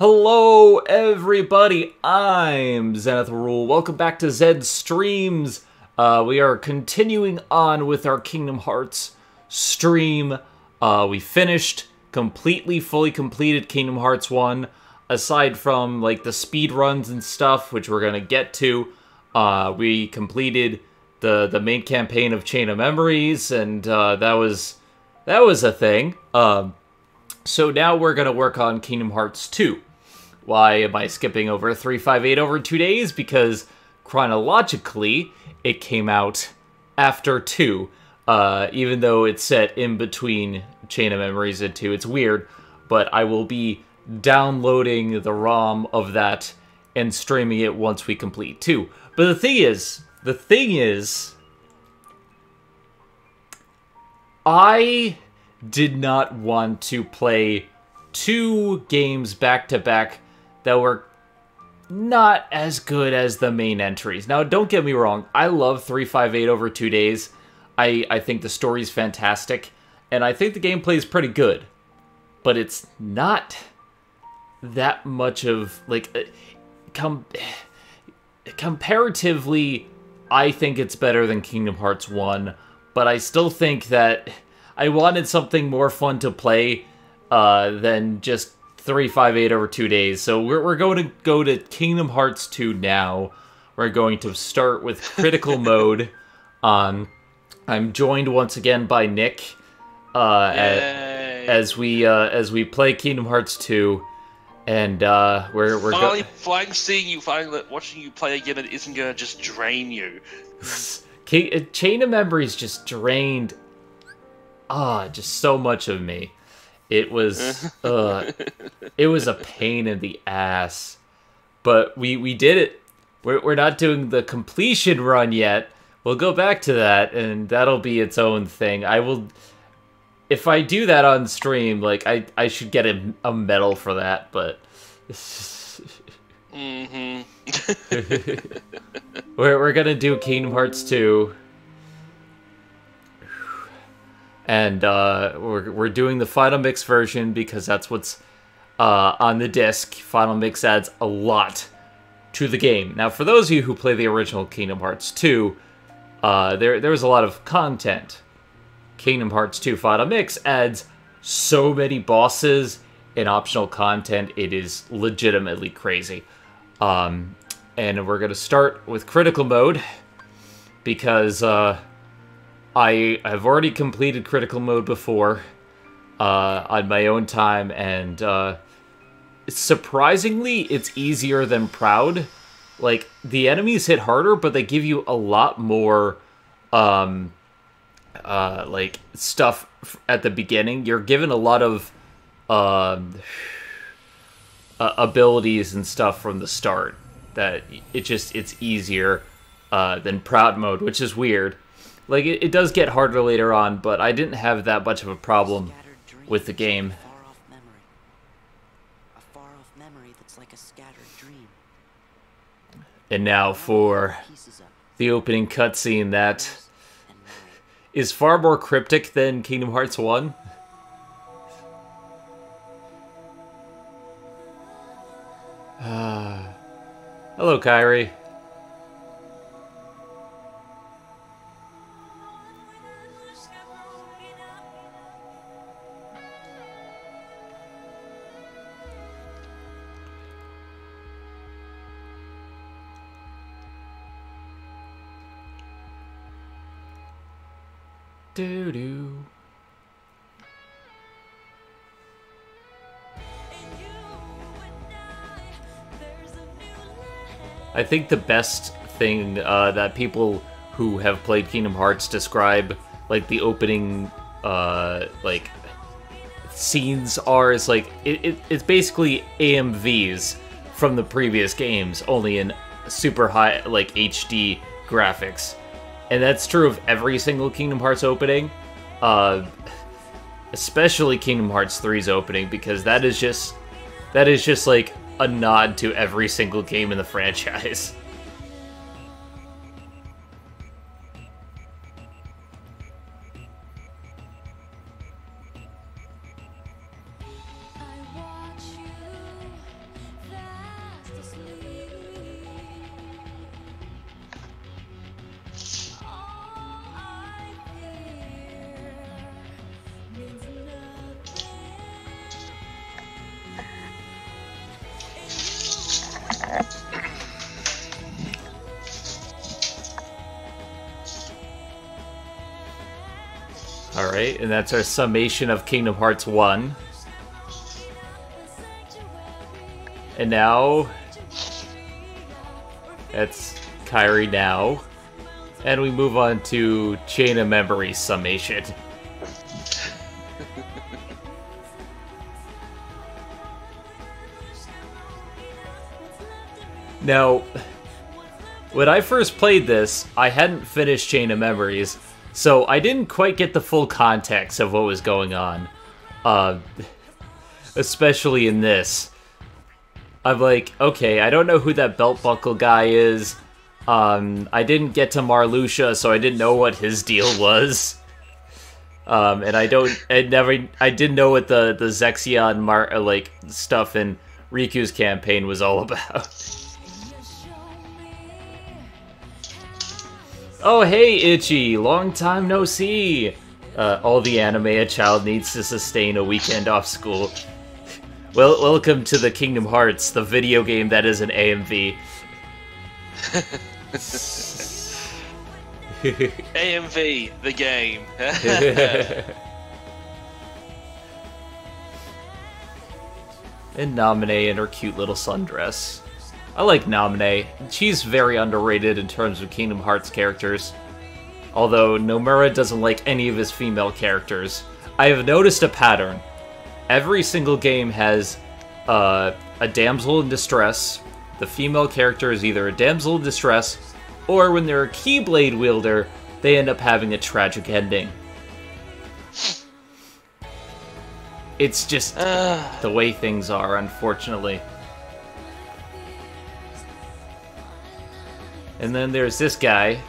Hello everybody, I'm Zenith. Welcome back to Zen Streams. We are continuing on with our Kingdom Hearts stream. We finished, fully completed Kingdom Hearts 1, aside from like the speed runs and stuff, which we're gonna get to. We completed the main campaign of Chain of Memories, and that was a thing. So now we're going to work on Kingdom Hearts 2. Why am I skipping over 358 over 2 days? Because chronologically, it came out after 2. Even though it's set in between Chain of Memories and 2. It's weird, but I will be downloading the ROM of that and streaming it once we complete 2. But the thing is, I did not want to play 2 games back-to-back that were not as good as the main entries. Now, don't get me wrong, I love 358 over 2 days. I think the story's fantastic, and I think the gameplay is pretty good. But it's not that much of, like, comparatively, I think it's better than Kingdom Hearts 1, but I still think that I wanted something more fun to play than just 358 over 2 days. So we're going to go to Kingdom Hearts 2 now. We're going to start with Critical Mode. I'm joined once again by Nick as we play Kingdom Hearts 2, and we're finally watching you play again. It isn't gonna just drain you. Chain of Memories just drained. Just so much of me. It was, it was a pain in the ass. But we did it. We're not doing the completion run yet. We'll go back to that, and that'll be its own thing. I will, if I do that on stream, like, I should get a medal for that, but... we're gonna do Kingdom Hearts 2. And we're doing the Final Mix version because that's what's on the disc. Final Mix adds a lot to the game. Now, for those of you who play the original Kingdom Hearts 2, there was a lot of content. Kingdom Hearts 2 Final Mix adds so many bosses and optional content. It is legitimately crazy. And we're going to start with Critical Mode because... I have already completed Critical Mode before, on my own time, and, surprisingly, it's easier than Proud. Like, the enemies hit harder, but they give you a lot more, like, stuff at the beginning. You're given a lot of, abilities and stuff from the start, that it's easier, than Proud Mode, which is weird. Like, it does get harder later on, but I didn't have that much of a problem with the game. And now for the opening cutscene that is far more cryptic than Kingdom Hearts 1. Hello, Kairi. Doo-doo. I think the best thing that people who have played Kingdom Hearts describe, like, the opening, like, scenes are, is, like, it's basically AMVs from the previous games, only in super high, like, HD graphics. And that's true of every single Kingdom Hearts opening, especially Kingdom Hearts 3's opening, because that is just like a nod to every single game in the franchise. Alright, and that's our summation of Kingdom Hearts 1. And now... That's Kairi now. And we move on to Chain of Memories summation. Now, when I first played this, I hadn't finished Chain of Memories, so I didn't quite get the full context of what was going on. Especially in this. I'm like, okay, I don't know who that belt buckle guy is. I didn't get to Marluxia, so I didn't know what his deal was. And I didn't know what the Zexion stuff in Riku's campaign was all about. Oh, hey, Itchy! Long time no see! All the anime a child needs to sustain a weekend off school. Well, welcome to the Kingdom Hearts, the video game that is an AMV. AMV, the game. And Naminé in her cute little sundress. I like Naminé. She's very underrated in terms of Kingdom Hearts characters. Although Nomura doesn't like any of his female characters. I have noticed a pattern. Every single game has a damsel in distress. The female character is either a damsel in distress, or when they're a Keyblade wielder, they end up having a tragic ending. It's just the way things are, unfortunately. And then there's this guy,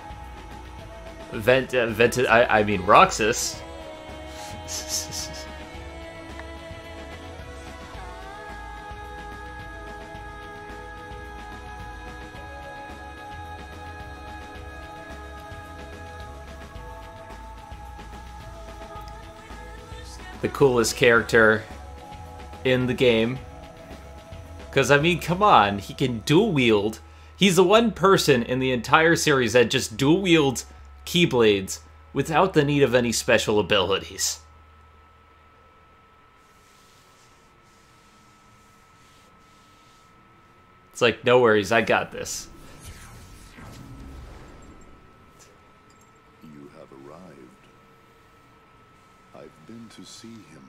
Roxas. The coolest character in the game. Because, I mean, come on, he can dual wield. He's the one person in the entire series that just dual wields Keyblades without the need of any special abilities. It's like, no worries, I got this. You have arrived. I've been to see him.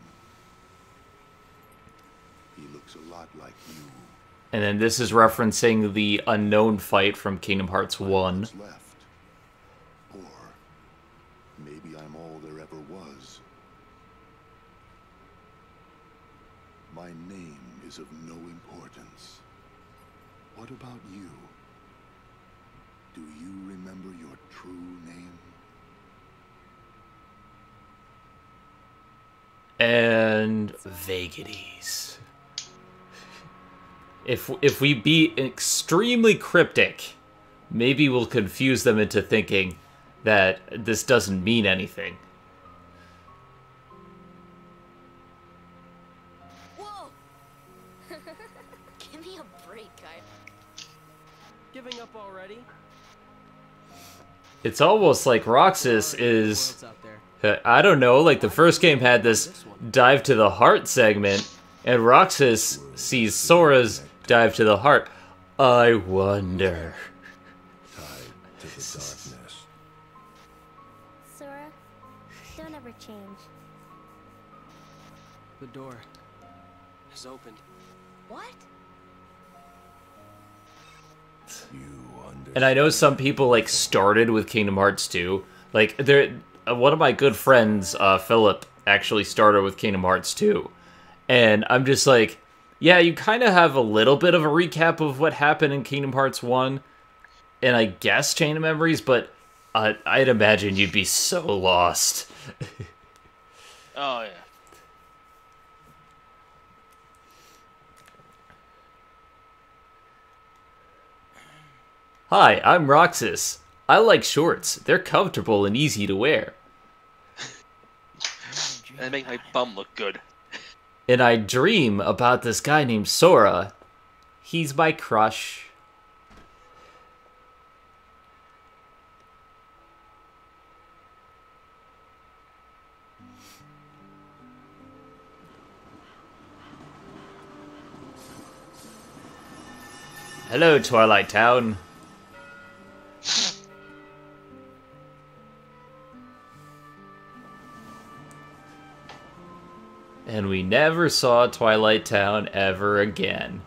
He looks a lot like you. And then this is referencing the unknown fight from Kingdom Hearts 1. Left. Or maybe I'm all there ever was. My name is of no importance. What about you? Do you remember your true name? And vagaries. If we be extremely cryptic, maybe we'll confuse them into thinking that this doesn't mean anything. Whoa! Give me a break, guy. Giving up already? It's almost like Roxas is, I don't know, like the first game had this dive to the heart segment, and Roxas sees Sora's dive to the heart. I wonder. Tied to the darkness. Sora, don't ever change. The door is opened. What? You understand. And I know some people like started with Kingdom Hearts 2. Like one of my good friends, Philip, actually started with Kingdom Hearts 2. And I'm just like, yeah, you kind of have a little bit of a recap of what happened in Kingdom Hearts 1, and I guess Chain of Memories, but I'd imagine you'd be so lost. Oh, yeah. Hi, I'm Roxas. I like shorts. They're comfortable and easy to wear. And they make my bum look good. And I dream about this guy named Sora. He's my crush. Hello, Twilight Town. And we never saw Twilight Town ever again.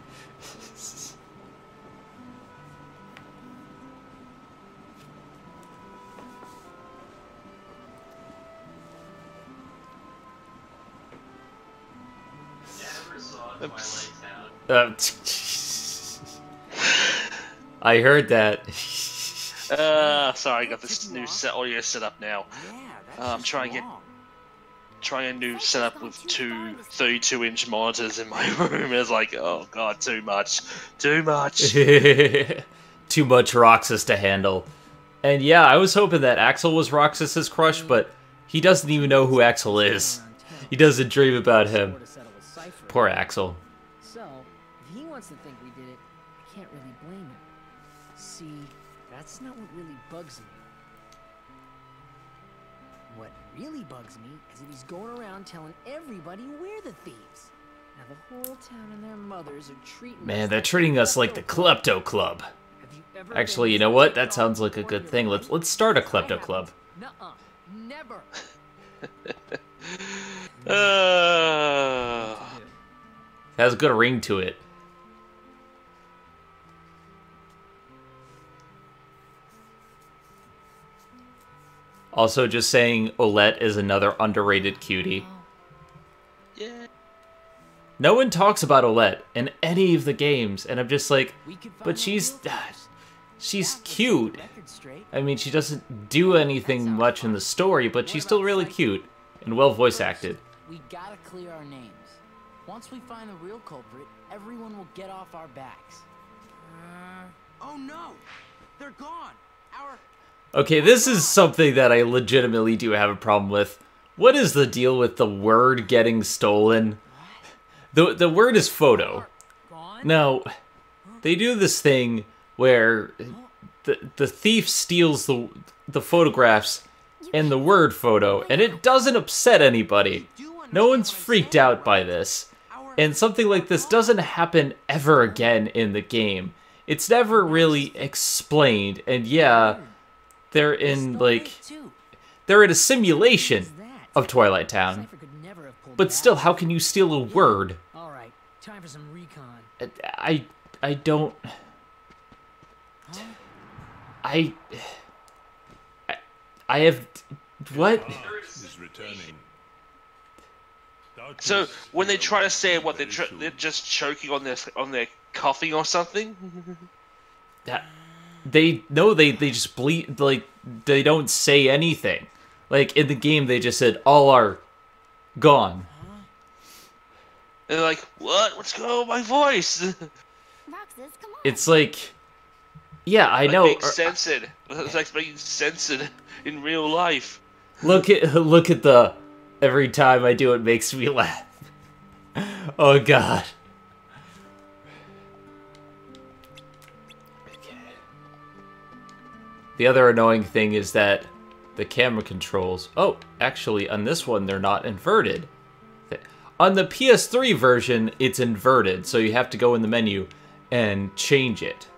Never saw Twilight Town. I heard that. Sorry, I got this new audio set up now. I'm trying a new setup with two 32-inch monitors in my room. It's like, oh god, too much. Too much. Too much Roxas to handle. And yeah, I was hoping that Axel was Roxas's crush, but he doesn't even know who Axel is. He doesn't dream about him. Poor Axel. So, if he wants to think we did it, I can't really blame him. See, that's not what really bugs me. What really bugs me is that he's going around telling everybody we're the thieves. Now the whole town and their mothers are treating Man, they're treating us like the Klepto Club. Actually, you know what? That sounds like a good thing. Let's start a Klepto Club. Nuh-uh. Never. It has a good ring to it. Also, just saying Olette is another underrated cutie. Yeah. No one talks about Olette in any of the games, and I'm just like, but she's cute. I mean, she doesn't do anything much in the story, but she's still really cute and well voice acted. We gotta clear our names. Once we find the real culprit, everyone will get off our backs. Oh no! They're gone! Okay, this is something that I legitimately do have a problem with. What is the deal with the word getting stolen? The word is photo. Now, they do this thing where the thief steals the photographs and the word photo, and it doesn't upset anybody. No one's freaked out by this. And something like this doesn't happen ever again in the game. It's never really explained, and yeah, they're in a simulation of Twilight Town. But still, how can you steal a word? Alright, time for some recon. I don't... I have... What? So when they try to say what they're just choking on their coughing or something. They just bleed, like, they don't say anything. Like, in the game, they just said, all are gone. And they're like, what? What's going on with my voice? Roxas, come on. It's like, yeah, I know. Being censored. It's like being censored in real life. Look at the, every time I do it makes me laugh. Oh, God. The other annoying thing is that the camera controls... Oh, actually, on this one, they're not inverted. On the PS3 version, it's inverted, so you have to go in the menu and change it.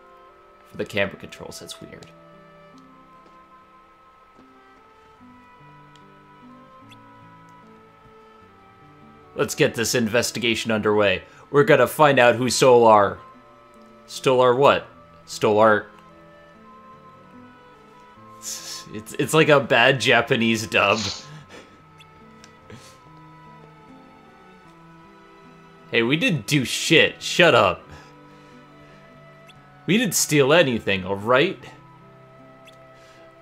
For the camera controls, that's weird. Let's get this investigation underway. We're gonna find out who stole our... Stole our what? Stole our... It's like a bad Japanese dub. Hey, we didn't do shit. Shut up. We didn't steal anything, alright?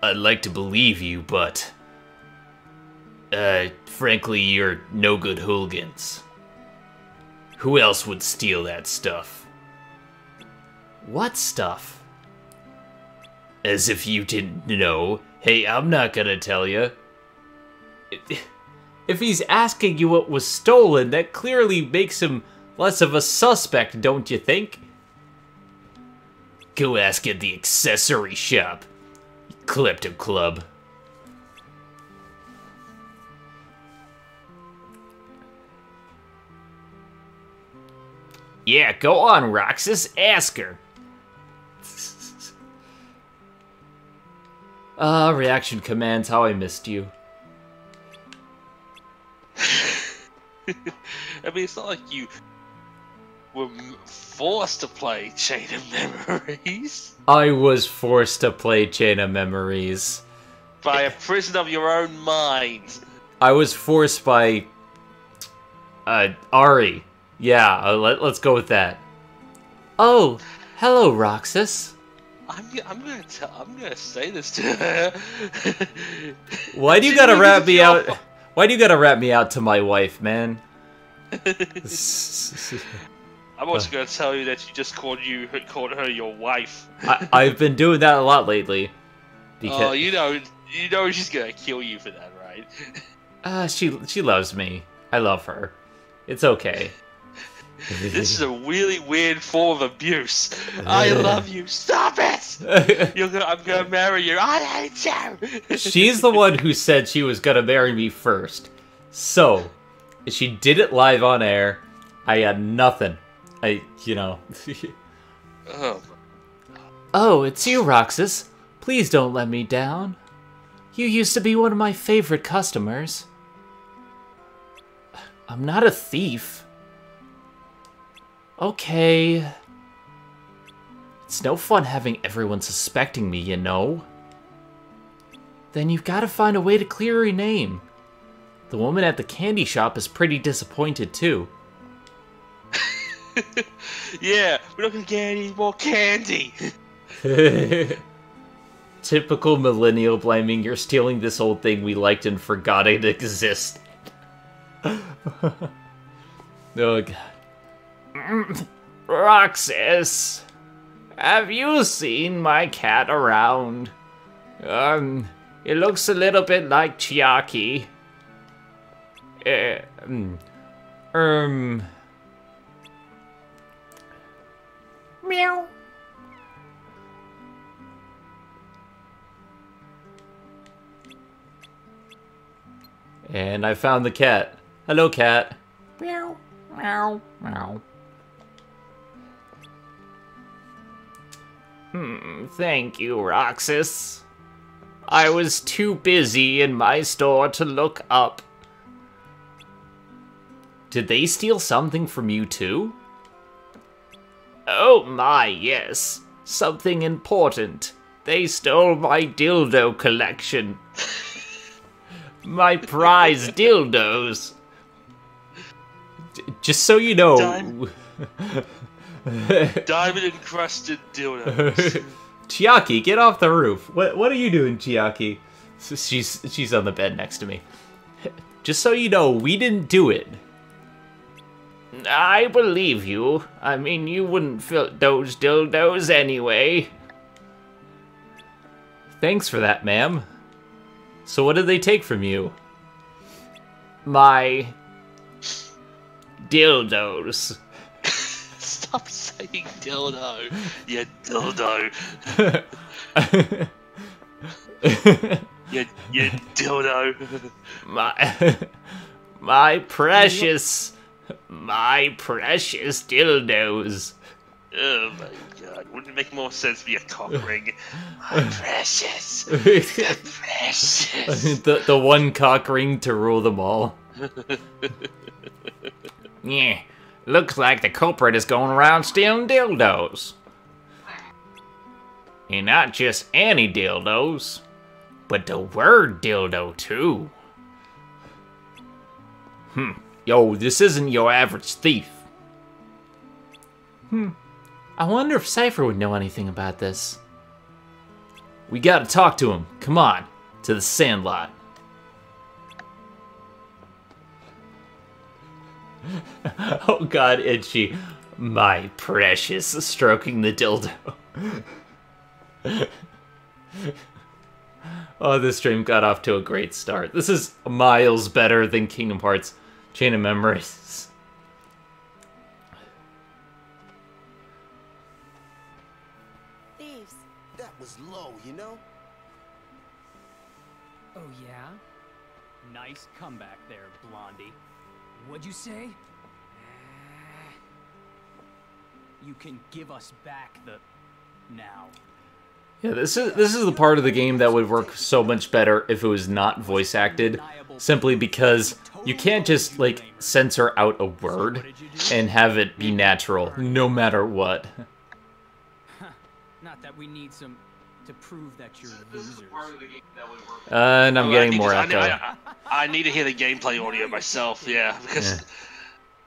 I'd like to believe you, but... frankly, you're no good hooligans. Who else would steal that stuff? What stuff? As if you didn't know. Hey, I'm not gonna tell you. If he's asking you what was stolen, that clearly makes him less of a suspect, don't you think? Go ask at the accessory shop, Klepto Club. Yeah, go on, Roxas, ask her. Reaction commands, how I missed you. I mean, it's not like you were forced to play Chain of Memories. I was forced to play Chain of Memories. By a prison of your own mind. I was forced by... Ari. Yeah, let's go with that. Oh, hello, Roxas. I'm gonna say this to her. Why do you gotta rat me out? Why do you gotta rat me out to my wife, man? I'm also gonna tell you that you just called her your wife. I've been doing that a lot lately. Because... Oh, you know she's gonna kill you for that, right? She loves me. I love her. It's okay. This is a really weird form of abuse. I love you. Stop it! I'm gonna marry you. I hate you. She's the one who said she was gonna marry me first. So, she did it live on air. I had nothing. Oh, it's you, Roxas. Please don't let me down. You used to be one of my favorite customers. I'm not a thief. Okay. It's no fun having everyone suspecting me, you know? Then you've got to find a way to clear your name. The woman at the candy shop is pretty disappointed, too. Yeah, we're not gonna get any more candy. Typical millennial blaming, you're stealing this old thing we liked and forgot it existed. Oh, God. Roxas, have you seen my cat around? It looks a little bit like Chiaki. Meow. And I found the cat. Hello, cat. Meow, meow, meow. Thank you, Roxas. I was too busy in my store to look up. Did they steal something from you too? Oh my, yes. Something important. They stole my dildo collection. My prize dildos. Just so you know... Diamond encrusted dildos. Chiaki, get off the roof. What are you doing, Chiaki? She's on the bed next to me. Just so you know, we didn't do it. I believe you. I mean, you wouldn't fill those dildos anyway. Thanks for that, ma'am. So what did they take from you? My... dildos. Stop saying dildo. You dildo. you dildo. My precious dildos. Oh my god, wouldn't it make more sense to be a cock ring? My precious. Precious. The one cock ring to rule them all. Yeah. Looks like the culprit is going around stealing dildos. And not just any dildos, but the word dildo too. Yo, this isn't your average thief. I wonder if Cypher would know anything about this. We gotta talk to him. Come on, to the Sandlot. Oh god, Itchy. My precious, stroking the dildo. Oh, this stream got off to a great start. This is miles better than Kingdom Hearts Chain of Memories. Thieves. That was low, you know? Oh yeah? Nice comeback there, Blondie. What'd you say? You can give us back the... now. Yeah, this is the part of the game that would work so much better if it was not voice acted, simply because you can't just, like, censor out a word and have it be natural, no matter what. Not that we need some to prove that you're losers. And I'm getting more echo. I need to hear the gameplay audio myself, yeah, because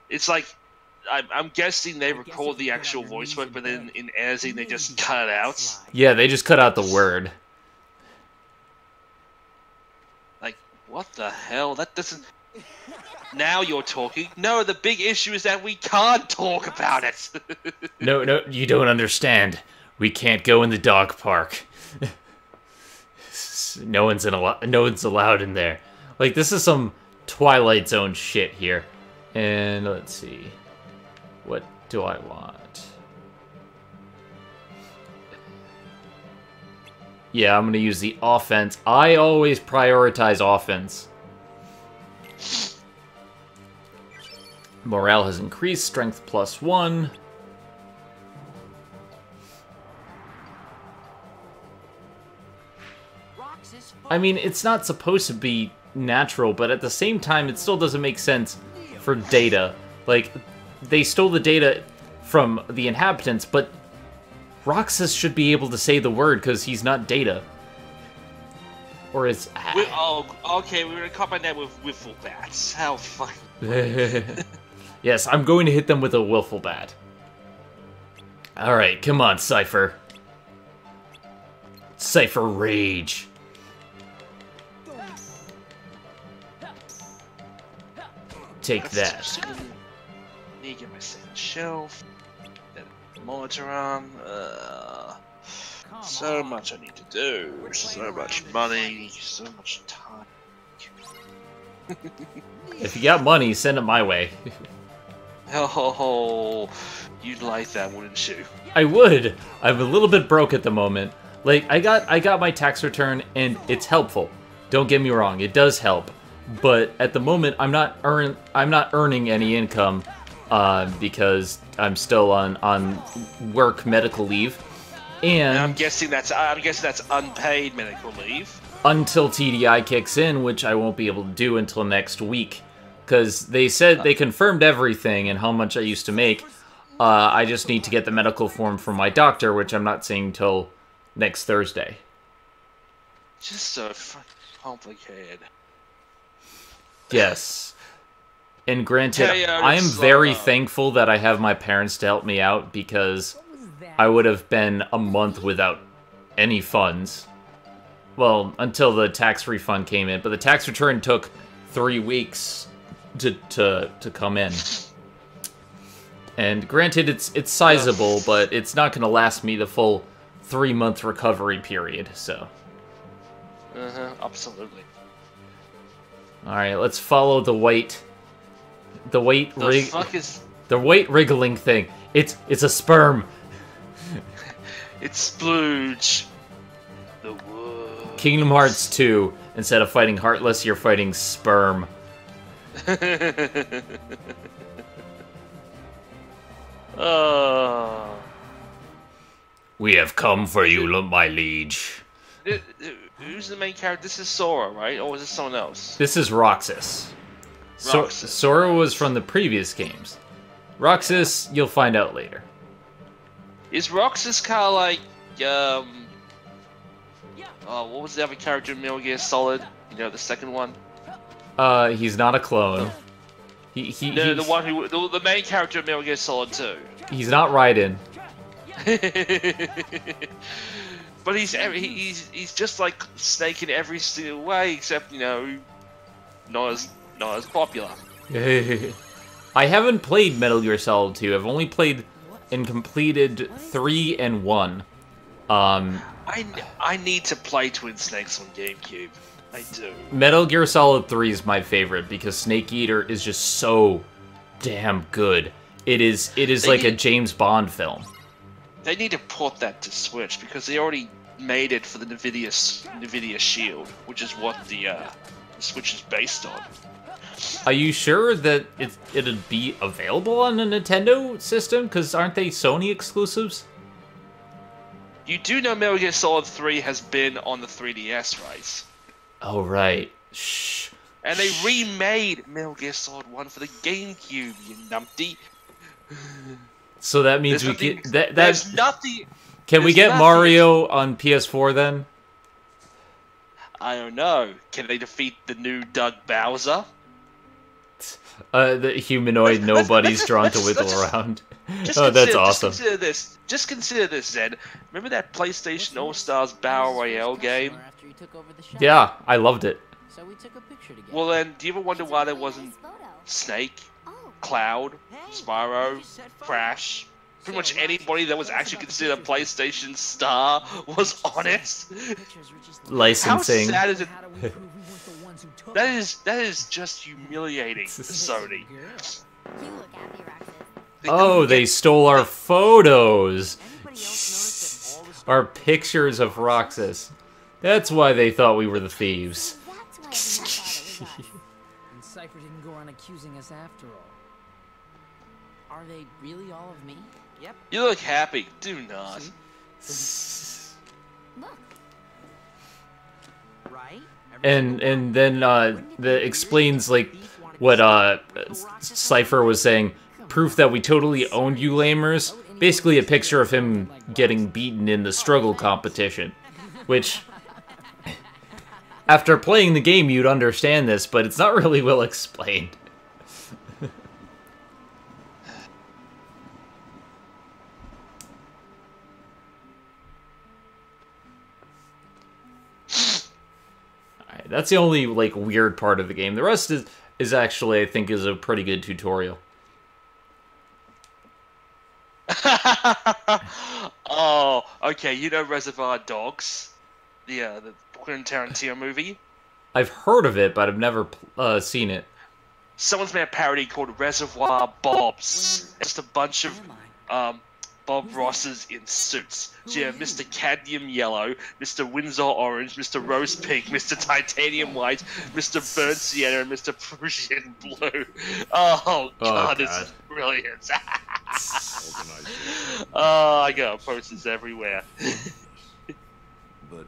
it's like, I'm guessing they record the actual voice work, but then in editing they just cut it out. Yeah, they just cut out the word. Like, what the hell? That doesn't... Now you're talking. No, the big issue is that we can't talk about it. No, you don't understand. We can't go in the dog park. No one's allowed in there. Like, this is some Twilight Zone shit here. And let's see. What do I want? Yeah, I'm gonna use the offense. I always prioritize offense. Morale has increased, strength +1. I mean, it's not supposed to be natural, but at the same time, it still doesn't make sense for data. Like, they stole the data from the inhabitants, but Roxas should be able to say the word because he's not data. Or is... Oh, okay, we're gonna combine that with Wiffle Bats. How fucking... Yes, I'm going to hit them with a Wiffle Bat. Alright, come on, Cypher. Cypher Rage. Take that. Need to get my second shelf. Then monitor on. So much I need to do. So much money. So much time. If you got money, send it my way. Oh, you'd like that, wouldn't you? I would. I'm a little bit broke at the moment. Like, I got my tax return, and it's helpful. Don't get me wrong, it does help. But at the moment, I'm not earning any income because I'm still on work medical leave, and I'm guessing that's unpaid medical leave until TDI kicks in, which I won't be able to do until next week, because they said they confirmed everything and how much I used to make. I just need to get the medical form from my doctor, which I'm not seeing till next Thursday. Just so fucking complicated. Yes. And granted, I am very thankful that I have my parents to help me out, because I would have been a month without any funds. Well, until the tax refund came in, but the tax return took 3 weeks to come in. And granted, it's sizable, but it's not going to last me the full 3-month recovery period, so... absolutely. Alright, let's follow the white wriggling thing. It's a sperm. It's splooge. The wood. Kingdom Hearts 2, instead of fighting Heartless, you're fighting sperm. We have come for you, my liege. Who's the main character? This is Sora, right? Or is this someone else? This is Roxas. Roxas. Sora was from the previous games. Roxas, you'll find out later. Is Roxas kind of like, what was the other character in Metal Gear Solid? You know, the second one? He's not a clone. The main character in Metal Gear Solid 2. He's not Raiden. But he's just like Snake in every single way, except, you know, not as popular. I haven't played Metal Gear Solid 2. I've only played and completed 3 and 1. I need to play Twin Snakes on GameCube. I do. Metal Gear Solid 3 is my favorite because Snake Eater is just so damn good. It is like a James Bond film. They need to port that to Switch because they already made it for the Nvidia Shield, which is what the Switch is based on. Are you sure that it'd be available on a Nintendo system? Because aren't they Sony exclusives? You do know Metal Gear Solid 3 has been on the 3DS, right? Oh, right. Shh. And they remade Metal Gear Solid 1 for the GameCube, you numpty. So that means There's we nothing- get... There's nothing... Can we there's get nothing- Mario on PS4 then? I don't know. Can they defeat the new Doug Bowser? The humanoid nobody's drawn to let's wiggle just- around. Just Oh, that's consider- awesome. Just consider this, Zen. Remember that PlayStation All-Stars Battle Royale game? After you took over the shop. Yeah, I loved it. So we took a picture together. Well then, do you ever wonder why there wasn't Snake, Cloud, Spyro, Crash? Pretty much anybody that was actually considered a PlayStation star was on it. How Licensing. sad is it? How do we prove we weren't the ones who took That is just humiliating, Sony. You look happy, Roxas. Oh, they stole our photos. Anybody else notice that all this Our pictures of Roxas. That's why they thought we were the thieves. That's why we thought it was us. And Cypher didn't go on accusing us after all. are they really all of me? Yep. You look happy. Do not. Look, Right? And then that explains like what Cypher was saying. Proof that we totally owned you lamers. Basically a picture of him getting beaten in the struggle competition. Which, after playing the game, you'd understand this, but it's not really well explained. Alright, that's the only, like, weird part of the game. The rest is actually, I think, is a pretty good tutorial. Oh, okay. You know Reservoir Dogs, the Quentin Tarantino movie. I've heard of it, but I've never seen it. Someone's made a parody called Reservoir Bobs. Just a bunch of Bob Rosses in suits. So you have Mr. Cadmium Yellow, Mr. Windsor Orange, Mr. Rose Pink, Mr. Titanium White, Mr. Burnt Sienna, and Mr. Prussian Blue. Oh god, this is brilliant. Oh, I got posters everywhere. But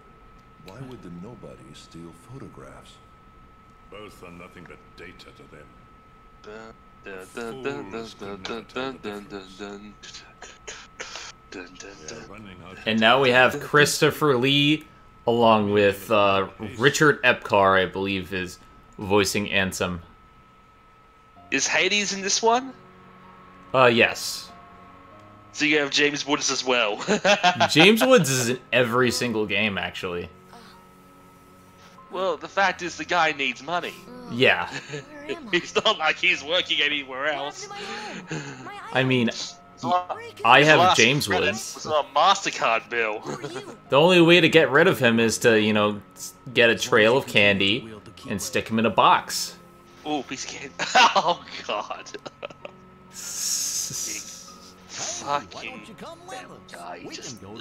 why would the nobody steal photographs? Both are nothing but data to them. And now we have Christopher Lee, along with Richard Epcar, I believe, is voicing Ansem. Is Hades in this one? Yes. So you have James Woods as well. James Woods is in every single game, actually. Well, the fact is the guy needs money. Yeah. where am I? It's not like he's working anywhere What else. happened to my arm? My I mean, eye I His have last James credit Woods. was on a MasterCard bill. The only way to get rid of him is to, you know, get a trail of candy and stick him in a box. Ooh, piece of candy. Oh god. Fucking that guy just. No,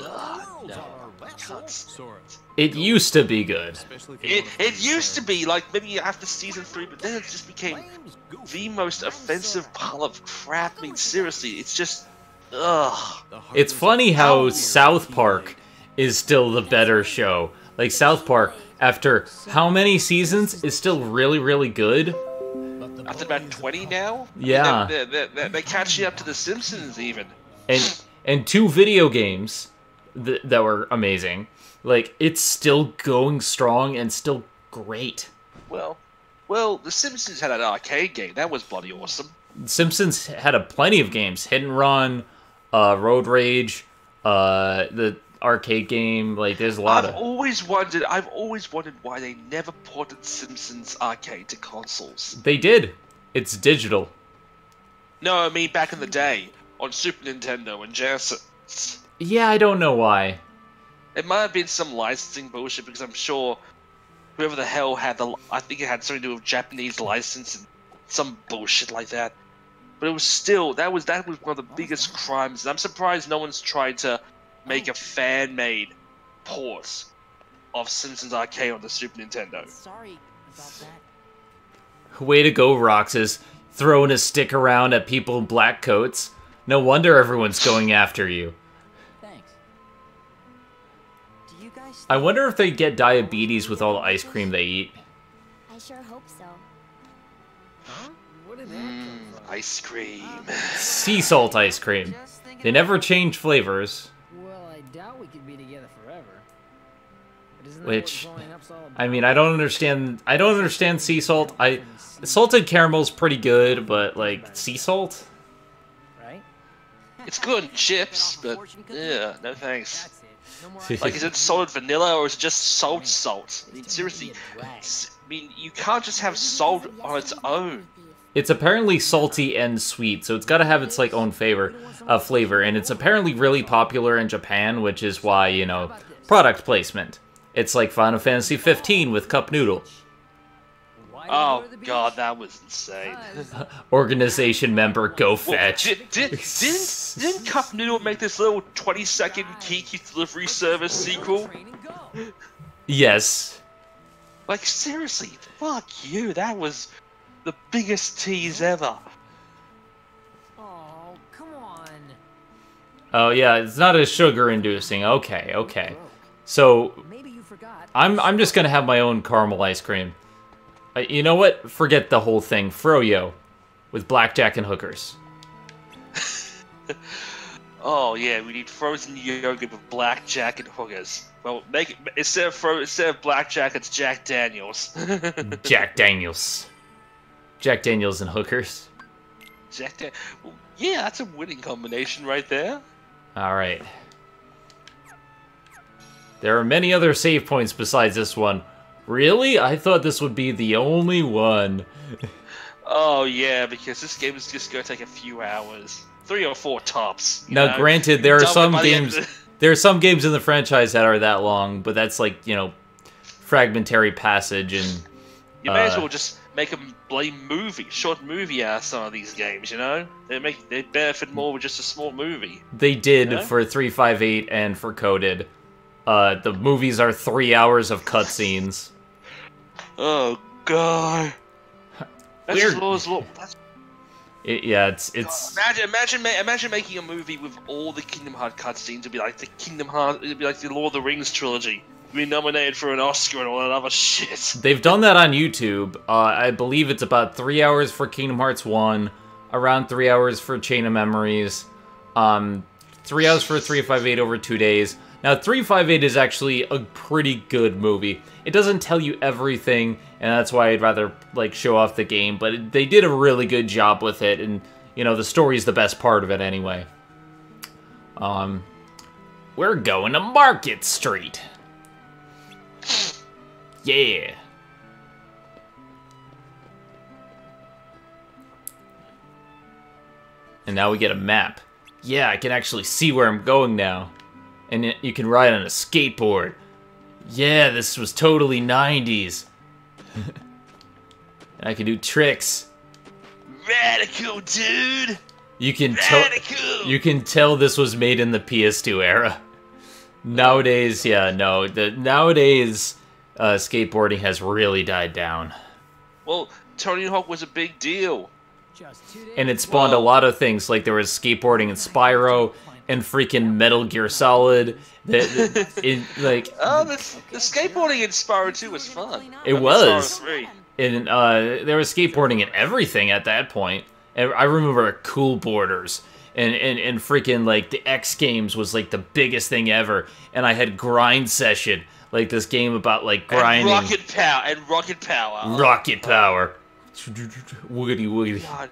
can't. Sora. It used to be good. It used to be like maybe after season 3, but then it just became the most offensive pile of crap. I mean, seriously, it's just. Ugh. It's funny how South Park is still the better show. Like, South Park, after how many seasons, is still really, really good. After about 20 now? Yeah. They're catching up to The Simpsons even. And 2 video games that were amazing. Like, it's still going strong and still great. Well, The Simpsons had an arcade game. That was bloody awesome. Simpsons had plenty of games. Hit and Run, Road Rage, the arcade game. Like, there's a lot I've always wondered why they never ported Simpsons arcade to consoles. They did. It's digital. No, I mean back in the day on Super Nintendo and Genesis. Yeah, I don't know why. It might have been some licensing bullshit because I'm sure whoever the hell had I think it had something to do with Japanese license and some bullshit like that. But it was still that was one of the biggest crimes, and I'm surprised no one's tried to make a fan-made port of Simpsons Arcade on the Super Nintendo. Sorry about that. Way to go, Roxas. Throwing a stick around at people in black coats. No wonder everyone's going after you. Thanks. I wonder if they get diabetes with all the ice cream they eat. I sure hope so. Huh? Where did that come from? Ice cream. Sea salt ice cream. Just thinking They never change flavors. Well, I doubt we could be together forever. But isn't that Which, what growing up's all about? I mean, I don't understand sea salt. Salted caramel's pretty good, but like sea salt? Right? It's good in chips, but yeah, no thanks. That's it. No more Like, is it solid vanilla or is it just salt? I mean, seriously, you can't just have salt on its own. It's apparently salty and sweet, so it's got to have its like own flavor, and it's apparently really popular in Japan, which is why, you know, product placement. It's like Final Fantasy 15 with Cup Noodle. Why Oh go to the beach? god, that was insane. Organization member, go Well, fetch. didn't Cup Noodle make this little 20-second Kiki delivery service sequel? Train and go. Yes. Like, seriously, fuck you, that was the biggest tease ever. Oh, come on. Oh yeah, it's not as sugar-inducing. Okay. So Maybe you forgot. I'm just gonna have my own caramel ice cream. You know what? Forget the whole thing. Froyo, with blackjack and hookers. Oh yeah, we need frozen yogurt with blackjack and hookers. Well, make it instead of blackjack, it's Jack Daniels. Jack Daniels. Jack Daniels and hookers. Well, yeah, that's a winning combination right there. Alright. There are many other save points besides this one. Really? I thought this would be the only one. Oh yeah, because this game is just gonna take a few hours, 3 or 4 tops. you Now, know? granted, there are Done some by the end games... of the- There are some games in the franchise that are that long, but that's like, you know, fragmentary passage and... You may as well just make a blame movie, short movie out of some of these games. You know, they benefit more with just a small movie. They did Yeah? for 358 and for Coded. The movies are 3 hours of cutscenes. Oh god. That's Weird. as low as low. That's, Yeah, it's imagine making a movie with all the Kingdom Hearts cutscenes. It'd be like the Lord of the Rings trilogy. You'd be nominated for an Oscar and all that other shit. They've done that on YouTube. I believe it's about 3 hours for Kingdom Hearts 1, around 3 hours for Chain of Memories, 3 hours for 358 over 2 days. Now, 358 is actually a pretty good movie. It doesn't tell you everything, and that's why I'd rather, like, show off the game, but they did a really good job with it, and, you know, the story's the best part of it anyway. We're going to Market Street. Yeah. And now we get a map. Yeah, I can actually see where I'm going now. And you can ride on a skateboard. Yeah, this was totally 90s. And I can do tricks. Radical, dude. You can Radical. tell this was made in the PS2 era. Nowadays, yeah, no. Nowadays, skateboarding has really died down. Well, Tony Hawk was a big deal. Just 2 days. And it spawned a lot of things, like there was skateboarding in Spyro, and freaking Metal Gear Solid. Oh, the skateboarding in Spyro 2 was fun. It I mean, was. Spyro 3. And there was skateboarding in everything at that point. And I remember Cool Borders. And freaking, like, the X Games was, like, the biggest thing ever. And I had Grind Session, like, this game about, like, grinding. And Rocket Power. Rocket Power. Woogity woogity.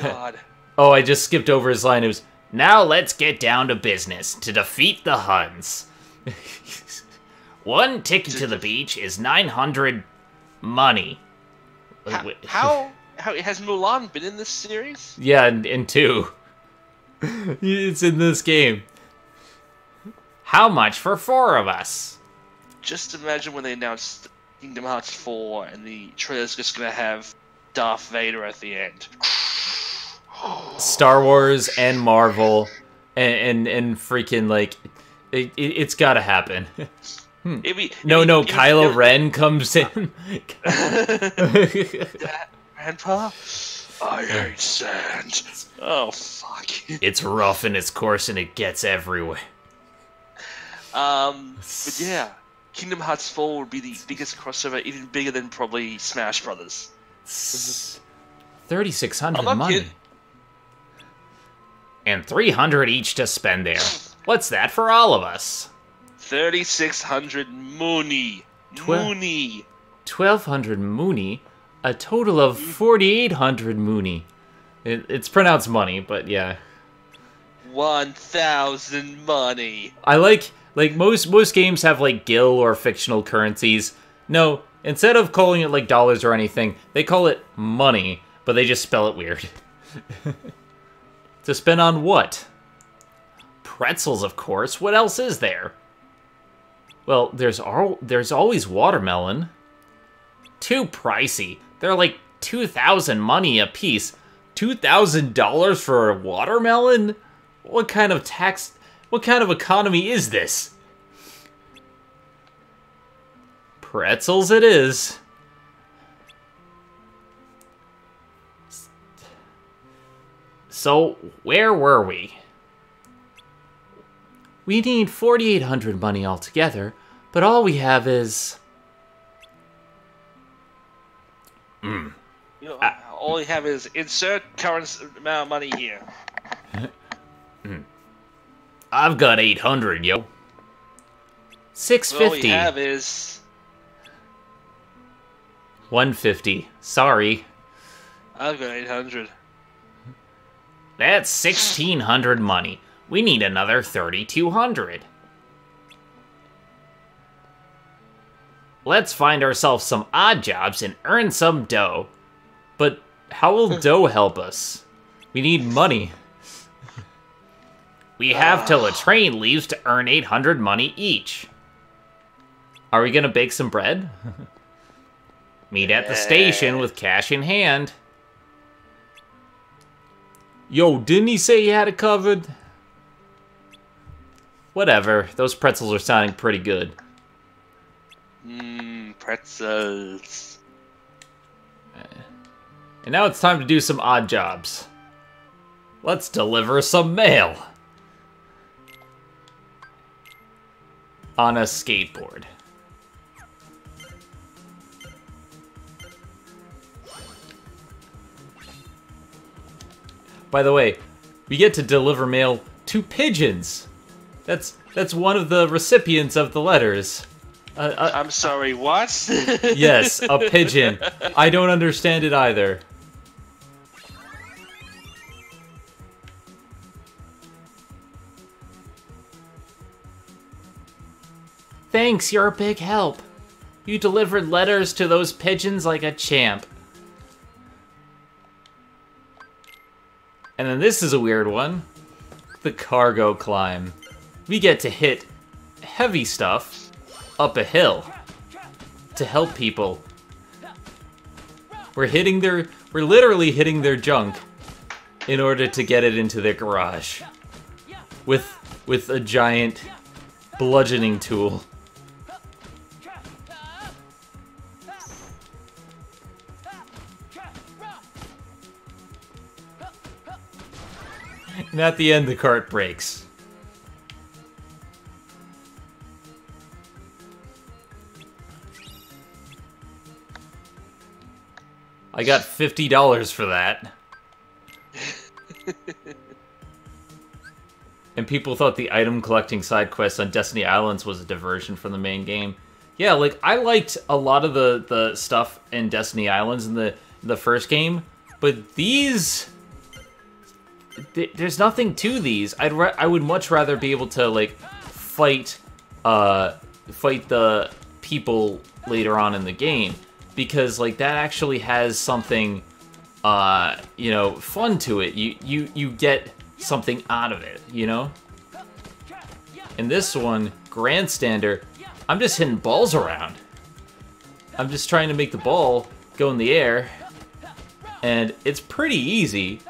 God. Oh, I just skipped over his line. It was, now let's get down to business to defeat the Huns. 1 ticket to the beach is 900 money. How has Mulan been in this series? Yeah, in 2. It's in this game. How much for 4 of us? Just imagine when they announced Kingdom Hearts 4 and the trailer's just gonna have Darth Vader at the end. Star Wars and Marvel and freaking, like, it's gotta happen. Kylo Ren comes in. Grandpa? I hate sand. Oh, fuck. It's rough in its course and it gets everywhere. But yeah, Kingdom Hearts 4 would be the biggest crossover, even bigger than probably Smash Brothers. 3,600 not money. kidding. And 300 each to spend there. What's that for all of us? 3,600 Mooney. Mooney. 1,200 Mooney. A total of 4,800 Mooney. It's pronounced money, but yeah. 1,000 money. I like most games have like gil or fictional currencies. No, instead of calling it like dollars or anything, they call it money, but they just spell it weird. To spend on what? Pretzels, of course. What else is there? Well, there's always watermelon. Too pricey. They're like 2,000 money a piece. $2,000 for a watermelon? What kind of economy is this? Pretzels it is. So, where were we? We need 4,800 money altogether, but all we have is... You know, all you have is insert current amount of money here. I've got 800, yo. 650. All we have is 150. Sorry. I've got 800. That's 1,600 money. We need another 3,200. Let's find ourselves some odd jobs and earn some dough. But how will dough help us? We need money. We have till the train leaves to earn 800 money each. Are we gonna bake some bread? Meet at the station with cash in hand. Yo, didn't he say he had it covered? Whatever, those pretzels are sounding pretty good. Pretzels. And now it's time to do some odd jobs. Let's deliver some mail. On a skateboard. By the way, we get to deliver mail to pigeons. That's one of the recipients of the letters. I'm sorry, what? Yes, a pigeon. I don't understand it either. Thanks, you're a big help. You delivered letters to those pigeons like a champ. And then this is a weird one. The cargo climb. We get to hit heavy stuff up a hill to help people. We're literally hitting their junk in order to get it into their garage. With a giant bludgeoning tool. And at the end, the cart breaks. I got $50 for that. And people thought the item collecting side quests on Destiny Islands was a diversion from the main game. Yeah, like, I liked a lot of the stuff in Destiny Islands in the first game, but these... There's nothing to these. I would much rather be able to, like, fight the people later on in the game. Because, like, that actually has something, you know, fun to it. You get something out of it, you know? In this one, Grandstander, I'm just hitting balls around. I'm just trying to make the ball go in the air. And it's pretty easy.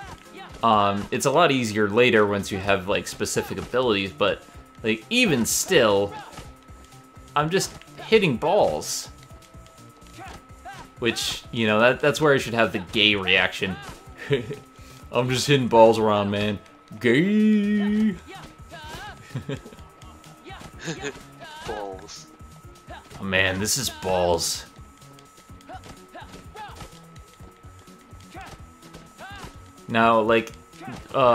It's a lot easier later once you have, like, specific abilities, but, like, even still, I'm just hitting balls. Which, you know, that's where I should have the gay reaction. I'm just hitting balls around, man. Gay! Balls. Oh man, this is balls. Now, like,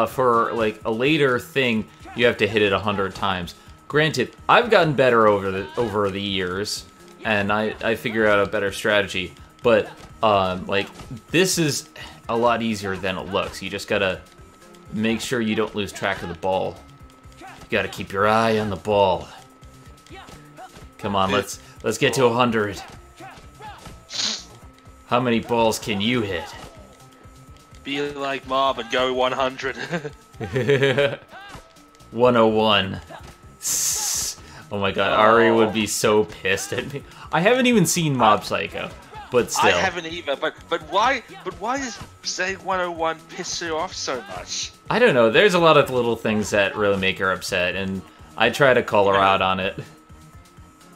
for like a later thing, you have to hit it 100 times. Granted, I've gotten better over the years, and I figure out a better strategy. But like, this is a lot easier than it looks. You just gotta make sure you don't lose track of the ball. You gotta keep your eye on the ball. Come on, let's get to 100. How many balls can you hit? Be like Mob and go 100. 101. Oh my god, Ari would be so pissed at me. I haven't even seen Mob Psycho, but still. I haven't either, but why does saying 101 piss you off so much? I don't know, there's a lot of little things that really make her upset, and I try to call her out on it.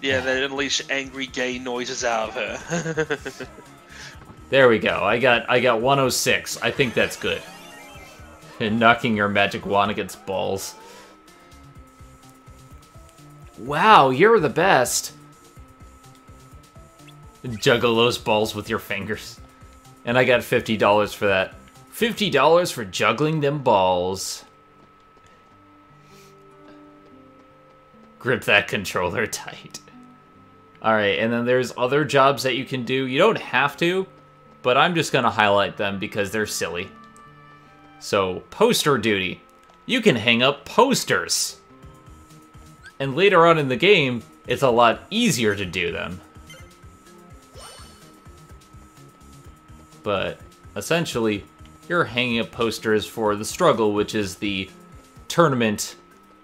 Yeah, they unleash angry gay noises out of her. There we go. I got 106. I think that's good. And knocking your magic wand against balls. Wow, you're the best. Juggle those balls with your fingers. And I got $50 for that. $50 for juggling them balls. Grip that controller tight. Alright, and then there's other jobs that you can do. You don't have to, but I'm just going to highlight them because they're silly. So, poster duty. You can hang up posters. And later on in the game, it's a lot easier to do them. But, essentially, you're hanging up posters for the struggle, which is the tournament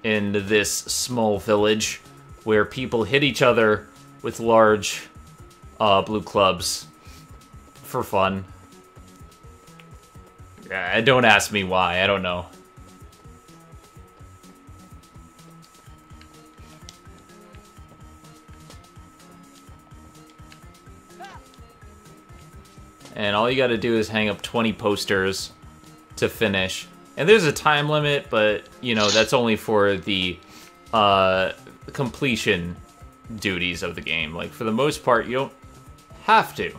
in this small village where people hit each other with large blue clubs for fun. Yeah, don't ask me why, I don't know. And all you gotta do is hang up 20 posters to finish. And there's a time limit, but, you know, that's only for the completion duties of the game. Like, for the most part, you don't have to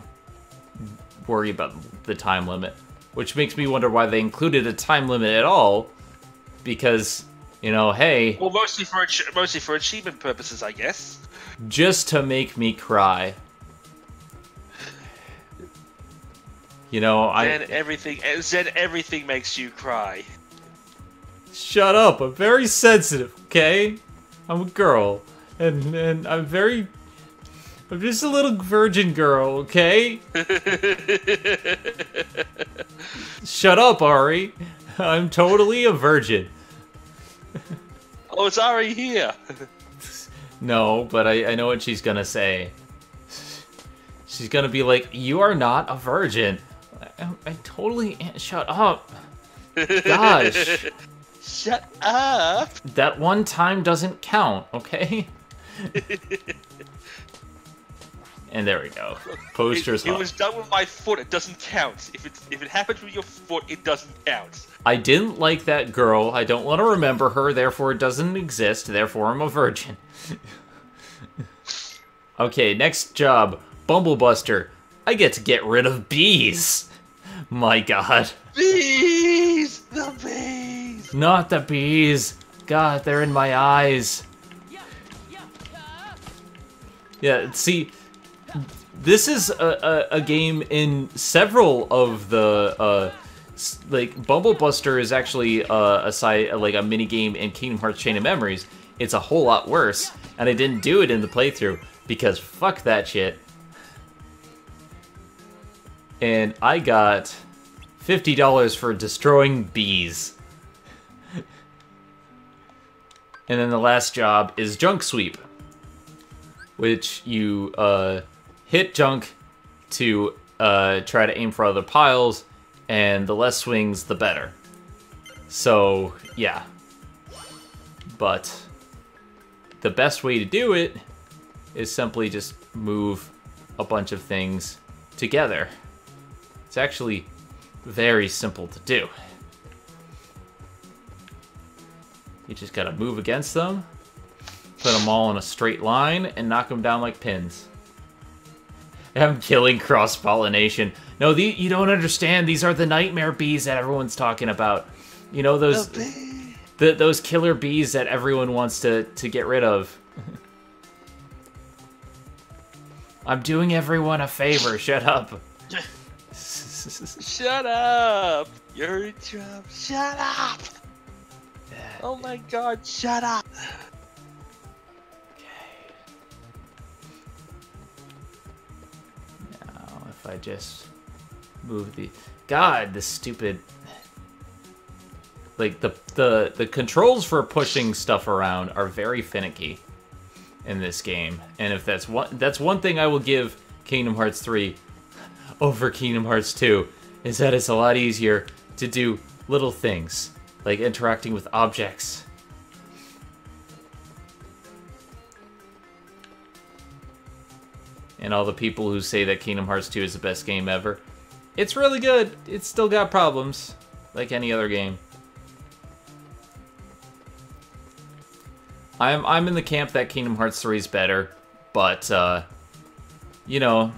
worry about the time limit. Which makes me wonder why they included a time limit at all. Because, you know, hey... Well, mostly for achievement purposes, I guess. Just to make me cry. You know, Zen, everything makes you cry. Shut up, I'm very sensitive, okay? I'm a girl. And I'm just a little virgin girl, okay? Shut up, Ari. I'm totally a virgin. Oh, it's Ari here. No, but I know what she's gonna say. She's gonna be like, you are not a virgin. I totally... Shut up. Gosh. Shut up. That one time doesn't count, okay? And there we go. Posters It was done with my foot, it doesn't count. If it happens with your foot, it doesn't count. I didn't like that girl. I don't want to remember her, therefore it doesn't exist. Therefore I'm a virgin. Okay, next job. Bumblebuster. I get to get rid of bees. My god. Bees! The bees! Not the bees. God, they're in my eyes. Yeah, see, this is a game in several of the, like, Bumblebuster is actually a mini game in Kingdom Hearts Chain of Memories. It's a whole lot worse, and I didn't do it in the playthrough, because fuck that shit. And I got $50 for destroying bees. And then the last job is Junk Sweep, which you hit junk to try to aim for other piles, and the less swings, the better. So, yeah. But the best way to do it is simply just move a bunch of things together. It's actually very simple to do. You just gotta move against them, put them all in a straight line and knock them down like pins. I'm killing cross-pollination. No, you don't understand. These are the nightmare bees that everyone's talking about. You know, those killer bees that everyone wants to get rid of. I'm doing everyone a favor. Shut up. Shut up. You're in trouble. Shut up. Oh my god, shut up. Okay. Now, if I just move the... God, the stupid... Like, the controls for pushing stuff around are very finicky in this game. And if that's one thing I will give Kingdom Hearts 3 over Kingdom Hearts 2, is that it's a lot easier to do little things, like interacting with objects. And all the people who say that Kingdom Hearts 2 is the best game ever, it's really good. It's still got problems, like any other game. I'm in the camp that Kingdom Hearts 3 is better, but you know,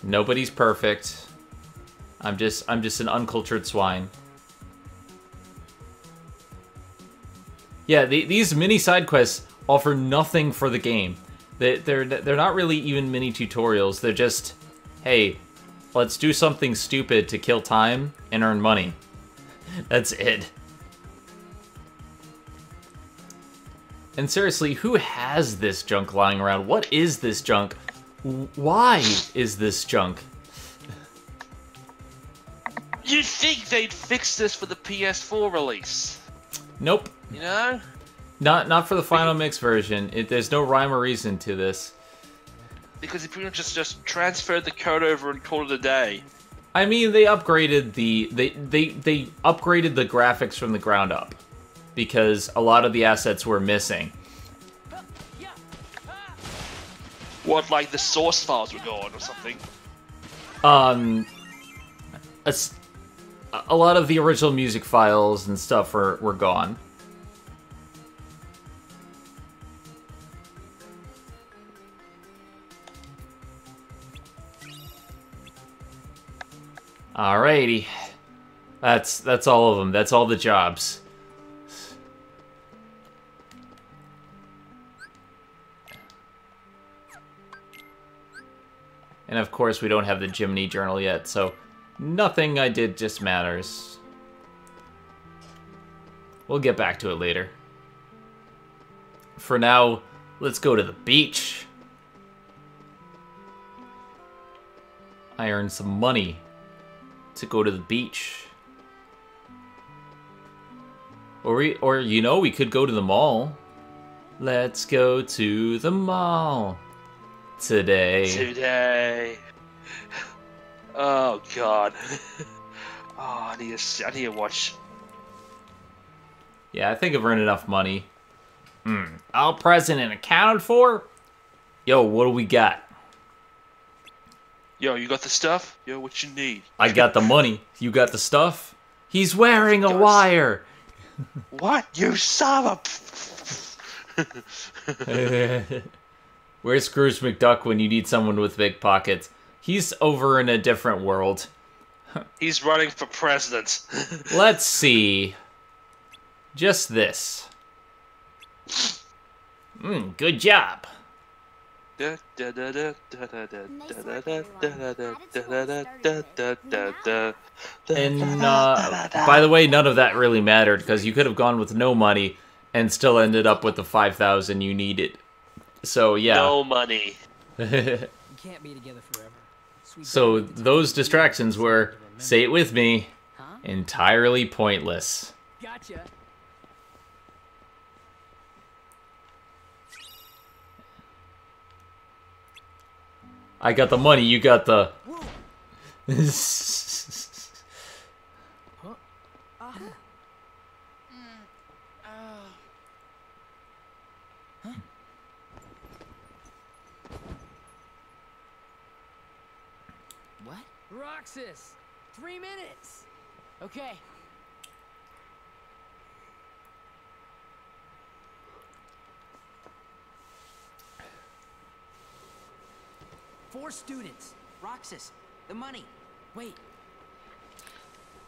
nobody's perfect. I'm just an uncultured swine. Yeah, these mini side quests offer nothing for the game. They're not really even mini tutorials. They're just, hey, let's do something stupid to kill time and earn money. That's it. And seriously, who has this junk lying around? What is this junk? Why is this junk? You'd think they'd fix this for the PS4 release. Nope. You know? Not for the final mix version. There's no rhyme or reason to this. Because if you just transferred the code over and called it a day. I mean, they upgraded they upgraded the graphics from the ground up, because a lot of the assets were missing. What, like the source files were gone or something? A lot of the original music files and stuff were gone. Alrighty. That's all of them. That's all the jobs. And of course, we don't have the Jiminy Journal yet, so nothing I did just matters. We'll get back to it later. For now, let's go to the beach. I earned some money to go to the beach. Or you know, we could go to the mall. Let's go to the mall today. Oh god. Oh, I need to watch. Yeah, I think I've earned enough money. All present and accounted for? Yo, what do we got? Yo, you got the stuff? Yo, what you need? I got the money. You got the stuff? He's wearing a wire. What? You son of a... Where's Scrooge McDuck when you need someone with big pockets? He's over in a different world. He's running for president. Let's see. Just this. Good job. Nice work, And by the way, none of that really mattered, because you could have gone with no money and still ended up with the 5,000 you needed. So yeah. No money. We can't be together forever. So those distractions were, say it with me, entirely pointless. Gotcha. I got the money, you got the... What? Roxas! 3 minutes! Okay. 4 students. Roxas, the money. Wait.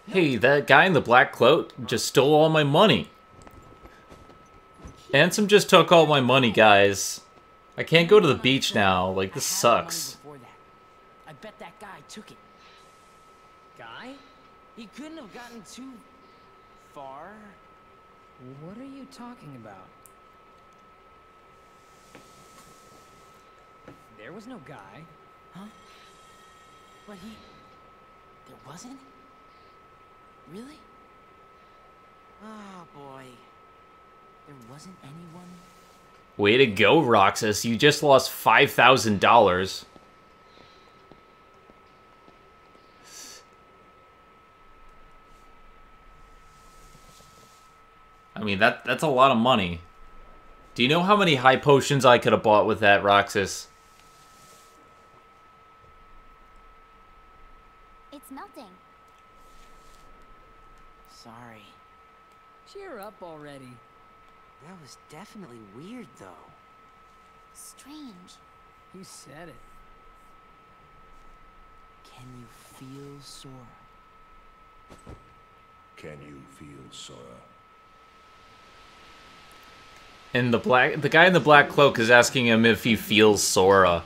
Hey, that guy in the black cloak just stole all my money. Ansem just took all my money, guys. I can't go to the beach now. Like, this sucks. I bet that guy took it. Guy? He couldn't have gotten too far. What are you talking about? There was no guy. Huh? But there wasn't? Really? Oh boy. There wasn't anyone? Way to go, Roxas. You just lost $5,000. I mean, that's a lot of money. Do you know how many high potions I could have bought with that, Roxas? It's melting. Sorry. Cheer up already. That was definitely weird, though. Strange. You said it. Can you feel Sora? Can you feel Sora? And the guy in the black cloak is asking him if he feels Sora.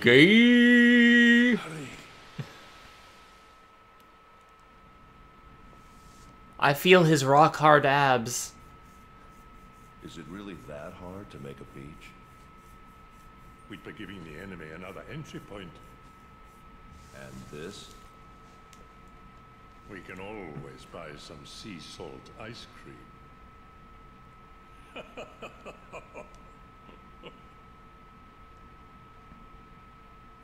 Gay. I feel his rock hard abs. Is it really that hard to make a beach? We'd be giving the enemy another entry point. And this? We can always buy some sea salt ice cream.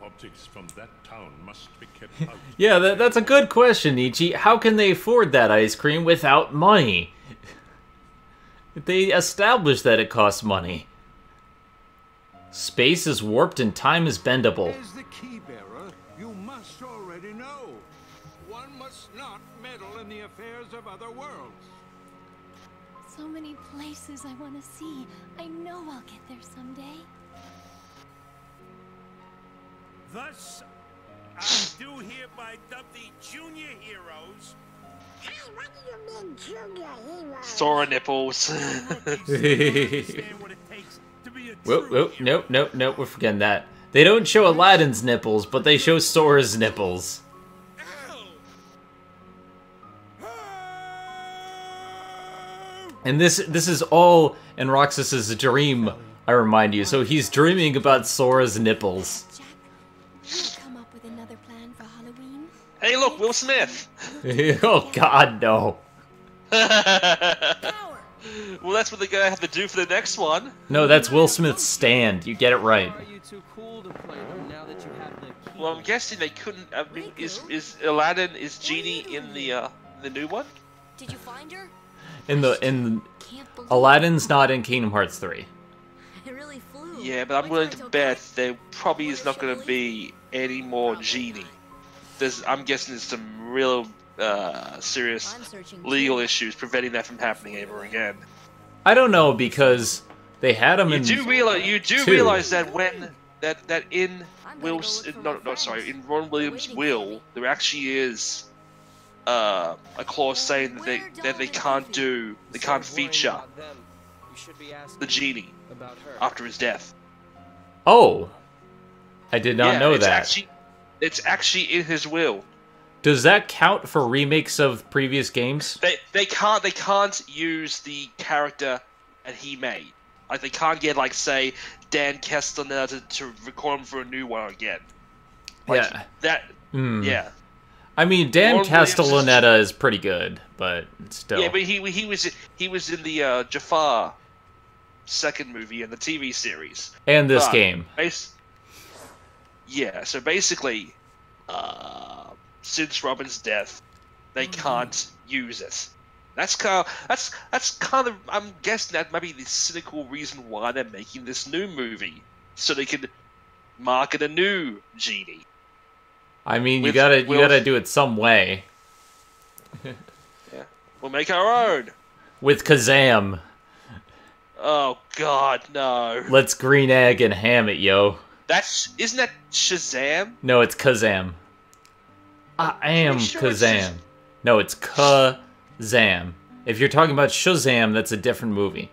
Objects from that town must be kept out. Yeah, that's a good question, Ichi. How can they afford that ice cream without money? They established that it costs money. Space is warped and time is bendable. As the key bearer, you must already know. One must not meddle in the affairs of other worlds. So many places I want to see. I know I'll get there someday. Thus, I do hereby dub the junior heroes. Hey, what do you mean, junior hero? Sora nipples. Whoa, nope, we're forgetting that. They don't show Aladdin's nipples, but they show Sora's nipples. And this is all in Roxas's dream, I remind you. So he's dreaming about Sora's nipples. Jack, come up with another plan for Halloween? Hey, look, Will Smith. Oh God, no. Well, that's what they're gonna have to do for the next one. No, that's Will Smith's stand. You get it right. Are you too cool to play them now that you have the key? Well, I'm guessing they couldn't. I mean, is Aladdin, is Genie in the new one? Did you find her? In Aladdin's not in Kingdom Hearts 3. It really flew. Yeah, but I'm willing to bet there probably is not going to be any more Genie. I'm guessing there's some real serious legal issues preventing that from happening ever again. I don't know, because they had him in You do realize that when that in in Ron Williams' will, there actually is a clause saying that they can't feature the Genie after his death. Oh, I did not know that. It's actually in his will. Does that count for remakes of previous games? They can't use the character that he made. Like, they can't get, like, say, Dan Castellaneta to record him for a new one again. Like, yeah. Yeah. I mean, Dan Castellaneta is pretty good, but still. Yeah, but he was in the Jafar second movie in the TV series. And this game. Yeah, so basically, since Robin's death, they can't use it. That's kind of I'm guessing that might be the cynical reason why they're making this new movie, so they can market a new Genie. I mean, you gotta do it some way. Yeah, we'll make our own with Kazam. Oh God, no! Let's green egg and ham it, yo. Isn't that Shazam? No, it's Kazam. I am sure Kazam. No, it's Kazam. If you're talking about Shazam, that's a different movie.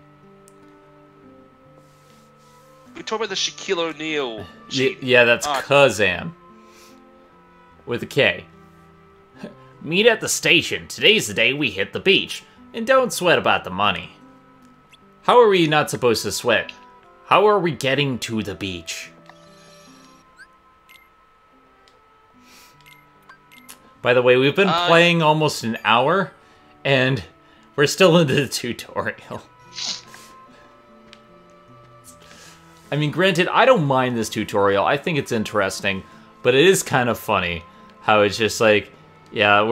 We're talking about the Shaquille O'Neal. Yeah, that's Kazam. With a K. Meet at the station. Today's the day we hit the beach. And don't sweat about the money. How are we not supposed to sweat? How are we getting to the beach? By the way, we've been playing almost an hour, and we're still into the tutorial. I mean, granted, I don't mind this tutorial. I think it's interesting, but it is kind of funny how it's just like, yeah,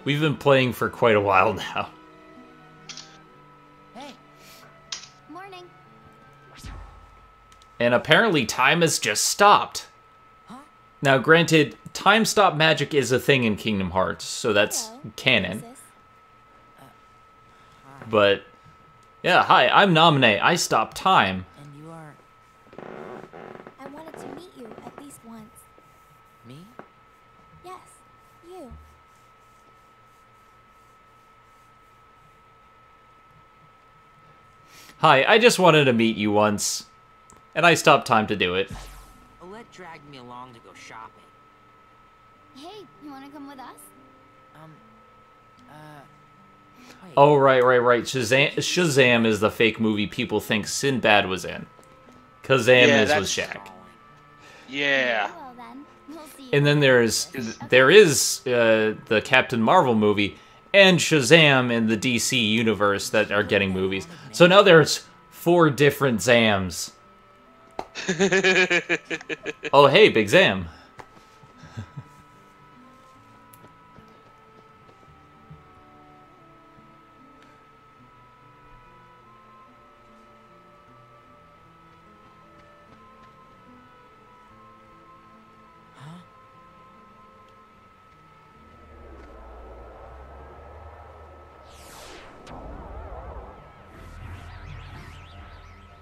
we've been playing for quite a while now. Hey. Morning. And apparently time has just stopped. Now, granted, time stop magic is a thing in Kingdom Hearts, so that's canon. But, yeah, hi, I'm Naminé. I stop time. And you are... I wanted to meet you at least once. Me? Yes, you. Hi, I just wanted to meet you once. And I stopped time to do it. Olette dragged me along to go shopping. Hey, you want to come with us? Wait. Oh, right. Shazam is the fake movie people think Sinbad was in. Kazam is with Shaq. Yeah. Well then, we'll see you. And then there is the Captain Marvel movie and Shazam in the DC universe that are getting movies. So now there's 4 different Zams. Oh, hey, Big Zam.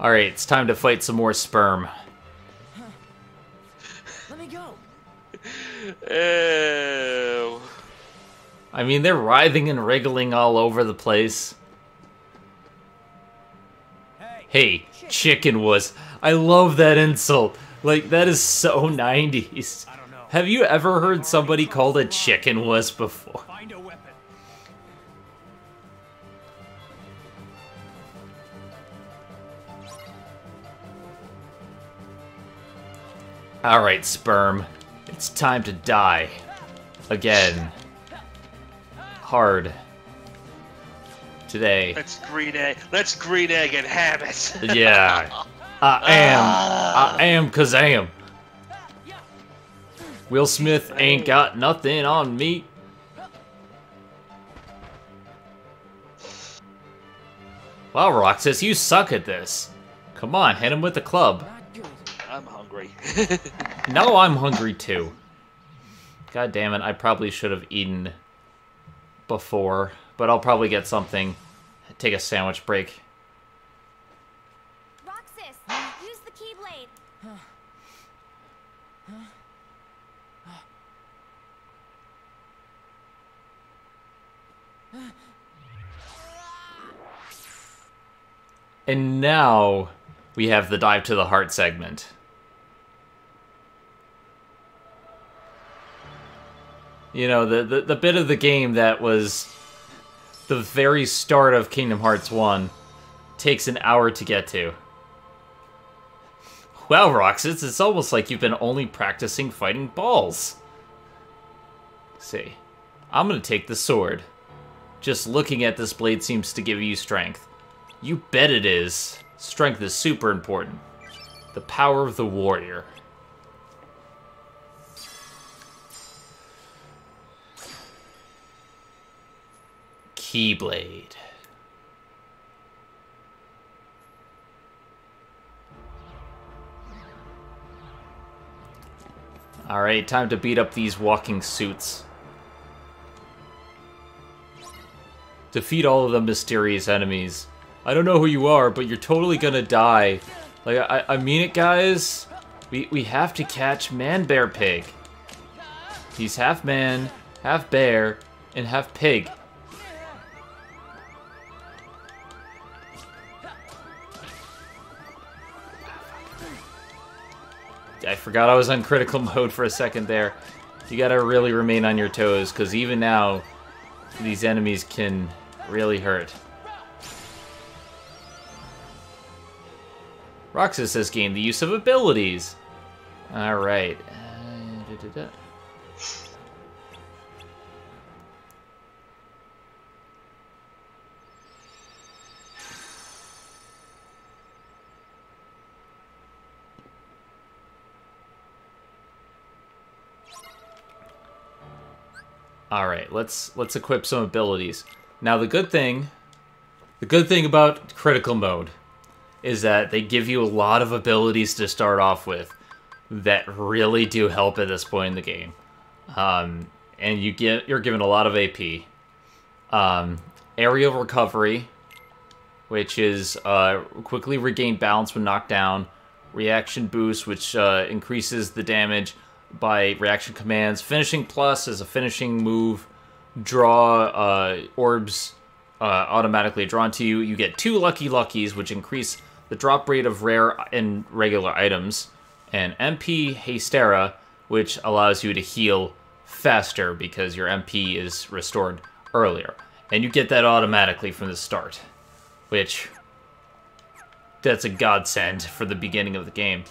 Alright, it's time to fight some more sperm. Let me go. Ew. I mean, they're writhing and wriggling all over the place. Hey, chicken wuss. I love that insult. Like, that is so 90s. Have you ever heard somebody called a chicken wuss before? Find a weapon. Alright, sperm. It's time to die. Again. Hard. Today. Let's green egg and ham it. Yeah. I am Kazam. Will Smith ain't got nothing on me. Wow, Roxas, you suck at this. Come on, hit him with the club. I'm hungry. Now I'm hungry too. God damn it, I probably should have eaten before, but I'll probably get something. Take a sandwich break. Roxas, use the Keyblade. And now we have the dive to the heart segment. You know, the bit of the game that was the very start of Kingdom Hearts 1 takes an hour to get to. Wow, Roxas, it's almost like you've been only practicing fighting balls. See, I'm gonna take the sword. Just looking at this blade seems to give you strength. You bet it is. Strength is super important. The power of the warrior. Keyblade. Alright, time to beat up these walking suits. Defeat all of the mysterious enemies. I don't know who you are, but you're totally gonna die. Like, I mean it, guys. We have to catch Man-Bear Pig. He's half man, half bear, and half pig. I forgot I was on critical mode for a second there. You gotta really remain on your toes, because even now, these enemies can really hurt. Roxas has gained the use of abilities. Alright. Alright, let's equip some abilities. Now the good thing about critical mode is that they give you a lot of abilities to start off with that really do help at this point in the game. And you're given a lot of AP. Aerial recovery, which is quickly regain balance when knocked down. Reaction boost, which increases the damage by reaction commands. Finishing plus is a finishing move. Draw orbs automatically drawn to you. You get 2 Lucky Luckies, which increase the drop rate of rare and regular items. And MP Hastera, which allows you to heal faster because your MP is restored earlier. And you get that automatically from the start, which that's a godsend for the beginning of the game.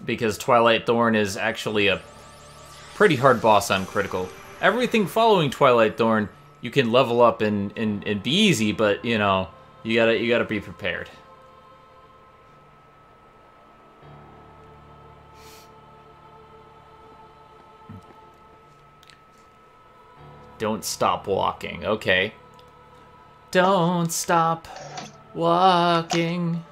Because Twilight Thorn is actually a pretty hard boss on critical. Everything following Twilight Thorn you can level up and be easy, but you know, you gotta be prepared. Don't stop walking. Okay. Don't stop walking.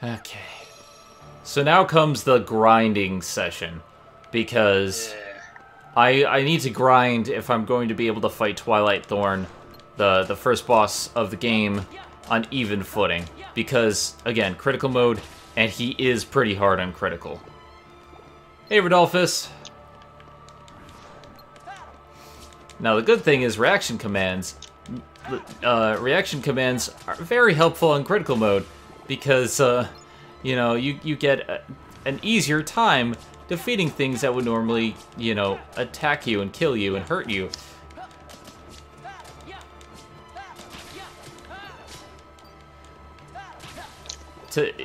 Okay. So now comes the grinding session, because I need to grind if I'm going to be able to fight Twilight Thorn, the first boss of the game, on even footing. Because, again, critical mode, and he is pretty hard on critical. Hey, Rodolphus! Now, the good thing is reaction commands. Reaction commands are very helpful in critical mode, because, you know, you get an easier time defeating things that would normally, you know, attack you and kill you and hurt you.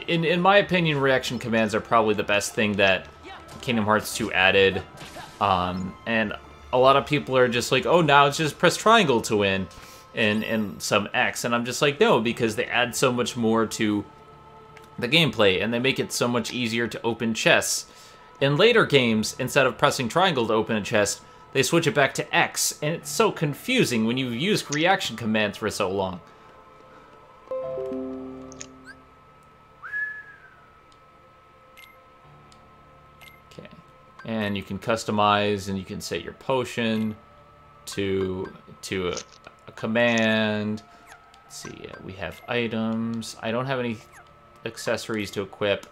In my opinion, reaction commands are probably the best thing that Kingdom Hearts 2 added. And a lot of people are just like, oh, now it's just press triangle to win and some X. And I'm just like, no, because they add so much more to the gameplay, and they make it so much easier to open chests. In later games, instead of pressing triangle to open a chest, they switch it back to X, and it's so confusing when you've used reaction commands for so long. Okay, and you can customize, and you can set your potion to a command. Let's see, we have items. I don't have any accessories to equip,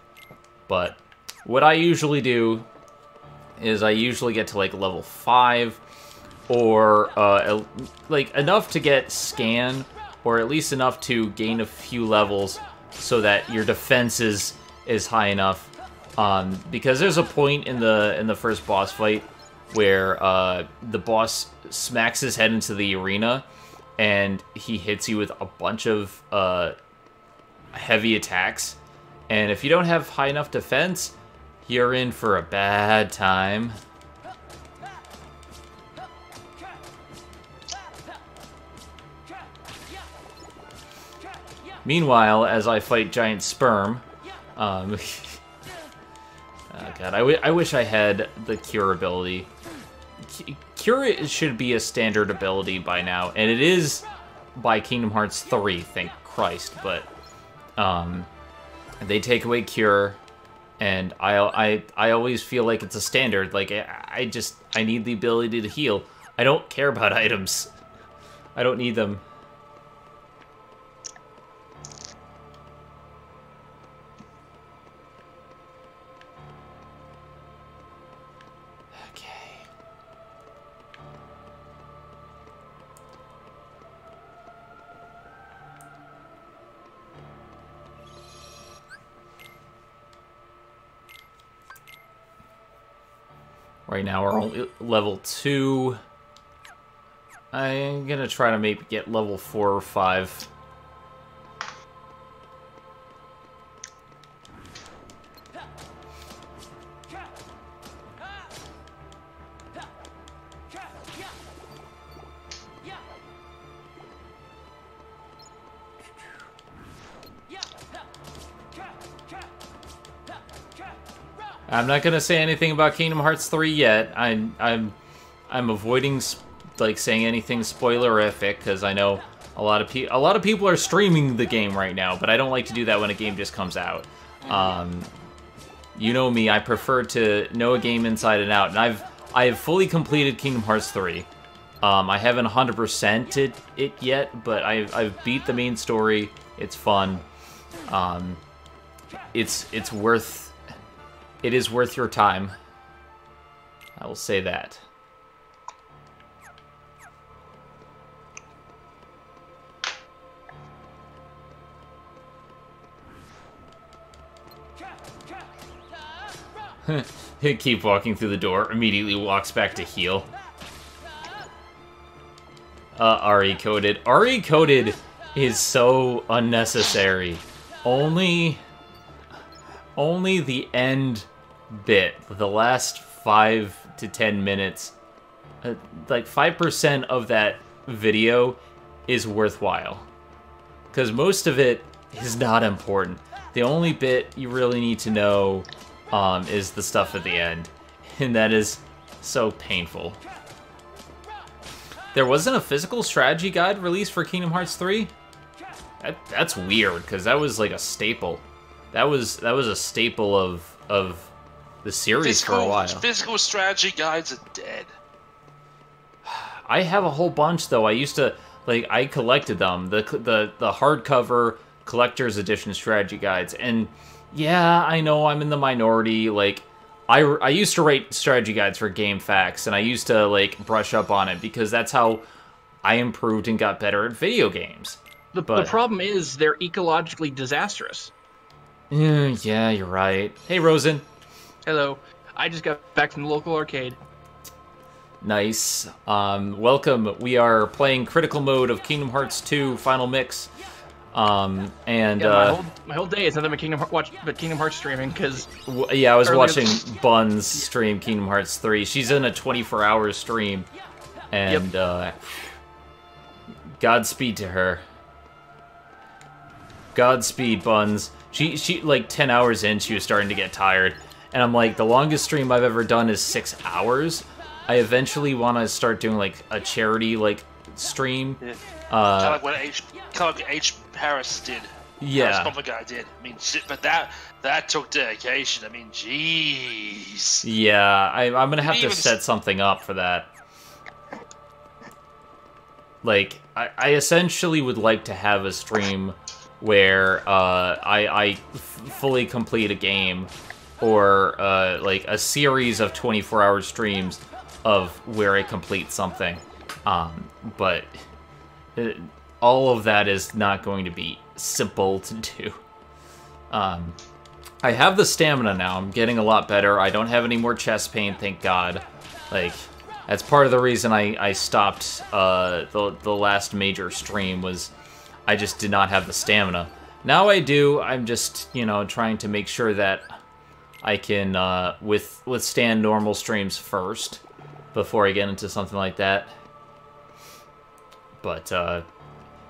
but what I usually do is I usually get to like level 5 or like enough to get scan, or at least enough to gain a few levels so that your defense is high enough, because there's a point in the first boss fight where the boss smacks his head into the arena and he hits you with a bunch of heavy attacks, and if you don't have high enough defense, you're in for a bad time. Meanwhile, as I fight Giant Sperm, oh god, I wish I had the Cure ability. Cure should be a standard ability by now, and it is by Kingdom Hearts 3, thank Christ, but they take away Cure, And I always feel like it's a standard. Like, I need the ability to heal. I don't care about items. I don't need them. Right now we're only level 2. I'm gonna try to maybe get level 4 or 5. I'm not gonna say anything about Kingdom Hearts 3 yet. I'm avoiding like saying anything spoilerific because I know a lot of people are streaming the game right now, but I don't like to do that when a game just comes out. You know me, I prefer to know a game inside and out, and I have fully completed Kingdom Hearts 3. I haven't 100%ed it yet, but I've beat the main story. It's fun. It is worth your time. I will say that. Keep walking through the door, immediately walks back to heal. RE-coded. RE-coded is so unnecessary. Only the end bit, the last 5 to 10 minutes, like 5% of that video is worthwhile. Because most of it is not important. The only bit you really need to know is the stuff at the end. And that is so painful. There wasn't a physical strategy guide released for Kingdom Hearts 3? That's weird, because that was like a staple. That was a staple of the series for a while. Physical strategy guides are dead. I have a whole bunch though. I used to I collected them, the hardcover collector's edition strategy guides, and yeah, I know I'm in the minority. Like I used to write strategy guides for GameFAQs, and I used to brush up on it because that's how I improved and got better at video games. The problem is they're ecologically disastrous. Yeah, you're right. Hey, Rosen. Hello. I just got back from the local arcade. Nice. Welcome. We are playing critical mode of Kingdom Hearts 2 Final Mix. And yeah, my whole day is nothing but Kingdom Hearts streaming because yeah, I was watching Buns stream Kingdom Hearts 3. She's in a 24-hour stream, and Godspeed to her. Godspeed, Buns. She like 10 hours in, she was starting to get tired. And I'm like, the longest stream I've ever done is 6 hours. I eventually want to start doing like a charity stream. Yeah. Kind of like what H. Paris did. Yeah. Paris Guy did. I mean, shit, but that took dedication. I mean, jeez. Yeah, I'm gonna have to set something up for that. Like, I essentially would like to have a stream where I fully complete a game, or like a series of 24-hour streams of where I complete something. But all of that is not going to be simple to do. I have the stamina now. I'm getting a lot better. I don't have any more chest pain, thank God. Like, that's part of the reason I stopped the last major stream, was I just did not have the stamina. Now I do. I'm just, trying to make sure that I can withstand normal streams first before I get into something like that. But,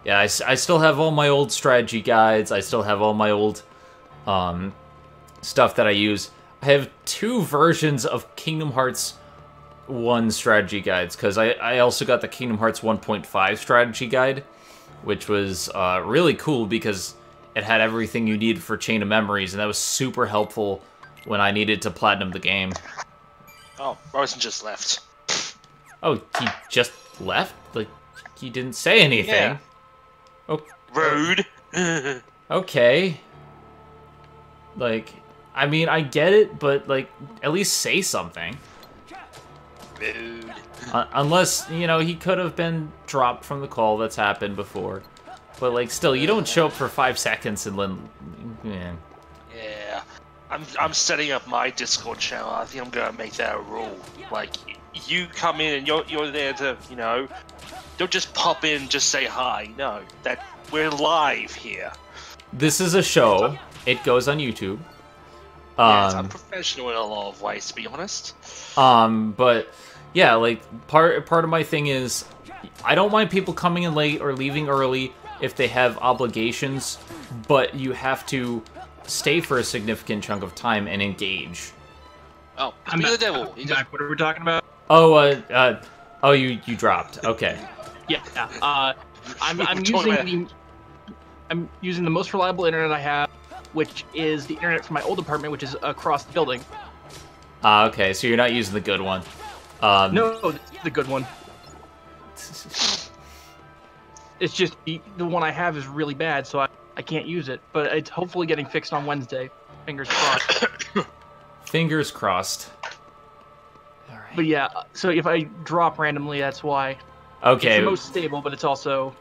yeah, I still have all my old strategy guides. I still have all my old stuff that I use. I have 2 versions of Kingdom Hearts 1 strategy guides, because I also got the Kingdom Hearts 1.5 strategy guide, which was really cool because it had everything you needed for Chain of Memories, and that was super helpful when I needed to platinum the game. Oh, Rosen just left. Oh, he just left? Like, he didn't say anything. Yeah. Oh, rude. Okay. Like, I mean, I get it, but, like, at least say something. Rude. Unless, you know, he could have been dropped from the call. That's happened before. But, like, still, you don't show up for 5 seconds and then... Yeah. Yeah. I'm setting up my Discord channel. I think I'm gonna make that a rule. Like, you come in and you're there to, you know, don't just pop in, just say hi. No, that we're live here. This is a show. It goes on YouTube. Yeah, it's unprofessional in a lot of ways, to be honest. But yeah, like part of my thing is I don't mind people coming in late or leaving early if they have obligations, but you have to stay for a significant chunk of time and engage. Oh, I'm the devil. What are we talking about? Oh, oh, you dropped. Okay. Yeah. I'm using the most reliable internet I have, which is the internet from my old apartment, which is across the building. Okay, so you're not using the good one. No, the good one. It's just the one I have is really bad, so I can't use it. But it's hopefully getting fixed on Wednesday. Fingers crossed. Fingers crossed. All right. But yeah, so if I drop randomly, that's why. Okay. It's the most stable, but it's also.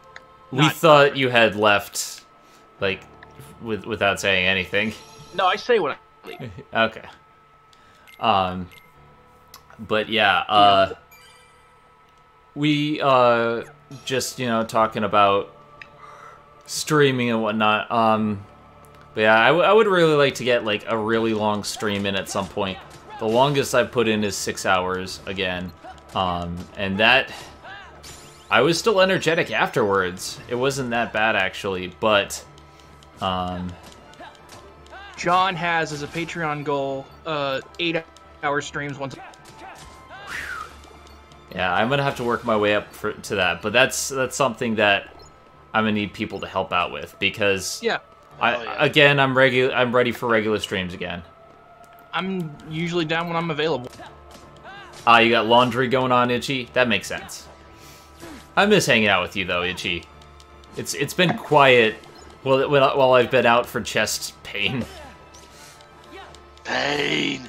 We thought you had left, like, without saying anything. No, I say what I leave. Okay. But yeah, we just, you know, talking about streaming and whatnot. But yeah, I would really like to get like a really long stream in at some point. The longest I've put in is 6 hours again, and that I was still energetic afterwards. It wasn't that bad actually, but John has as a Patreon goal 8-hour streams once. Yeah, I'm gonna have to work my way up to that, but that's something that I'm gonna need people to help out with because yeah, again I'm ready for regular streams again. I'm usually down when I'm available. You got laundry going on, Itchy? That makes sense. I miss hanging out with you though, Itchy. It's been quiet while I've been out for chest pain. Pain.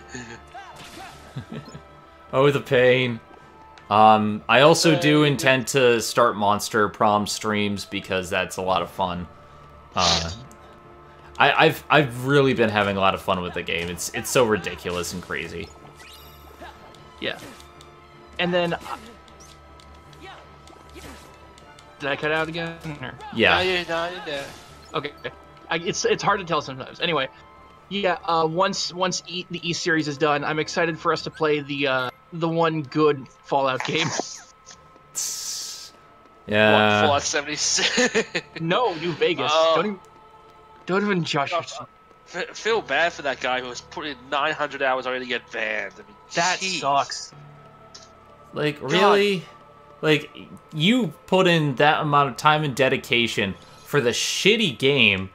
Oh, the pain. I also do intend to start Monster Prom streams because that's a lot of fun. I've really been having a lot of fun with the game. It's so ridiculous and crazy. Yeah. And then did I cut out again? Or? Yeah. No. Okay. It's hard to tell sometimes. Anyway, yeah. Once the E series is done, I'm excited for us to play the one good Fallout game. Yeah. What, Fallout 76? No, New Vegas. Don't even judge yourself. Feel bad for that guy who was put in 900 hours already to get banned. I mean, that geez. sucks. Like, really? God. Like, you put in that amount of time and dedication for the shitty game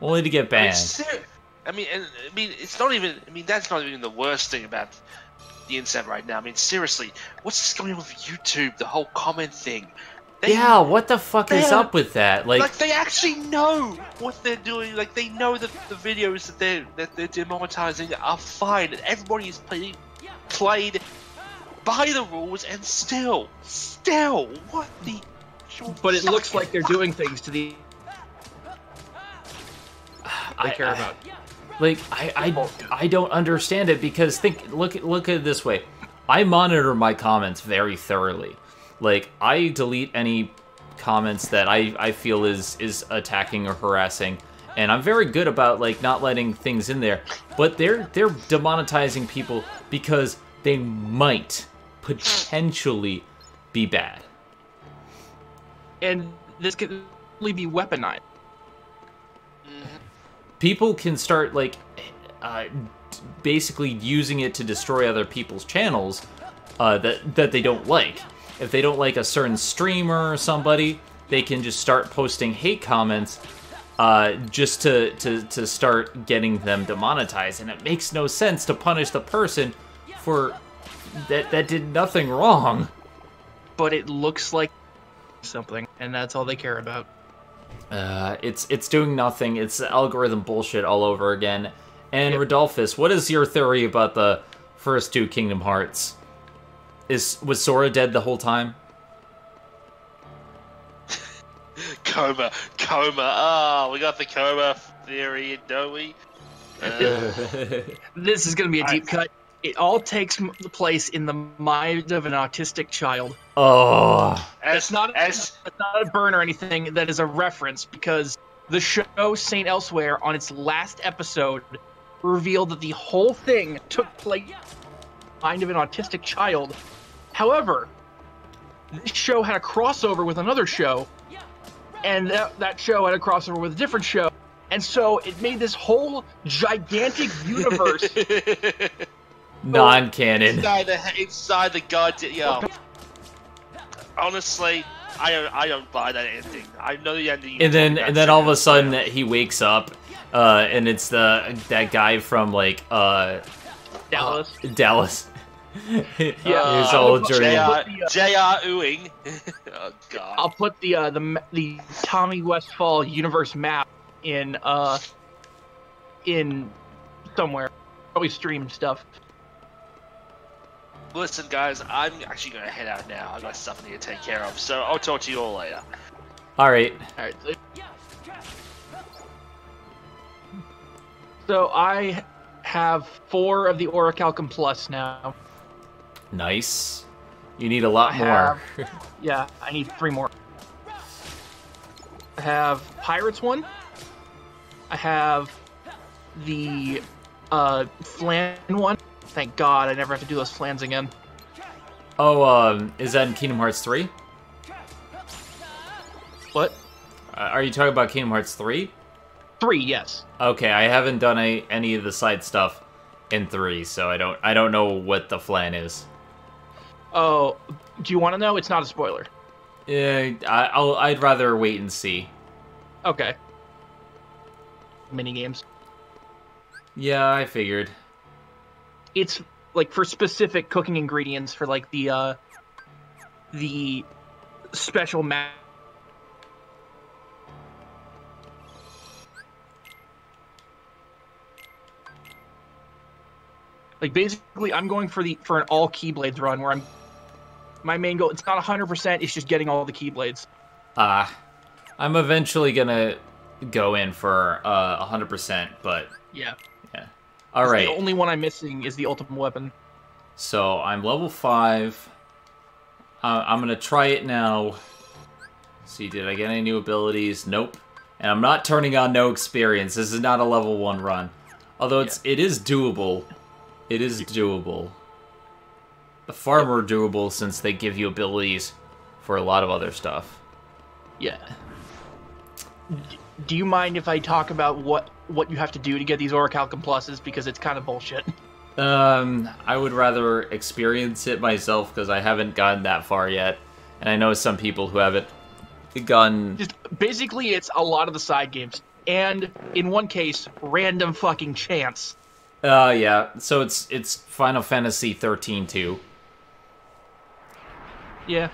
only to get banned. I mean, it's not even... I mean, that's not even the worst thing about the internet right now. I mean, seriously, what's going on with YouTube? The whole comment thing. Yeah, what the fuck is up with that? Like, they actually know what they're doing. Like, they know that the videos that they're demonetizing are fine, and everybody is played by the rules, and still, what the? But it looks like they're doing things to the. I care about. Like, I don't understand it because look at it this way. I monitor my comments very thoroughly. Like, I delete any comments that I feel is attacking or harassing, and I'm very good about, like, not letting things in there. But they're demonetizing people because they might potentially be bad. And this could really be weaponized. People can start, like, basically using it to destroy other people's channels that they don't like. If they don't like a certain streamer or somebody, they can just start posting hate comments just to start getting them demonetized, and it makes no sense to punish the person for that did nothing wrong. But it looks like something, and that's all they care about. It's doing nothing. It's algorithm bullshit all over again. And Rodolphus, what is your theory about the first two Kingdom Hearts? Was Sora dead the whole time? Coma. Oh, we got the coma theory, don't we? This is going to be a deep cut. It all takes place in the mind of an autistic child. Oh. It's not a burn or anything. That is a reference, because the show Saint Elsewhere, on its last episode, revealed that the whole thing took place in the mind of an autistic child. However, this show had a crossover with another show, and that show had a crossover with a different show, and so it made this whole gigantic universe non-canon. Inside the goddamn. Yeah. Honestly, I don't buy that ending. I know the ending. And then all of a sudden he wakes up, and it's that guy from like Dallas. Dallas. Yeah, he's all dirty. J.R. Ewing. Oh god. I'll put the Tommy Westfall universe map in somewhere. Probably stream stuff. Listen, guys, I'm actually gonna head out now. I got stuff I need to take care of, so I'll talk to you all later. All right. So I have 4 of the Orichalcum Plus now. Nice. You need a lot more. Yeah, I need 3 more. I have Pirates one. I have the Flan one. Thank God, I never have to do those flans again. Oh, is that in Kingdom Hearts 3? What? Are you talking about Kingdom Hearts 3? 3, yes. Okay, I haven't done any of the side stuff in 3, so I don't know what the flan is. Oh, do you want to know? It's not a spoiler. Yeah, I'd rather wait and see. Okay. Mini games. Yeah, I figured. It's like for specific cooking ingredients for like the special map. Like basically, I'm going for an all Keyblades run where my main goal. It's not 100%. It's just getting all the Keyblades. I'm eventually gonna go in for 100%, but yeah. All right. The only one I'm missing is the ultimate weapon. So I'm level 5. I'm gonna try it now. See, did I get any new abilities? Nope. And I'm not turning on no experience. This is not a level 1 run. Although it is doable. It is doable. Far more doable since they give you abilities for a lot of other stuff. Yeah. Do you mind if I talk about what you have to do to get these Orichalcum Pluses, because it's kind of bullshit? I would rather experience it myself because I haven't gotten that far yet, and I know some people who haven't gotten. Just basically, it's a lot of the side games, and in one case, random fucking chance. Yeah. So it's Final Fantasy 13 too. Yeah.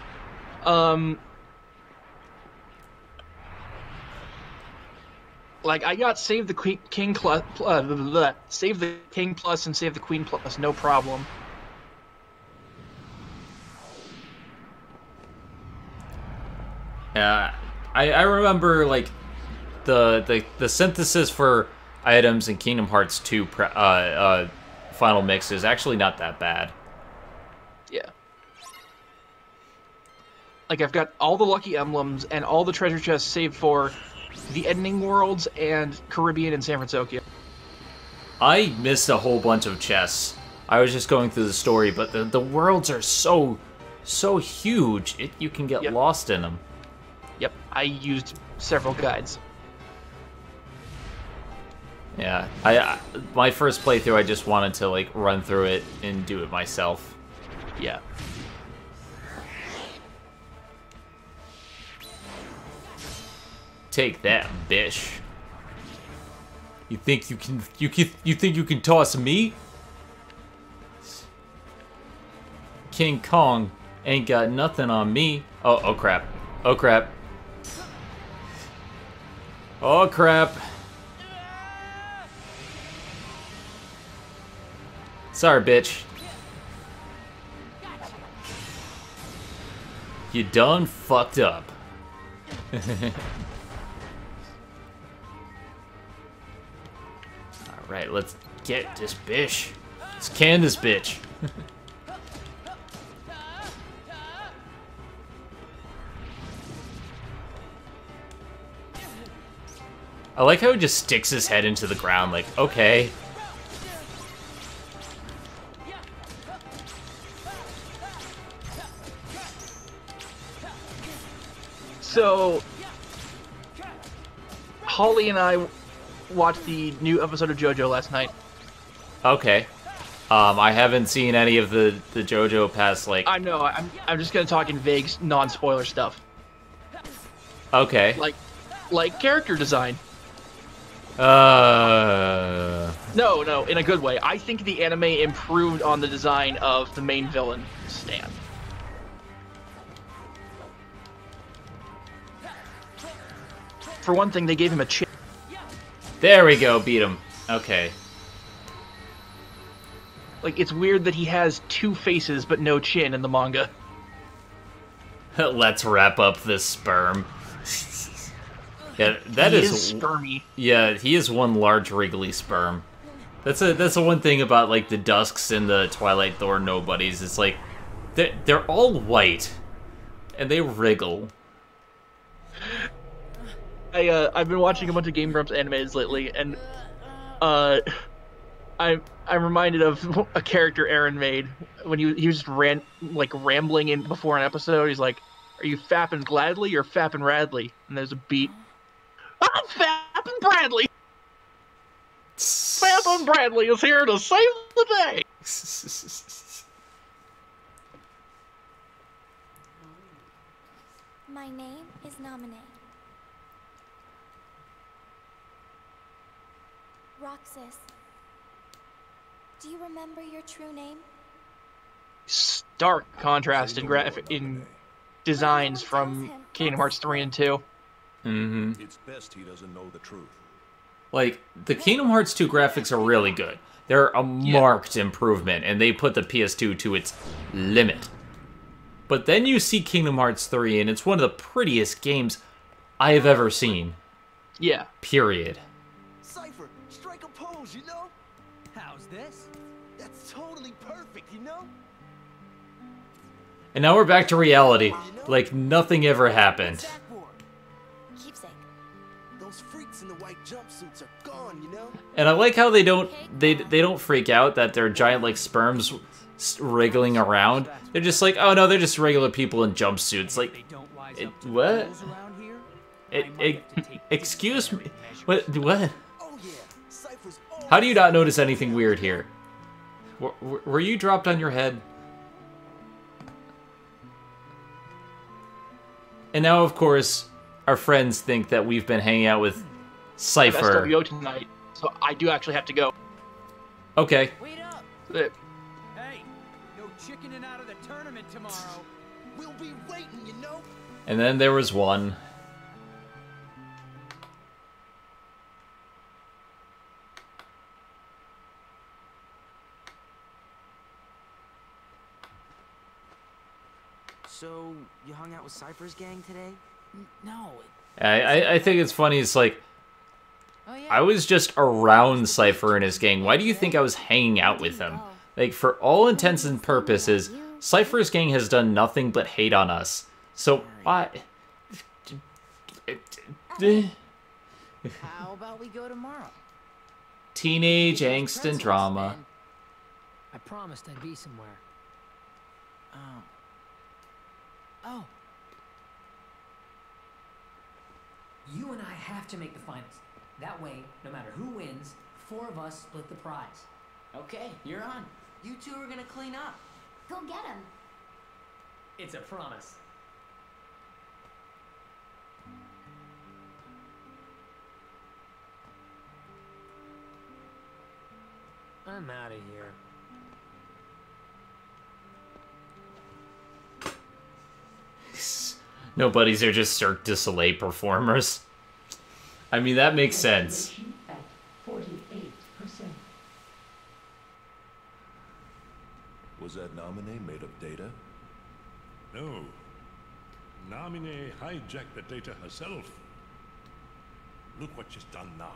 Like, I got Save the King Plus, Save the King Plus and Save the Queen Plus, no problem. Yeah, I remember, like, the synthesis for items in Kingdom Hearts 2 Final Mix is actually not that bad. Yeah. Like, I've got all the lucky emblems and all the treasure chests saved for the ending worlds and Caribbean and San Francisco. I missed a whole bunch of chests. I was just going through the story, but the worlds are so huge, you can get lost in them. Yep, I used several guides. Yeah, my first playthrough, I just wanted to like run through it and do it myself. Yeah. Take that, bish. You think you can think you can toss me? King Kong ain't got nothing on me. Oh crap. Oh crap. Oh crap. Sorry, bitch. You done fucked up. Alright, let's get this bitch. Let's can this bitch. I like how he just sticks his head into the ground, like, okay. So, Holly and I watched the new episode of JoJo last night. Okay. I haven't seen any of the JoJo past, like... I know, I'm just gonna talk in vague, non-spoiler stuff. Okay. Like character design. No, in a good way. I think the anime improved on the design of the main villain, Stan. For one thing, they gave him a chin. There we go, beat him. Okay. Like, it's weird that he has two faces but no chin in the manga. Let's wrap up this sperm. Yeah, He is spermy. Yeah, he is one large wriggly sperm. That's the one thing about like the Dusks and the Twilight Thorn nobodies. It's like they're all white, and they wriggle. I've been watching a bunch of Game Grumps animes lately, and I'm reminded of a character Aaron made when he was just rambling in before an episode. He's like, "Are you fapping gladly or fapping radly?" And there's a beat. I'm fapping Bradley. Fapping Bradley is here to save the day. My name is Naminé. Roxas. Do you remember your true name? Stark contrast in designs from Kingdom Hearts 3 and 2. Mm-hmm. It's best he doesn't know the truth. Like, the Kingdom Hearts 2 graphics are really good. They're a marked improvement, and they put the PS2 to its limit. But then you see Kingdom Hearts 3, and it's one of the prettiest games I have ever seen. Yeah. Period. Cypher, strike a pose, you know? How's this? That's totally perfect, you know? And now we're back to reality, like nothing ever happened. Keepsake. Those freaks in the white jumpsuits are gone, you know? And I like how they don't freak out that they're giant like sperms wriggling around. They're just like, oh no, they're just regular people in jumpsuits. Like, what? Excuse me. What? How do you not notice anything weird here? Were you dropped on your head? And now, of course, our friends think that we've been hanging out with Cypher. SWO tonight, so I do actually have to go. Okay. Wait up! Hey, no chickening out of the tournament tomorrow. We'll be waiting, you know? And then there was one. So, you hung out with Cypher's gang today? No. I think it's funny. It's like, I was just around Cypher and his gang. Why do you think I was hanging out with them? Like, for all intents and purposes, Cypher's gang has done nothing but hate on us. So, why? How about we go tomorrow? Teenage angst and drama. I promised I'd be somewhere. Oh. You and I have to make the finals. That way, no matter who wins, 4 of us split the prize. Okay, you're on. You two are gonna clean up. Go get him. It's a promise. I'm out of here. No buddies, they're just Cirque du Soleil performers. I mean, that makes sense. At 48%. Was that nominee made of data? No. Namine hijacked the data herself. Look what she's done now.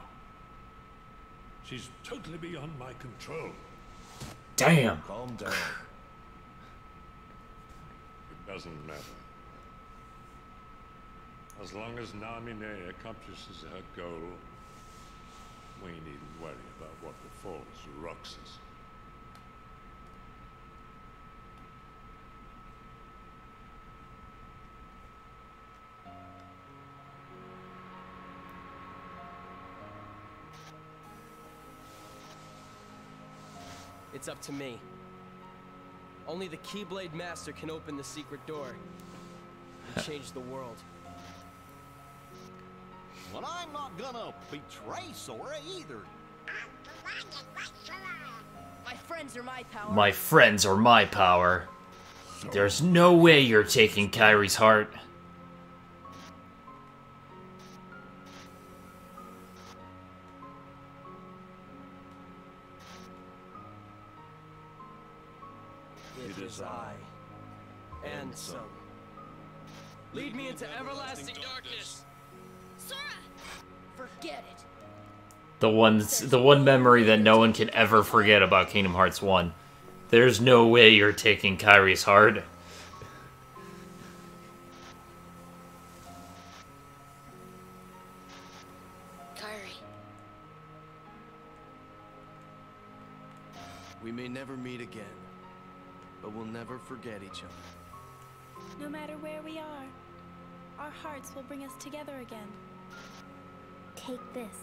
She's totally beyond my control. Damn. Calm down. It doesn't matter. As long as Namine accomplishes her goal, we needn't worry about what befalls Roxas. It's up to me. Only the Keyblade Master can open the secret door and change the world. Well, I'm not gonna betray Sora either. My friends are my power. My friends are my power. There's no way you're taking Kairi's heart. It is I, and some. Lead me into everlasting darkness. Sora! Forget it. The one memory that no one can ever forget about Kingdom Hearts 1. There's no way you're taking Kairi's heart. Kairi. We may never meet again, but we'll never forget each other. No matter where we are, our hearts will bring us together again. Take this.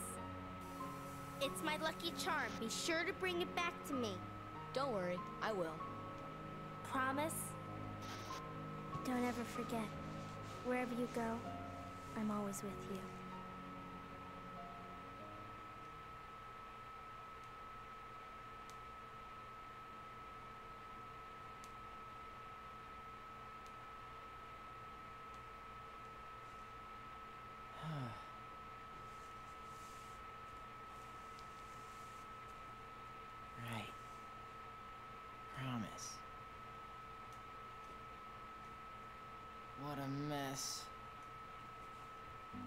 It's my lucky charm. Be sure to bring it back to me. Don't worry, I will. Promise? Don't ever forget. Wherever you go, I'm always with you. Right. Promise. What a mess.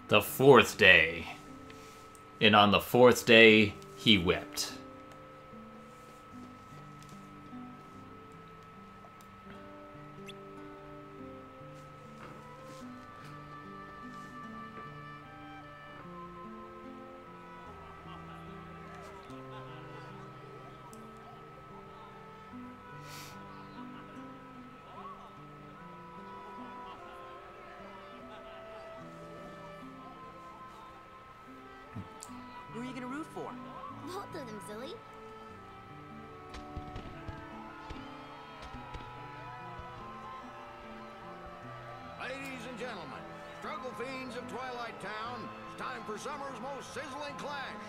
The fourth day. And on the fourth day, he wept. Who are you gonna root for? Both of them, silly. Ladies and gentlemen, struggle fiends of Twilight Town, it's time for summer's most sizzling clash.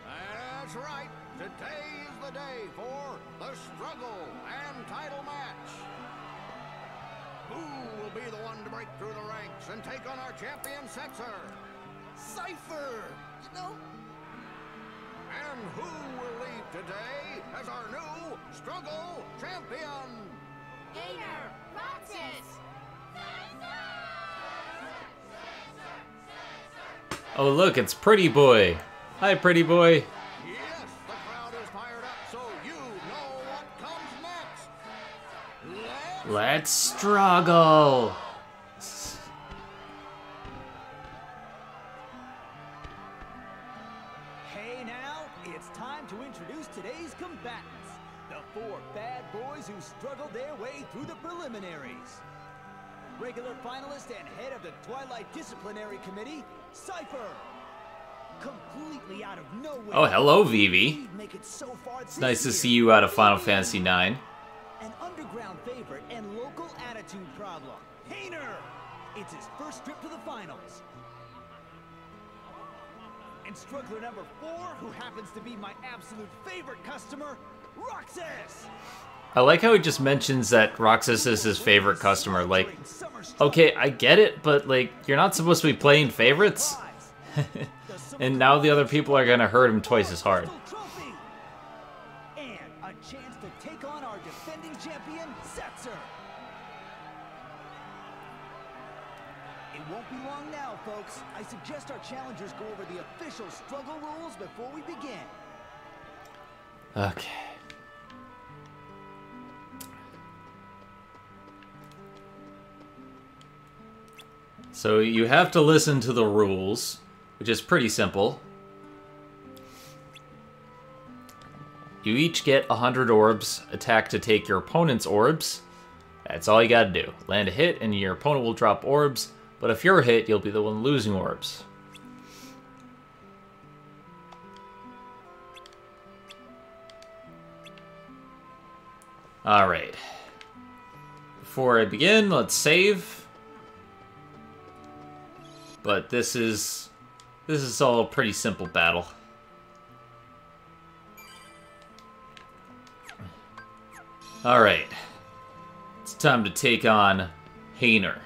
That's right, today is the day for the struggle and title match. Who will be the one to break through the ranks and take on our champion Setzer? Cypher, you know? And who will leave today as our new struggle champion? Gainer! Roxas! Oh look, it's Pretty Boy. Hi, Pretty Boy. Yes, the crowd is fired up, so you know what comes next. Let's struggle. Hey now, it's time to introduce today's combatants. The 4 bad boys who struggled their way through the preliminaries. Regular finalist and head of the Twilight Disciplinary Committee, Cypher. Completely out of nowhere. Oh, hello, Vivi. Make it so far It's nice to see you out of Final Fantasy IX. An underground favorite and local attitude problem, Hayner. It's his first trip to the finals. And struggler number 4, who happens to be my absolute favorite customer, Roxas! I like how he just mentions that Roxas is his favorite customer. Like, okay, I get it, but like, you're not supposed to be playing favorites? And now the other people are gonna hurt him twice as hard. And a chance to take on our defending champion, Setzer. It won't be long now, folks. I suggest our challengers go over the official struggle rules before we begin. Okay. So you have to listen to the rules, which is pretty simple. You each get 100 orbs, attack to take your opponent's orbs. That's all you gotta do. Land a hit and your opponent will drop orbs, but if you're hit, you'll be the one losing orbs. Alright. Before I begin, let's save. But this is all a pretty simple battle. Alright. It's time to take on Hainer.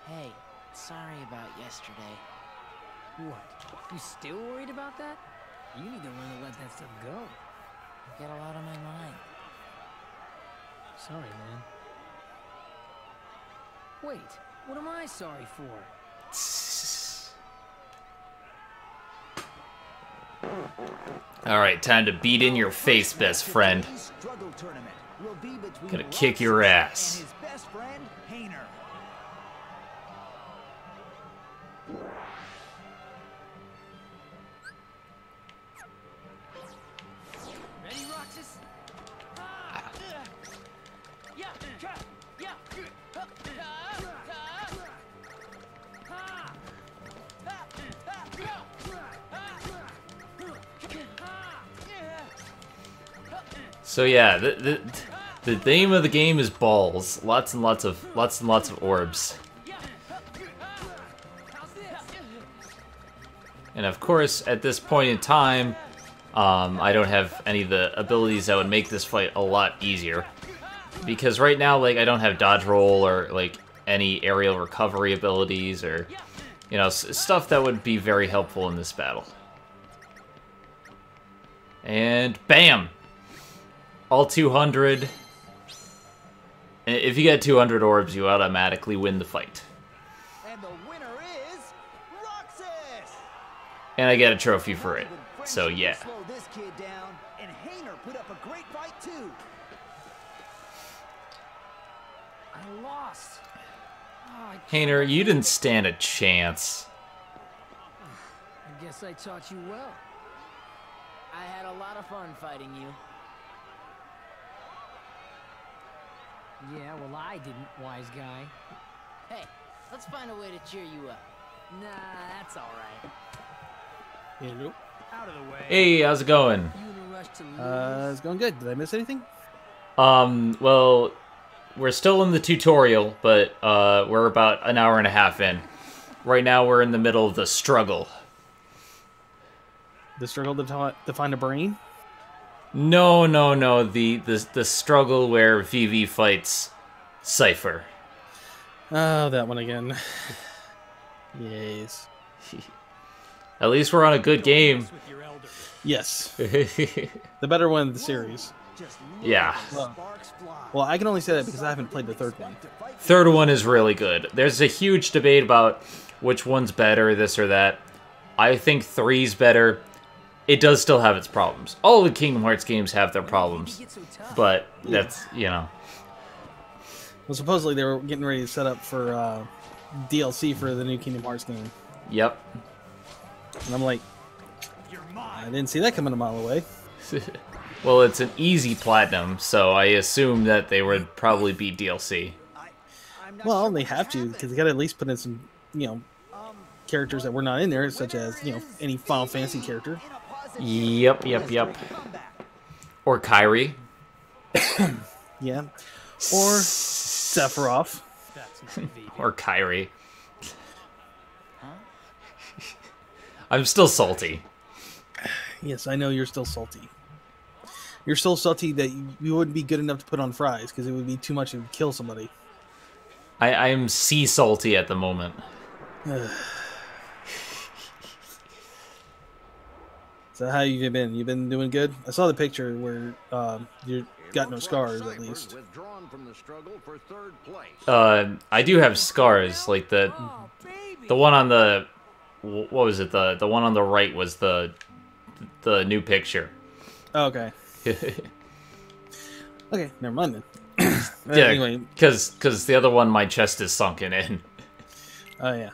Hey, sorry about yesterday. What? You still worried about that? You need to learn to let that stuff go. Get a lot on my mind. Sorry, man. Wait, what am I sorry for? Alright, time to beat in your face, best friend. Gonna kick your ass. And his best friend, Hainer. Ready, Roxas? So yeah, the name of the game is balls. Lots and lots of orbs. And of course, at this point in time, I don't have any of the abilities that would make this fight a lot easier. Because right now, like, I don't have dodge roll or, like, any aerial recovery abilities or, you know, stuff that would be very helpful in this battle. And bam! All 200. And if you get 200 orbs, you automatically win the fight. And the winner is Roxas! And I get a trophy for it. So yeah. Slow this kid down, and Hainer put up a great fight too. I lost. Oh, Hainer, you didn't stand a chance. I guess I taught you well. I had a lot of fun fighting you. Yeah, well, I didn't, wise guy. Hey, let's find a way to cheer you up. Nah, that's all right. Hello. Out of the way. Hey, how's it going? It's going good. Did I miss anything? Well, we're still in the tutorial, but we're about an hour and a half in. Right now, we're in the middle of the struggle. The struggle to find a brain? No. The struggle where Vivi fights Cypher. Oh, that one again. Yes. At least we're on a good game. Yes. The better one of the series. Yeah. Well, I can only say that because I haven't played the third one. Third one is really good. There's a huge debate about which one's better, this or that. I think 3's better. It does still have its problems. All the Kingdom Hearts games have their problems. But that's, you know. Well, supposedly they were getting ready to set up for DLC for the new Kingdom Hearts game. Yep. And I'm like, I didn't see that coming a mile away. Well, it's an easy platinum, so I assume that they would probably be DLC. Well, they have to, because they got to at least put in some, characters that were not in there, such as, any Final Fantasy character. Yep. Or Kyrie. Yeah. Or Sephiroth. Or Kyrie. I'm still salty. Yes, I know you're still salty. You're so salty that you wouldn't be good enough to put on fries, because it would be too much to kill somebody. I am sea salty at the moment. So how you been? You been doing good? I saw the picture where you got no scars, at least. I do have scars. Like the one on the what was it? The one on the right was the new picture. Oh, okay. Okay, never mind then. Yeah, anyway, because the other one, my chest is sunken in. Oh yeah.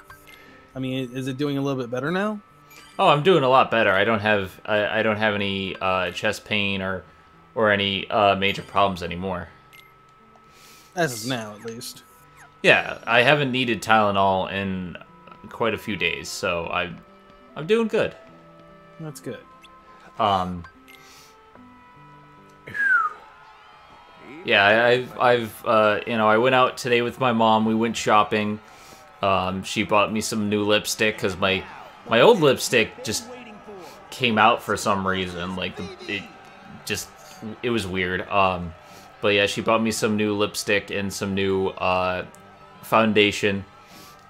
I mean, is it doing a little bit better now? Oh, I'm doing a lot better. I don't have any chest pain or any major problems anymore. As of now, at least. Yeah, I haven't needed Tylenol in quite a few days, so I'm doing good. That's good. Yeah, I've I went out today with my mom. We went shopping. She bought me some new lipstick because my old lipstick just came out for some reason. Like it was weird. But yeah, she bought me some new lipstick and some new foundation.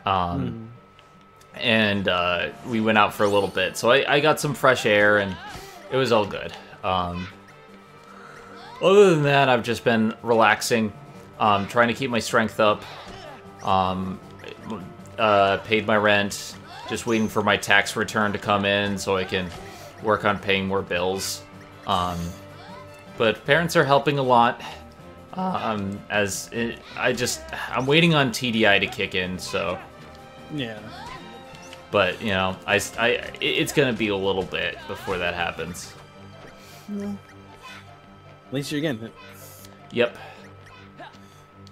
And we went out for a little bit. So I got some fresh air and it was all good. Other than that, I've just been relaxing, trying to keep my strength up. Paid my rent, just waiting for my tax return to come in so I can work on paying more bills. But parents are helping a lot. I'm waiting on TDI to kick in, so yeah. But it's gonna be a little bit before that happens. Yeah. At least you're getting it. Yep.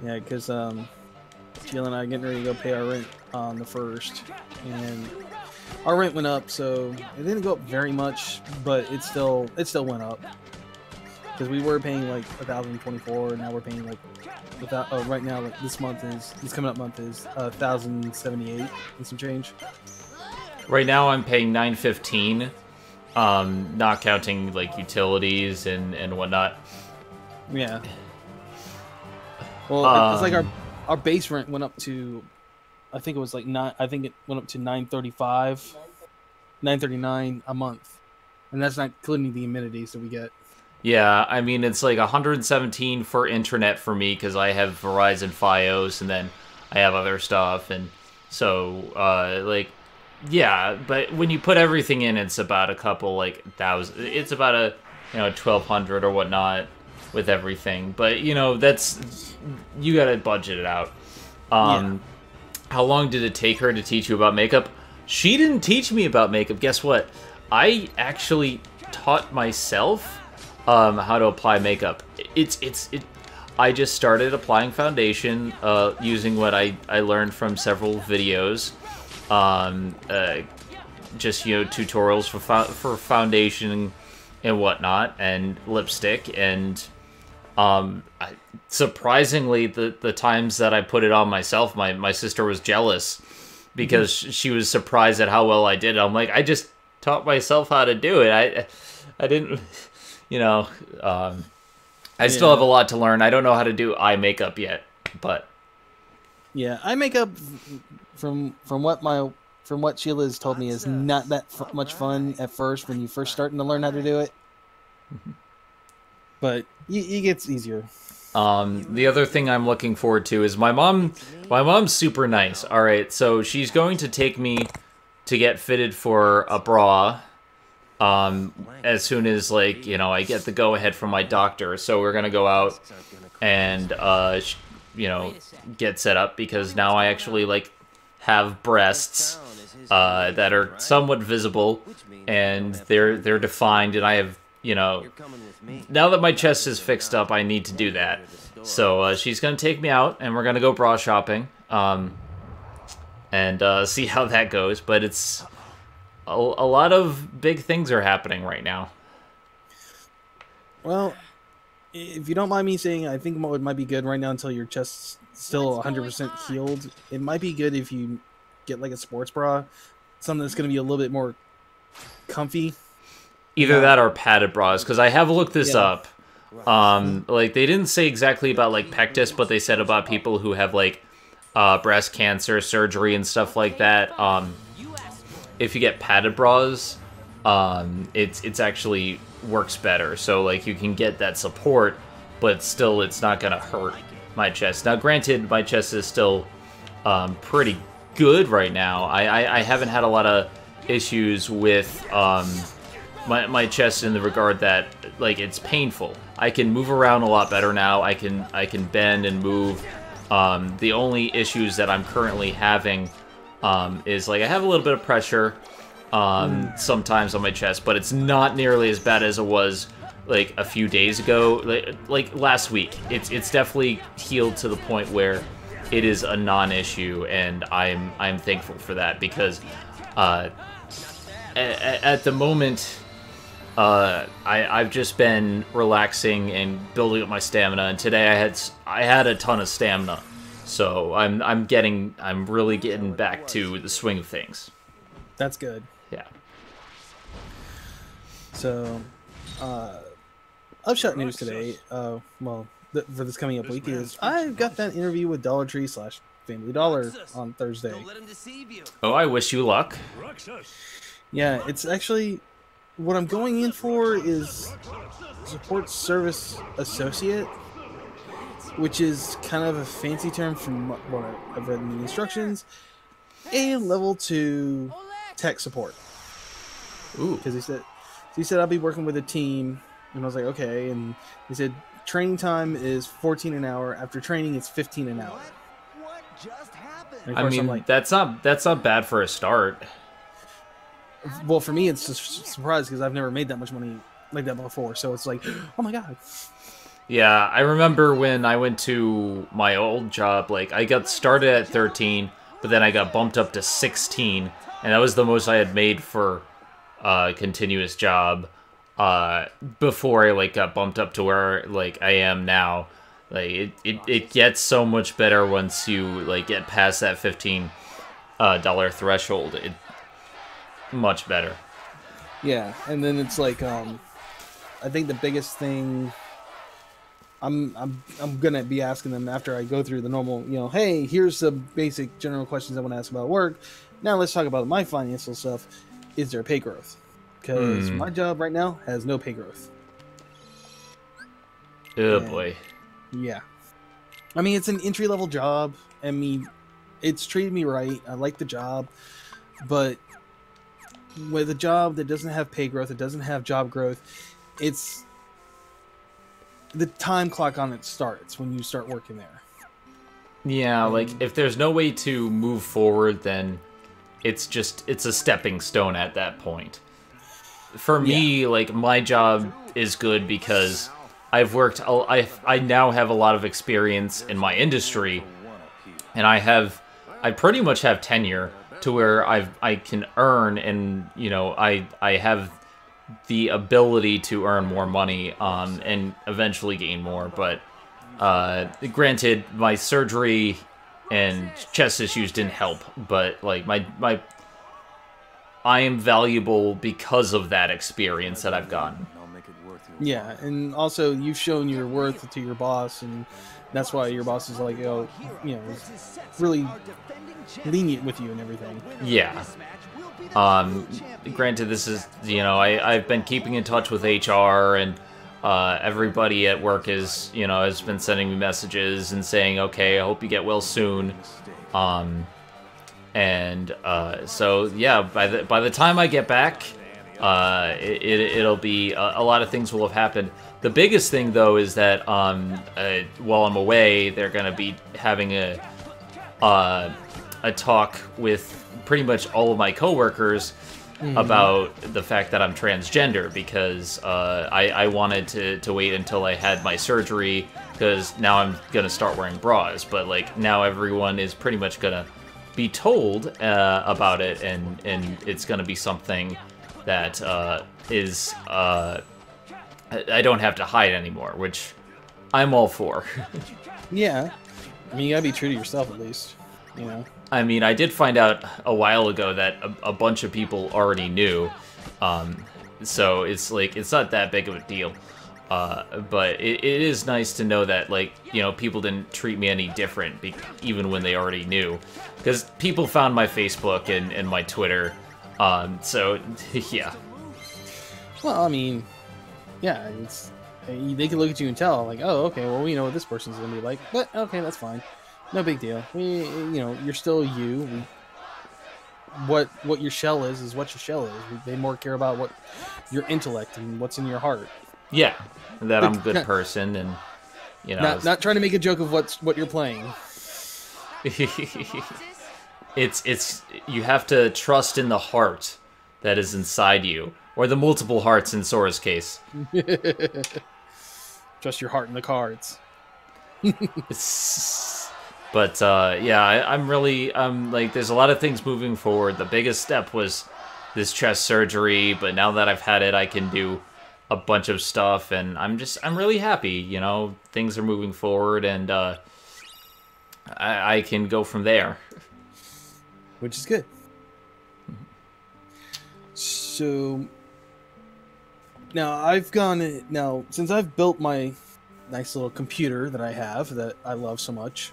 Yeah, because Jill and I are getting ready to go pay our rent on the 1st, and our rent went up, so it didn't go up very much, but it still went up. Because we were paying like $1,024, and now we're paying like right now, like this coming up month is $1,078 and some change. Right now I'm paying $915, not counting like utilities and whatnot. Yeah. Well, it's like our base rent went up to, I think it was like it went up to $939 a month, and that's not including the amenities that we get. Yeah, I mean it's like $117 for internet for me because I have Verizon Fios, and then I have other stuff, and so yeah. But when you put everything in, it's about a couple thousand. It's about $1,200 or whatnot with everything. But that's, you gotta budget it out. Yeah. How long did it take her to teach you about makeup? She didn't teach me about makeup. Guess what? I actually taught myself how to apply makeup. I just started applying foundation using what I learned from several videos. Just tutorials for foundation and whatnot, and lipstick, and surprisingly the times that I put it on myself, my sister was jealous because she was surprised at how well I did. I'm like, I just taught myself how to do it. I didn't, I still have a lot to learn. I don't know how to do eye makeup yet, but yeah, eye makeup from what Sheila has told me is not that much fun at first when you first starting to learn how to do it. But it gets easier. The other thing I'm looking forward to is my mom's super nice. All right, so she's going to take me to get fitted for a bra as soon as I get the go ahead from my doctor. So we're gonna go out and get set up, because now I actually have breasts that are somewhat visible, and they're defined, and I have now that my chest is fixed up, I need to do that. So she's gonna take me out, and we're gonna go bra shopping, and see how that goes. But it's a lot of big things are happening right now. Well, if you don't mind me saying, I think what might be good right now until your chest's still 100% healed, it might be good if you get like a sports bra, something that's going to be a little bit more comfy. Either that or padded bras, because I have looked this up. Like, they didn't say exactly about, like, pectus, but they said about people who have, like, breast cancer surgery and stuff like that. If you get padded bras, it's actually works better. So, like, you can get that support, but still it's not going to hurt my chest. Now, granted, my chest is still pretty good right now. I haven't had a lot of issues with my chest in the regard that, like, it's painful. I can move around a lot better now. I can bend and move. The only issues that I'm currently having is, like, I have a little bit of pressure sometimes on my chest, but it's not nearly as bad as it was, like, a few days ago, like last week. It's definitely healed to the point where it is a non-issue, and I'm thankful for that, because at the moment, I've just been relaxing and building up my stamina, and today I had a ton of stamina, so I'm really getting back to the swing of things. That's good. Yeah. So, upshot news today. Well, for this coming up week is I got that interview with Dollar Tree / Family Dollar on Thursday. Oh, I wish you luck. Yeah, it's actually what I'm going in for is support service associate, which is kind of a fancy term from what I've read in the instructions. A level 2 tech support. Ooh. Because he said I'll be working with a team, and I was like, okay. And he said training time is 14 an hour. After training, it's 15 an hour. What just happened? I mean, like, that's not bad for a start. Well, for me, it's just a surprise because I've never made that much money like that before. So it's like, oh my god. Yeah, I remember when I went to my old job, like, I got started at 13, but then I got bumped up to 16, and that was the most I had made for a continuous job before I, like, got bumped up to where, like, I am now. Like, it gets so much better once you, like, get past that $15 threshold. Much better. Yeah, and then it's like, I think the biggest thing I'm gonna be asking them after I go through the normal, hey, here's some basic general questions I want to ask about work. Now let's talk about my financial stuff. Is there pay growth? Because my job right now has no pay growth. Oh boy. Yeah. I mean, it's an entry-level job. I mean, it's treated me right. I like the job. But with a job that doesn't have pay growth, it doesn't have job growth, it's the time clock on it starts when you start working there. Yeah, like, if there's no way to move forward, then it's a stepping stone at that point. For me, like, my job is good because I now have a lot of experience in my industry, and I pretty much have tenure to where I can earn, and, I have the ability to earn more money, and eventually gain more. But granted, my surgery and chest issues didn't help, but, like, I am valuable because of that experience that I've gotten. Yeah, and also you've shown your worth to your boss, and that's why your boss is like, really lenient with you and everything. Yeah. Granted, this is, I've been keeping in touch with HR, and everybody at work is, has been sending me messages and saying, okay, I hope you get well soon. So yeah, by the time I get back, it'll be a lot of things will have happened. The biggest thing, though, is that while I'm away, they're gonna be having a talk with pretty much all of my coworkers about the fact that I'm transgender, because I wanted to wait until I had my surgery because now I'm gonna start wearing bras. But like now everyone is pretty much gonna be told about it, and it's gonna be something that is I don't have to hide anymore, which I'm all for. Yeah, I mean you gotta be true to yourself at least, you know. I mean, I did find out a while ago that a bunch of people already knew, so it's like it's not that big of a deal. But it is nice to know that, like, you know, people didn't treat me any different, even when they already knew. Because people found my Facebook and my Twitter, so, yeah. Well, I mean, yeah, they can look at you and tell, like, oh, okay, well, we know what this person's gonna be like, but, okay, that's fine. No big deal. You know, you're still you. What your shell is what your shell is. They more care about what your intellect and what's in your heart. Yeah, that I'm a good person, and you know, not trying to make a joke of what you're playing. it's you have to trust in the heart that is inside you, or the multiple hearts in Sora's case. Trust your heart in the cards. But yeah, I'm like, there's a lot of things moving forward. The biggest step was this chest surgery, but now that I've had it, I can do a bunch of stuff, and I'm really happy, you know. Things are moving forward, and I can go from there, which is good. So now since I've built my nice little computer that I have that I love so much,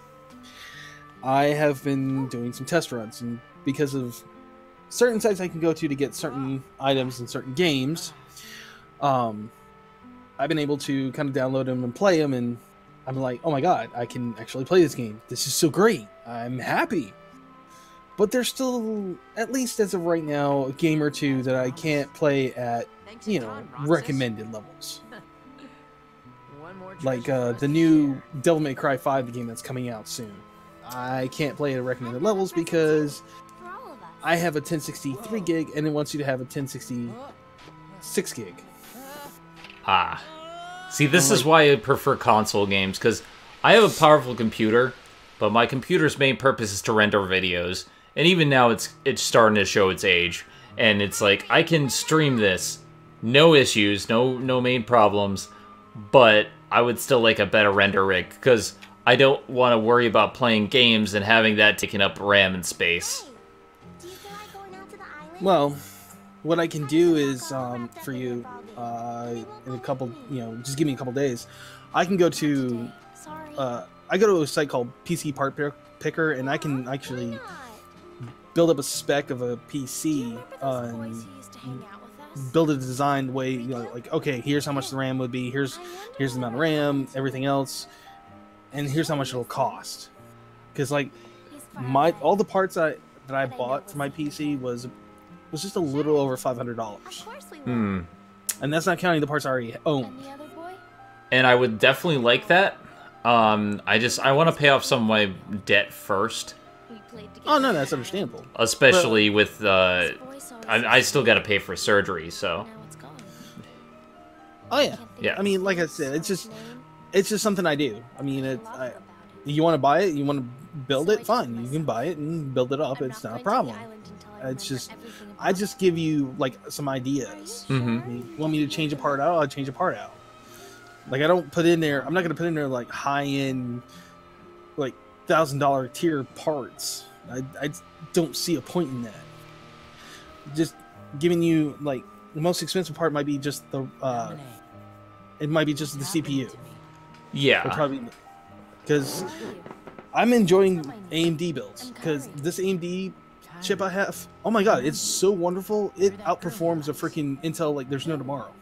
I have been doing some test runs, and because of certain sites I can go to get certain items in certain games, I've been able to kind of download them and play them, and I'm like, oh my god, I can actually play this game. This is so great. I'm happy. But there's still, at least as of right now, a game or two that I can't play at, you know, recommended levels. Like the new Devil May Cry 5 game that's coming out soon. I can't play at recommended levels because I have a 1063 gig and it wants you to have a 1066 gig. Ah. See, this is why I prefer console games, because I have a powerful computer, but my computer's main purpose is to render videos, and even now it's starting to show its age, and it's like, I can stream this, no issues, no main problems, but I would still like a better render rig, because I don't want to worry about playing games and having that taking up RAM and space. Well, what I can do is, for you, in a couple, you know, just give me a couple days, I can go to, I go to a site called PC Part Picker, and I can actually build up a spec of a PC, and build a design way, you know, like, okay, here's how much the RAM would be, here's the amount of RAM, everything else, and here's how much it'll cost. Because, like, all the parts that I bought for my PC was just a little over $500. And that's not counting the parts I already own. And I would definitely like that. I want to pay off some of my debt first. Oh no, that's understandable. Especially with I still got to pay for surgery, so. Oh yeah. Yeah. I mean, like I said, it's just something I do. I mean, you want to buy it, you want to build it, fine. You can buy it and build it up. It's not a problem. It's just, I just give you like some ideas. I mean, you want me to change a part out? I'll change a part out. Like, I don't put in there. I'm not gonna put in there like high end, like $1,000 tier parts. I don't see a point in that. Just giving you like the most expensive part might be just the it might be just the CPU. Yeah. Probably because I'm enjoying AMD builds, because this AMD chip I have, oh my god, it's so wonderful. It outperforms a freaking Intel like there's no tomorrow.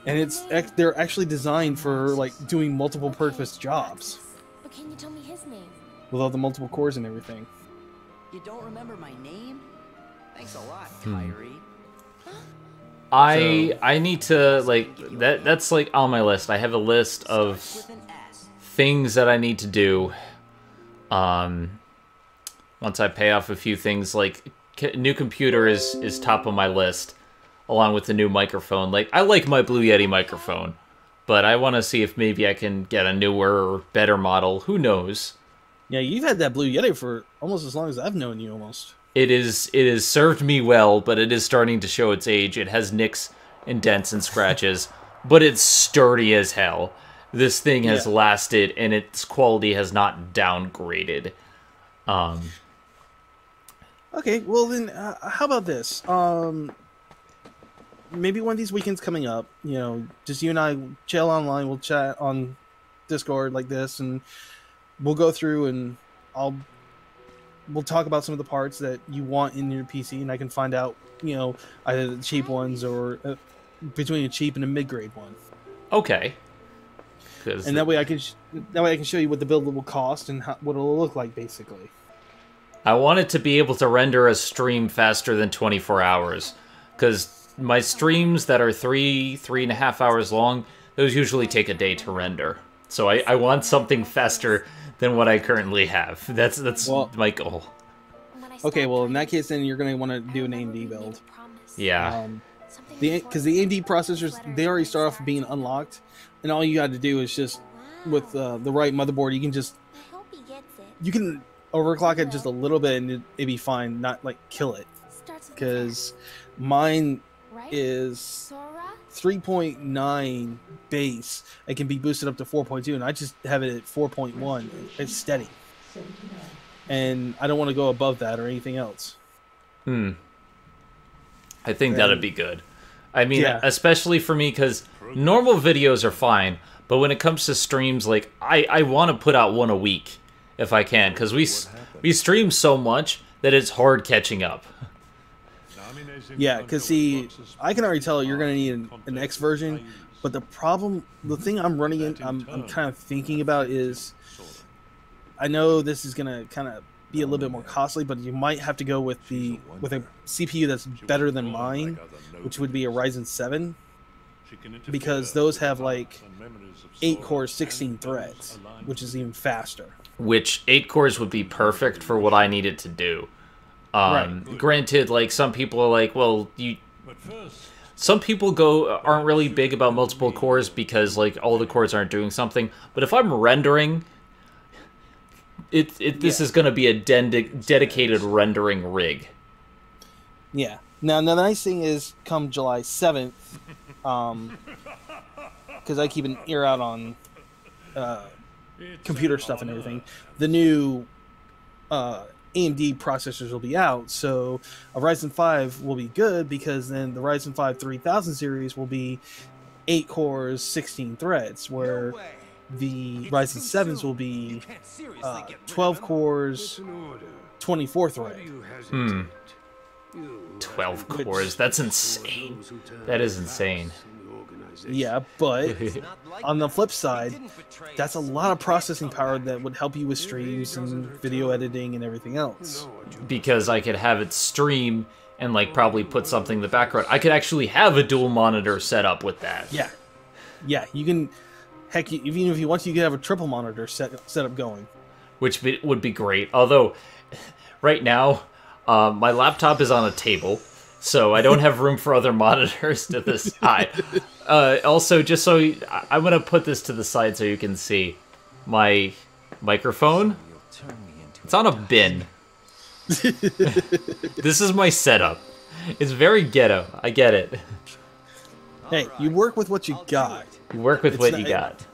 And they're actually designed for like doing multiple purpose jobs. But can you tell me his name? With all the multiple cores and everything. You don't remember my name? Thanks a lot, Kyrie. I need to, like, that's like on my list. I have a list of things that I need to do. Once I pay off a few things, like new computer is top of my list, along with the new microphone. Like, I like my Blue Yeti microphone. but I want to see if maybe I can get a newer or better model. Who knows? Yeah, you've had that Blue Yeti for almost as long as I've known you, almost. It has served me well, but it is starting to show its age. It has nicks and dents and scratches, but it's sturdy as hell. This thing has lasted, and its quality has not downgraded. Okay, well then, how about this? Maybe one of these weekends coming up, just you and I chill online. We'll chat on Discord like this, and we'll go through and we'll talk about some of the parts that you want in your PC, and I can find out, either the cheap ones or between a cheap and a mid-grade one. Okay. And that way I can show you what the build will cost and what it'll look like, basically. I want it to be able to render a stream faster than 24 hours, because my streams that are 3.5 hours long, those usually take a day to render. So I want something faster than what I currently have. That's my goal. Okay, well in that case, then you're going to want to do an AMD build. Yeah. Because the AMD processors, they already start off being unlocked, and all you got to do is just with the right motherboard, you can overclock it just a little bit and it'd be fine, not like kill it. Because mine is 3.9 base. It can be boosted up to 4.2, and I just have it at 4.1. It's steady, and I don't want to go above that or anything else. I think that'd be good. I mean, especially for me, because normal videos are fine, but when it comes to streams, like I want to put out one a week if I can, because we stream so much that it's hard catching up. Yeah, because see, I can already tell you're going to need an X version, but the thing I'm running in, I'm kind of thinking about is, I know this is going to kind of be a little bit more costly, but you might have to go with a CPU that's better than mine, which would be a Ryzen 7, because those have like 8 cores, 16 threads, which is even faster. Which 8 cores would be perfect for what I needed to do. Granted, like some people are like, well, some people aren't really big about multiple cores because like all the cores aren't doing something. But if I'm rendering, this is going to be a dedicated rendering rig. Yeah. Now the nice thing is, come July 7th, because I keep an ear out on computer stuff and everything, the new AMD processors will be out, so a Ryzen 5 will be good, because then the Ryzen 5 3000 series will be 8 cores, 16 threads, where the Ryzen 7s will be 12 cores, 24 thread. 12 cores, that's insane. That is insane. Yeah, but on the flip side, that's a lot of processing power that would help you with streams and video editing and everything else. Because I could have it stream and like probably put something in the background. I could actually have a dual monitor set up with that. Yeah, you can. Heck, even if you want to, you can have a triple monitor set up going. Which would be great. Although, right now, my laptop is on a table, so I don't have room for other monitors to the side. Also, just so I'm going to put this to the side so you can see my microphone. It's on a bin. This is my setup. It's very ghetto. I get it. Hey, you work with what you got. You work with what you got.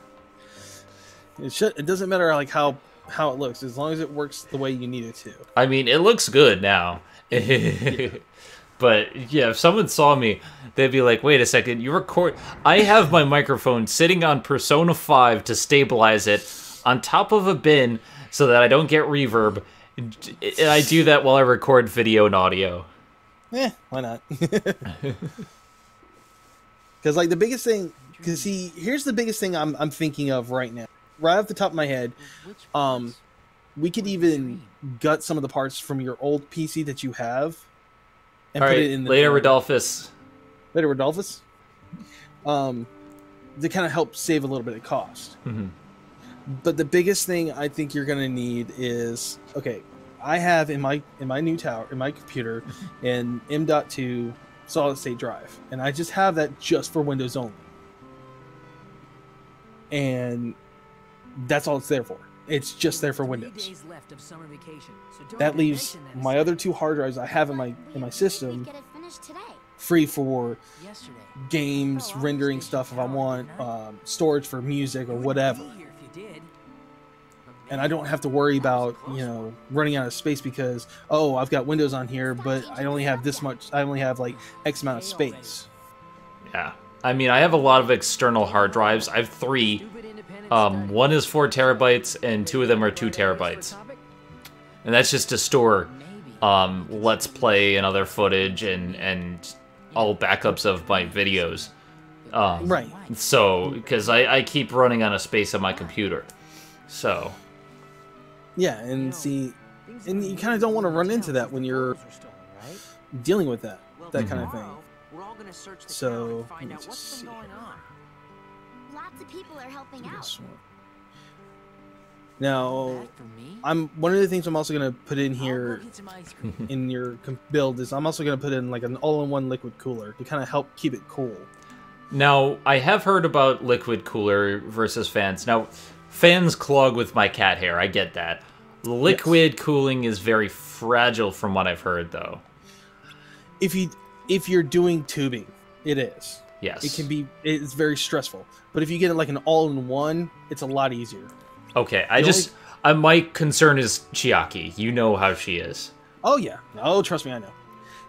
It doesn't matter like how it looks, as long as it works the way you need it to. I mean, it looks good now. But yeah, if someone saw me, they'd be like, wait a second, you record... I have my microphone sitting on Persona 5 to stabilize it on top of a bin so that I don't get reverb. And I do that while I record video and audio. Why not? Because like the biggest thing... Because see, here's the biggest thing I'm thinking of right now. Right off the top of my head, we could even gut some of the parts from your old PC that you have. And all put right, it in the later, Rodolphus. Later, Rodolphus. To kind of help save a little bit of cost. Mm-hmm. But the biggest thing I think you're going to need is, okay, I have in my new tower, in my computer, an M.2 solid state drive, and I just have that just for Windows only. and that's all it's there for. It's just there for Windows. 3 days left of summer vacation, so don't That even leaves mention that my other 2 hard drives I have in my system free for games, rendering stuff if I want, storage for music or whatever. And I don't have to worry about, you know, running out of space because, oh, I've got Windows on here, but I only have this much, I only have like X amount of space. Yeah. I mean, I have a lot of external hard drives. I have 3. 1 is 4 terabytes, and 2 of them are 2 terabytes. And that's just to store Let's Play and other footage and all backups of my videos. Right. So, because I keep running out of space on my computer. So. Yeah, and see, and you kind of don't want to run into that when you're dealing with that kind of thing. So, let me just see. Lots of people are helping out. Now, one of the things I'm also going to put in here in your build is I'm also going to put in like an all-in-one liquid cooler to kind of help keep it cool. Now, I have heard about liquid cooler versus fans. Now, fans clog with my cat hair. I get that. Liquid cooling is very fragile from what I've heard, though. If you're doing tubing, it is. Yes. It's very stressful. But if you get it like an all-in-one, it's a lot easier. Okay, my concern is Chiaki. You know how she is. Oh, yeah. Oh, trust me, I know.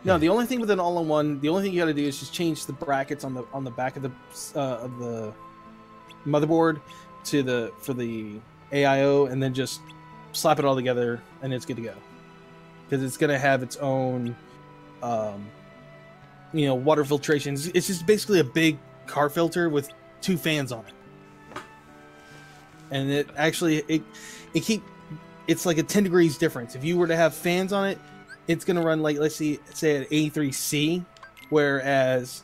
No, the only thing with an all-in-one, the only thing you got to do is just change the brackets on the back of the motherboard for the AIO, and then just slap it all together, and it's good to go. Because it's going to have its own, water filtration. It's just basically a big car filter with 2 fans on it, and it actually it's like a 10 degrees difference. If you were to have fans on it, it's going to run like, let's say at 83C, whereas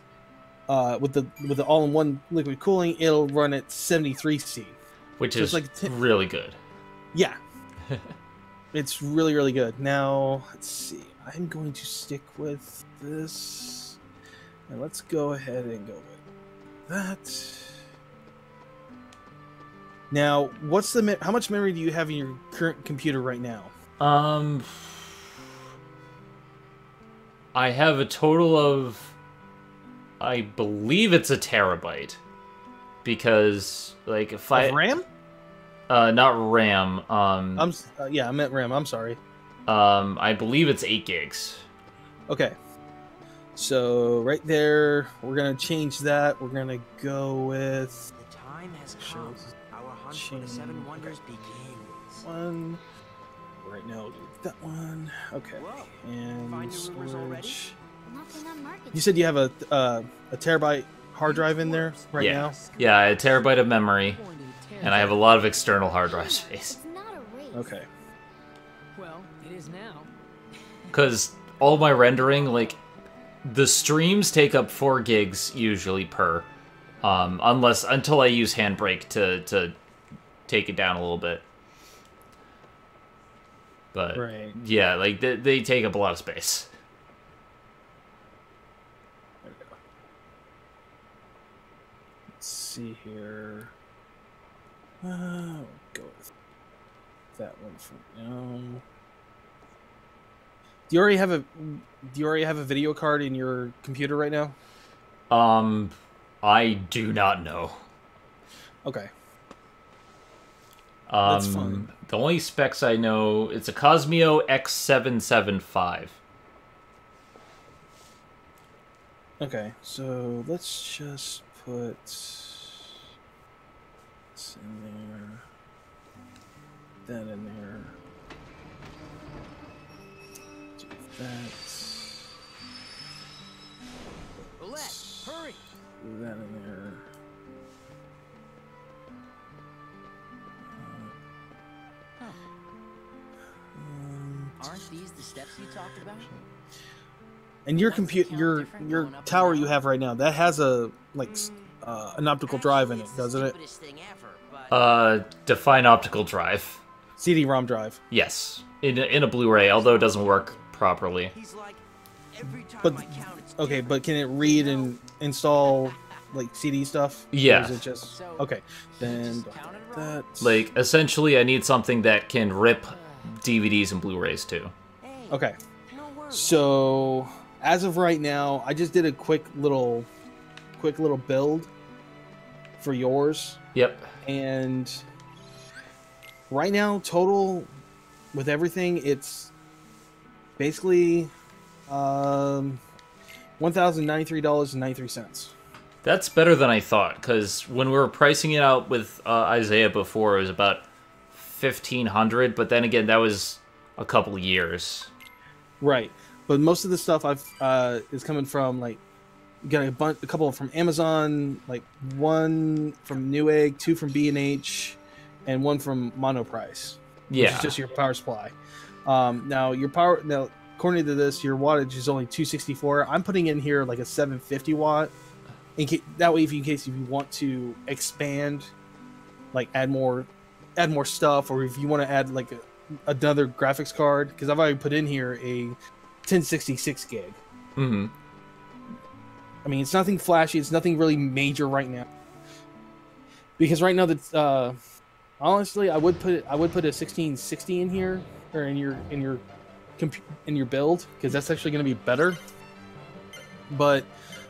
with the all-in-one liquid cooling, it'll run at 73C, which is like really good. Yeah. It's really, really good. Now, let's see. I'm going to stick with this. And let's go ahead and go with that. Now, how much memory do you have in your current computer right now? I have a total of, I believe it's a terabyte. Because, like, if of RAM? Not RAM. Yeah, I meant RAM. I'm sorry. I believe it's 8 gigs. Okay. So right there, we're gonna change that. We're gonna go with. The time has come. Our hunt for the 7 wonders begins. One. Right now, we'll do that one. Okay. And storage. You said you have a terabyte hard drive in there right now? Yeah, a terabyte of memory. And I have a lot of external hard drive space. Okay. Well, it is now. Because all my rendering, like, the streams take up 4 gigs usually per, until I use Handbrake to take it down a little bit. But right. Yeah, like they take up a lot of space. There we go. Let's see here. We'll go with that one for now. Do you already have a video card in your computer right now? I do not know. Okay. That's fine. The only specs I know, it's a Cosmio X775. Okay, so let's just put this in there, that in there, do that. Roulette, hurry! Do that in there. Aren't these the steps you talked about? And your your tower you have right now, that has an optical drive in it, doesn't it? Define optical drive. CD-ROM drive. Yes, in a Blu-ray, although it doesn't work properly. But okay, but can it read and install like CD stuff? Yeah. Or is it just okay? Then that. Like essentially, I need something that can rip DVDs and Blu-rays too. Okay. So as of right now, I just did a quick little build for yours. Yep. And right now, total with everything, it's basically $1,093.93. That's better than I thought, because when we were pricing it out with Isaiah before, it was about $1,500, but then again, that was a couple years. Right, but most of the stuff is coming from like got a couple from Amazon, like one from Newegg, 2 from B&H, and 1 from Monoprice. Yeah, which is just your power supply. Now according to this, your wattage is only 264. I'm putting in here like a 750 watt. That way, in case you want to expand, like add more stuff, or if you want to add like another graphics card, because I've already put in here a 1066 gig. Mm-hmm. I mean, it's nothing flashy. It's nothing really major right now. Because right now, that's honestly, I would put a 1660 in here, or in your build, because that's actually going to be better. But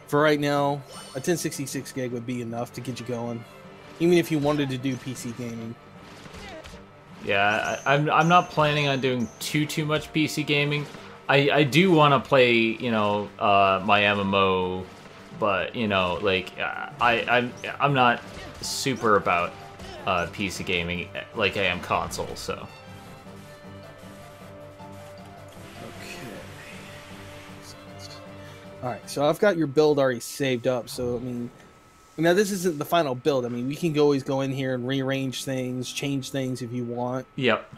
for right now, a 1066 gig would be enough to get you going, even if you wanted to do PC gaming. Yeah, I'm not planning on doing too much PC gaming. I do want to play, my MMO, but like I'm not super about PC gaming like I am console. So. Alright, so I've got your build already saved up, so I mean, now this isn't the final build. I mean, we can always go in here and rearrange things, change things if you want. Yep.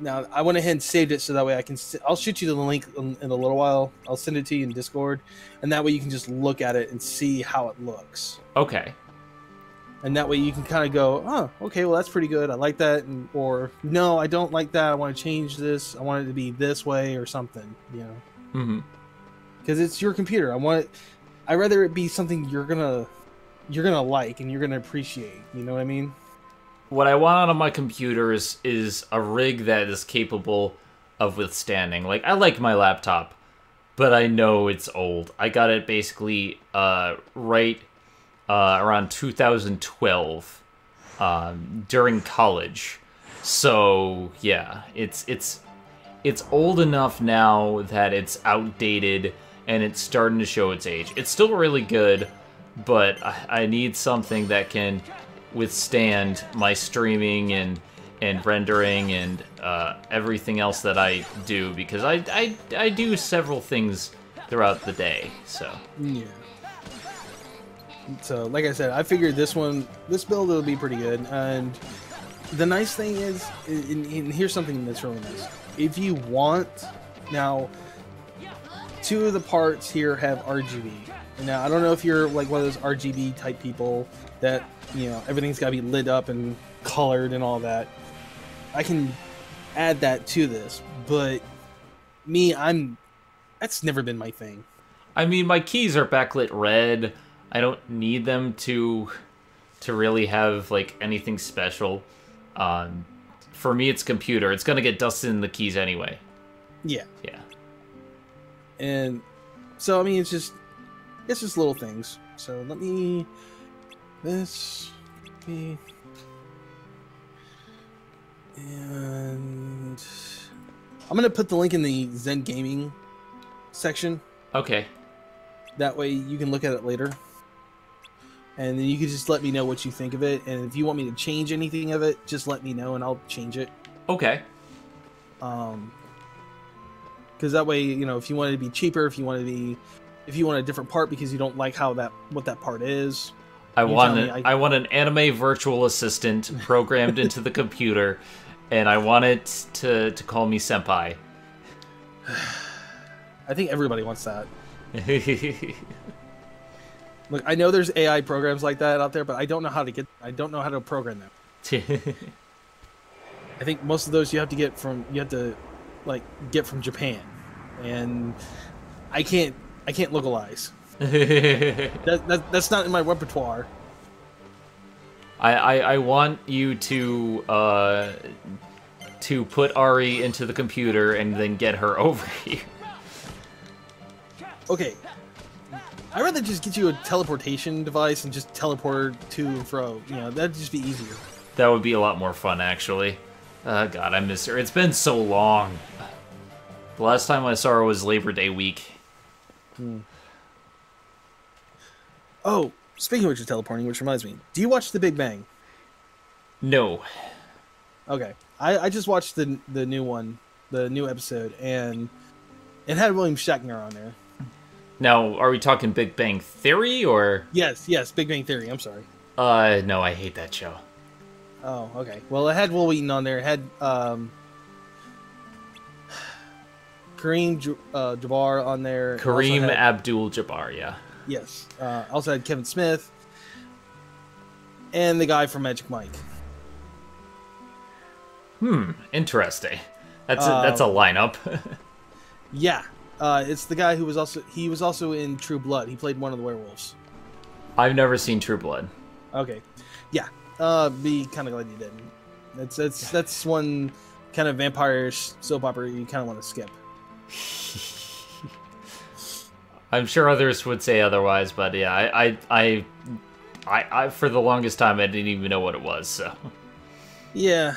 Now, I went ahead and saved it so that way I'll shoot you the link in a little while. I'll send it to you in Discord, and that way you can just look at it and see how it looks. Okay. And that way you can kind of go, oh, okay, well, that's pretty good. I like that. Or, no, I don't like that. I want to change this. I want it to be this way or something, Mm-hmm. Because it's your computer. I'd rather it be something you're gonna like and you're gonna appreciate. You know what I mean? What I want out of my computers is a rig that is capable of withstanding. Like, I like my laptop, but I know it's old. I got it basically right around 2012 during college. So yeah, it's old enough now that it's outdated and it's starting to show its age. It's still really good, but I need something that can withstand my streaming and rendering and everything else that I do, because I do several things throughout the day. So yeah. So like I said, I figured this build will be pretty good. And the nice thing is, and here's something that's really nice. If you want, now 2 of the parts here have RGB. Now I don't know if you're like one of those RGB type people that everything's got to be lit up and colored and all that. I can add that to this, but that's never been my thing. I mean, my keys are backlit red. I don't need them to really have like anything special. For me, it's computer. It's gonna get dusted in the keys anyway. Yeah. Yeah. And so I mean, it's just little things. So let me and I'm gonna put the link in the Zen Gaming section. Okay. That way you can look at it later. And then you can just let me know what you think of it. And if you want me to change anything of it, just let me know and I'll change it. Okay. Because that way, if you want it to be cheaper, if you want a different part because you don't like what that part is. I want an anime virtual assistant programmed into the computer, and I want it to call me senpai. I think everybody wants that. Look, I know there's AI programs like that out there, but I don't know how to program them. I think most of those you have to get from Japan, and I can't localize. That's not in my repertoire. I want you to put Ari into the computer and then get her over here. Okay. I'd rather just get you a teleportation device and just teleport to and fro. You know, that'd just be easier. That would be a lot more fun, actually. God, I miss her. It's been so long. The last time I saw her was Labor Day week. Oh, speaking of which, you're teleporting, which reminds me. Do you watch The Big Bang? No. Okay. I just watched the new one, the new episode, and it had William Shatner on there. Now, are we talking Big Bang Theory, or...? Yes, Big Bang Theory, I'm sorry. No, I hate that show. Oh, okay. Well, it had Will Wheaton on there. It had, Kareem Jabbar on there. Kareem Abdul-Jabbar, yeah. Yes. Also had Kevin Smith. And the guy from Magic Mike. Interesting. That's a lineup. Yeah. It's the guy who was also in True Blood. He played one of the werewolves. I've never seen True Blood. Okay. Yeah. Be kind of glad you didn't. That's one kind of vampire-ish soap opera you kind of want to skip. I'm sure others would say otherwise, but yeah, I for the longest time I didn't even know what it was. So. Yeah.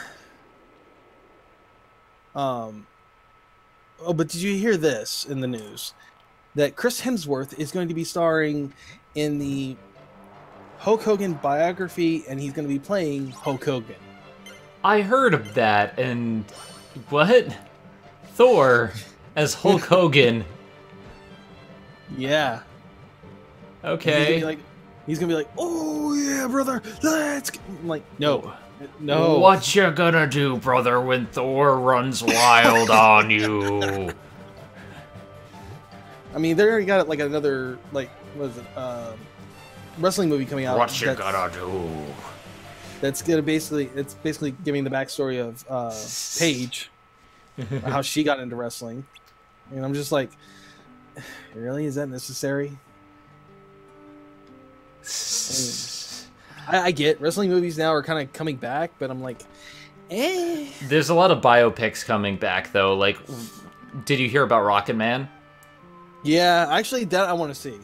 Oh, but did you hear this in the news? That Chris Hemsworth is going to be starring in the Hulk Hogan biography, and he's going to be playing Hulk Hogan. I heard of that, and what? Thor as Hulk Hogan. Yeah. Okay. He's gonna be like, oh yeah, brother, let's. I'm like, no. What you gonna do, brother, when Thor runs wild on you? I mean, they already got like another what is it? Wrestling movie coming out. What you gonna do? It's basically giving the backstory of Paige, how she got into wrestling, and I'm just like, really, is that necessary? I get wrestling movies now are kind of coming back, but I'm like, eh. There's a lot of biopics coming back though. Like, did you hear about Rocket Man? Yeah, actually, that I want to see.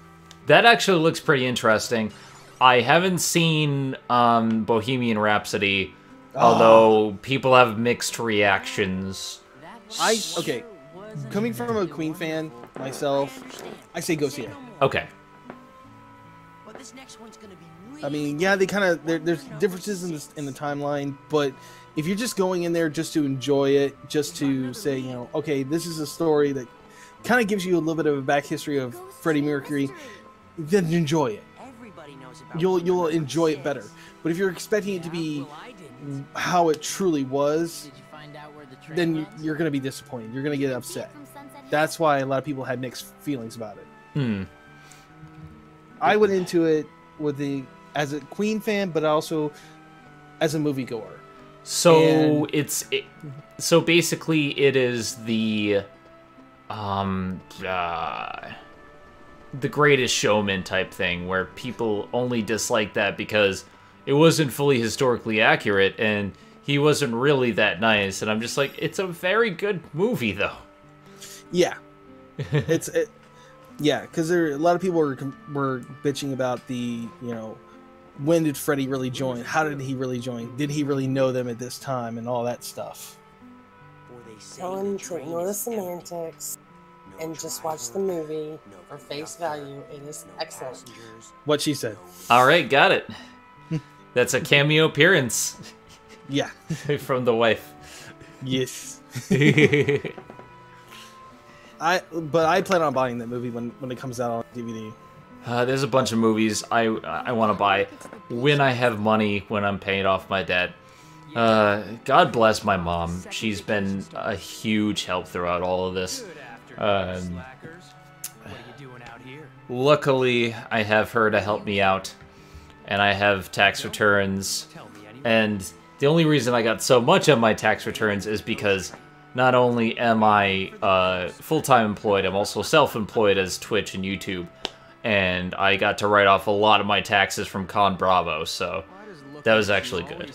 That actually looks pretty interesting. I haven't seen Bohemian Rhapsody, although people have mixed reactions. Okay, coming from a Queen fan myself, I say go see it. Okay. I mean, yeah, there's differences in the timeline, but if you're just going in there just to enjoy it, just to say, you know, okay, this is a story that kind of gives you a little bit of a back history of Freddie Mercury, then enjoy it. You'll enjoy it better. But if you're expecting it to be how it truly was, then you're going to be disappointed. You're going to get upset. That's why a lot of people had mixed feelings about it. I went into it as a Queen fan, but also as a moviegoer. So so basically it is the Greatest Showman type thing, where people only dislike that because it wasn't fully historically accurate and he wasn't really that nice. And I'm just like, it's a very good movie though. Yeah, yeah, because a lot of people were bitching about the, you know, when did Freddie really join? How did he really join? Did he really know them at this time and all that stuff? Tell him to ignore the semantics and just watch the movie for face value. It is excellent. What she said. All right, got it. That's a cameo appearance. Yeah. From the wife. Yes. But I plan on buying that movie when it comes out on DVD. There's a bunch of movies I want to buy when I have money, when I'm paying off my debt. God bless my mom. She's been a huge help throughout all of this. Luckily, I have her to help me out, and I have tax returns. And the only reason I got so much of my tax returns is because not only am I full-time employed, I'm also self-employed as Twitch and YouTube. and I got to write off a lot of my taxes from Con Bravo, so that was actually good.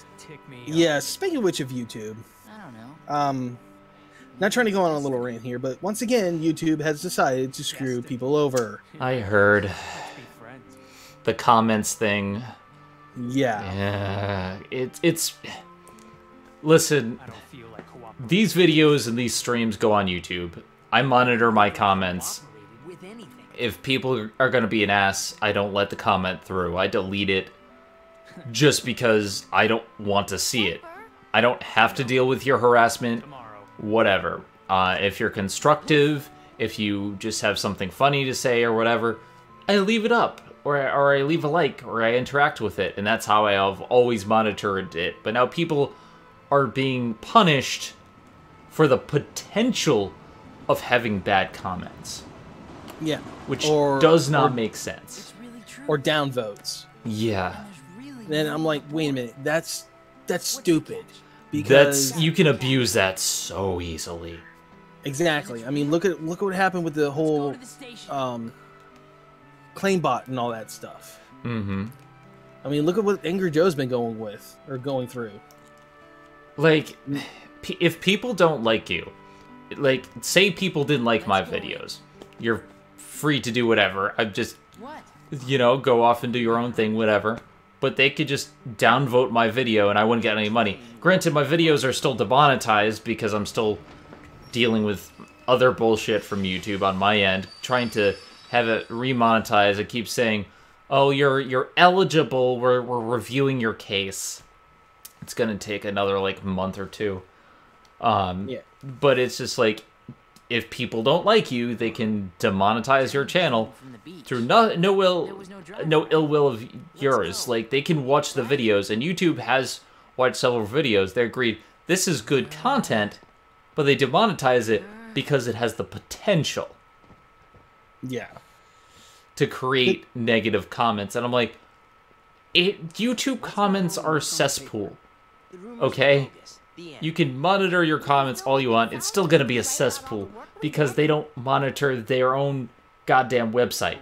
Yeah, speaking of which of YouTube, I don't know. Not trying to go on a little rant here, but once again, YouTube has decided to screw people over. I heard the comments thing. Yeah. Yeah, it's listen, these videos and these streams go on YouTube. I monitor my comments. If people are going to be an ass, I don't let the comment through. I delete it just because I don't want to see it. I don't have to deal with your harassment, whatever. If you're constructive, if you just have something funny to say or whatever, I leave it up. Or I leave a like, or I interact with it, and that's how I have always monitored it. But now people are being punished for the potential of having bad comments. Yeah. Which does not make sense. Or downvotes. Yeah. Then I'm like, wait a minute, that's stupid. Because you can abuse that so easily. Exactly. I mean, look what happened with the whole claimbot and all that stuff. Mm-hmm. I mean, look at what Angry Joe's been going through. Like, if people don't like you, like, say people didn't like my videos, you're free to do whatever. I'm just, go off and do your own thing, whatever. But they could just downvote my video and I wouldn't get any money. Granted, my videos are still demonetized because I'm still dealing with other bullshit from YouTube on my end, trying to have it remonetized. It keeps saying, oh, you're eligible, we're reviewing your case. It's gonna take another, like, month or two. Yeah. But it's just like, if people don't like you, they can demonetize your channel through no ill will of yours. Like, they can watch the videos, and YouTube has watched several videos. They agreed, this is good content, but they demonetize it because it has the potential to create negative comments. And I'm like, YouTube comments are cesspool, okay? You can monitor your comments all you want. It's still going to be a cesspool because they don't monitor their own goddamn website.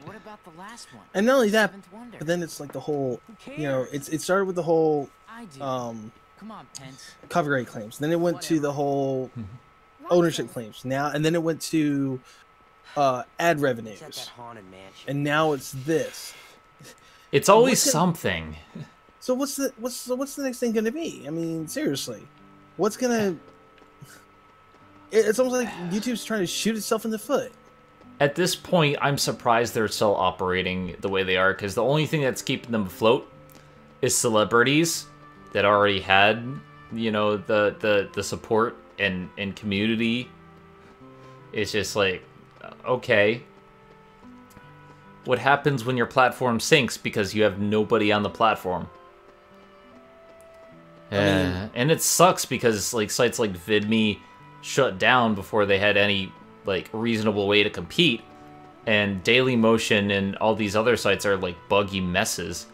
And not only that, but then it's like the whole, it started with the whole copyright claims. Then it went to the whole ownership claims. And then it went to ad revenues. And now it's this. It's always something. So what's the next thing going to be? I mean, seriously. What's gonna... It's almost like YouTube's trying to shoot itself in the foot. At this point, I'm surprised they're still operating the way they are, because the only thing that's keeping them afloat is celebrities that already had, the support and community. It's just like, okay. What happens when your platform sinks because you have nobody on the platform? And it sucks because, like, sites like VidMe shut down before they had any, like, reasonable way to compete, and Dailymotion and all these other sites are, like, buggy messes,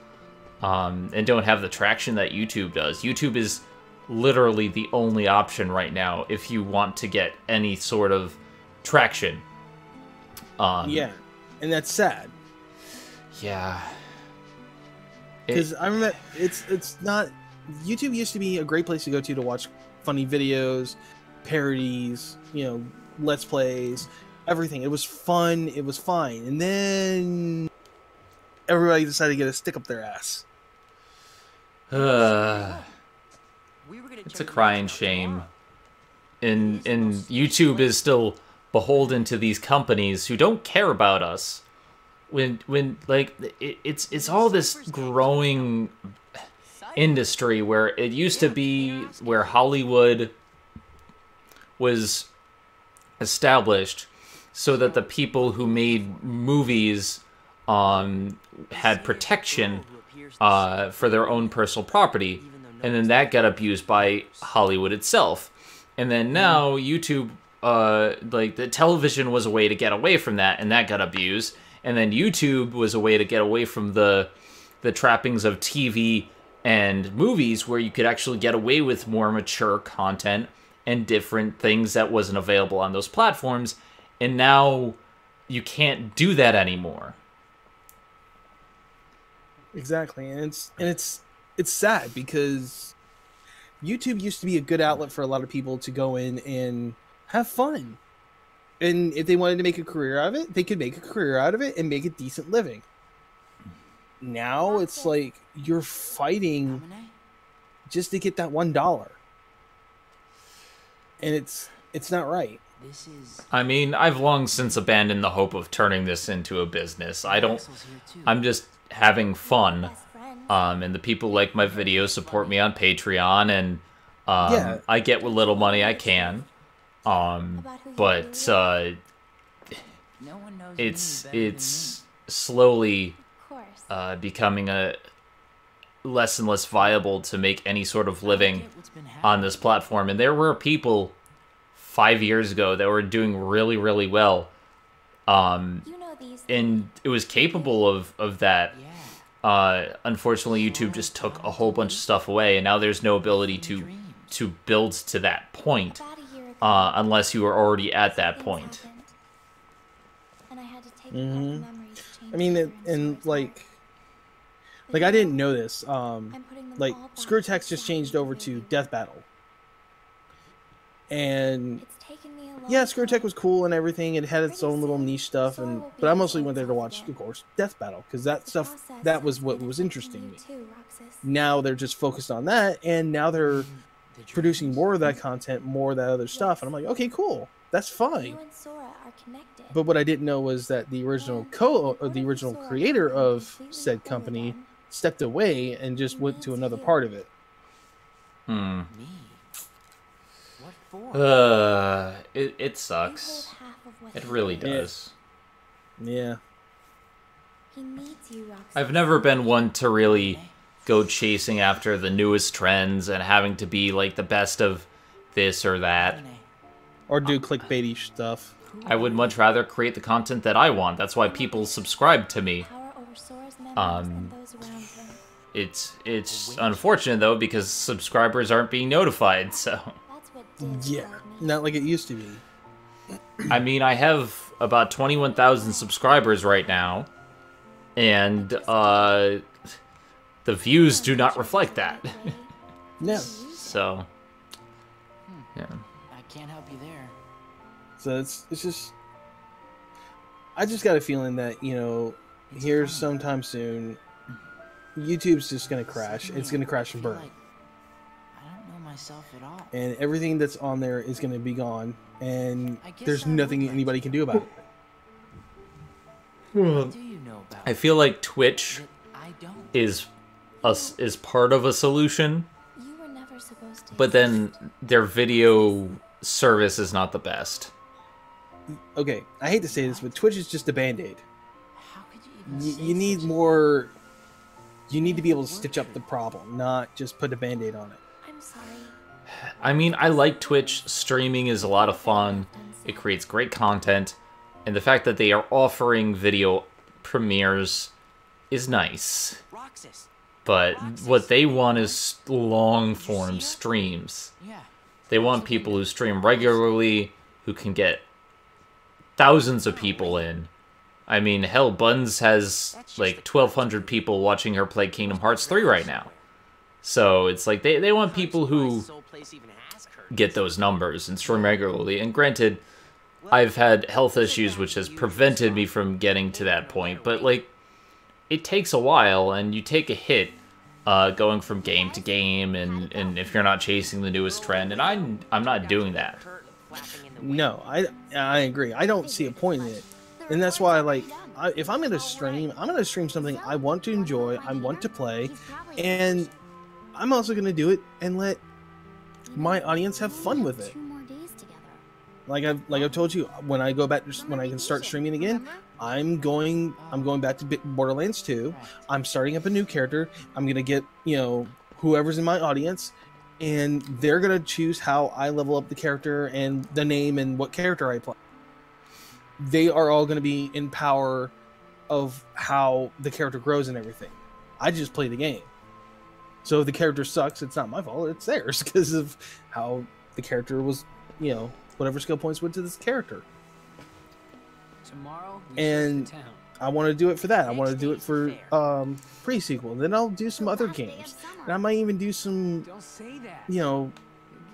and don't have the traction that YouTube does. YouTube is literally the only option right now if you want to get any sort of traction. Yeah, and that's sad. Yeah. Because I remember, it's not... YouTube used to be a great place to go to watch funny videos, parodies, Let's Plays, everything. It was fun, it was fine. And then everybody decided to get a stick up their ass. It's a crying shame. And YouTube is still beholden to these companies who don't care about us. When like, it's all this growing industry where it used to be where Hollywood was established so that the people who made movies had protection for their own personal property, and then that got abused by Hollywood itself. And then now YouTube, like, the television was a way to get away from that, and that got abused. And then YouTube was a way to get away from the trappings of TV and movies, where you could actually get away with more mature content and different things that wasn't available on those platforms. And now you can't do that anymore. Exactly, and it's sad because YouTube used to be a good outlet for a lot of people to go in and have fun. And if they wanted to make a career out of it, they could make a career out of it and make a decent living. Now it's like you're fighting just to get that $1. And it's not right. I mean, I've long since abandoned the hope of turning this into a business. I'm just having fun. And the people who like my videos support me on Patreon, and I get what little money I can. But it's slowly becoming a less and less viable to make any sort of living on this platform. And there were people 5 years ago that were doing really, really well. And it was capable of that. Unfortunately, YouTube just took a whole bunch of stuff away, and now there's no ability to build to that point unless you are already at that point. Mm-hmm. I mean, and like I didn't know this. Like Screwtex just changed over to Death Battle, and yeah, Screwtex was cool and everything. It had its own little niche stuff, but I mostly went there to watch, of course, Death Battle, because that was what was interesting to me. Now they're just focused on that, and now they're producing more of that content, more of that other stuff, and I'm like, okay, cool, that's fine. But what I didn't know was that the original creator of said company stepped away and just went to another part of it. It sucks. It really does. Yeah. I've never been one to really go chasing after the newest trends and having to be like the best of this or that. Or do clickbaity stuff. I would much rather create the content that I want. That's why people subscribe to me. It's unfortunate though, because subscribers aren't being notified, so... Yeah, not like it used to be. I mean, I have about 21,000 subscribers right now, and the views do not reflect that. No. So, yeah. I can't help you there. So it's just, I just got a feeling that, you know, here sometime soon, YouTube's just gonna crash. It's gonna crash and burn. Myself at all. And everything that's on there is going to be gone, and there's nothing anybody can do about it. I feel like Twitch is part of a solution, but then their video service is not the best. Okay, I hate to say this, but Twitch is just a band-aid. You need more. You need to be able to stitch up the problem, not just put a band-aid on it. I mean, I like Twitch. Streaming is a lot of fun. It creates great content. And the fact that they are offering video premieres is nice. But what they want is long-form streams. They want people who stream regularly, who can get thousands of people in. I mean, hell, Buns has like 1,200 people watching her play Kingdom Hearts 3 right now. So it's like they want people who get those numbers and stream regularly. And granted, I've had health issues which has prevented me from getting to that point. But like, it takes a while, and you take a hit going from game to game, and if you're not chasing the newest trend, and I'm not doing that. No, I agree. I don't see a point in it, and that's why if I'm going to stream, I'm going to stream something I want to enjoy, I want to play, and I'm also going to do it and let my audience have fun with it. Like I've told you, when I can start streaming again, I'm going back to Borderlands 2. I'm starting up a new character. I'm going to get, you know, whoever's in my audience, and they're going to choose how I level up the character and the name and what character I play. They are all going to be in power of how the character grows and everything. I just play the game. So if the character sucks, it's not my fault, it's theirs, because of how the character was, you know, whatever skill points went to this character. Tomorrow, and I want to do it for that. I want to do it for pre-sequel. Then I'll do some other games, and I might even do some,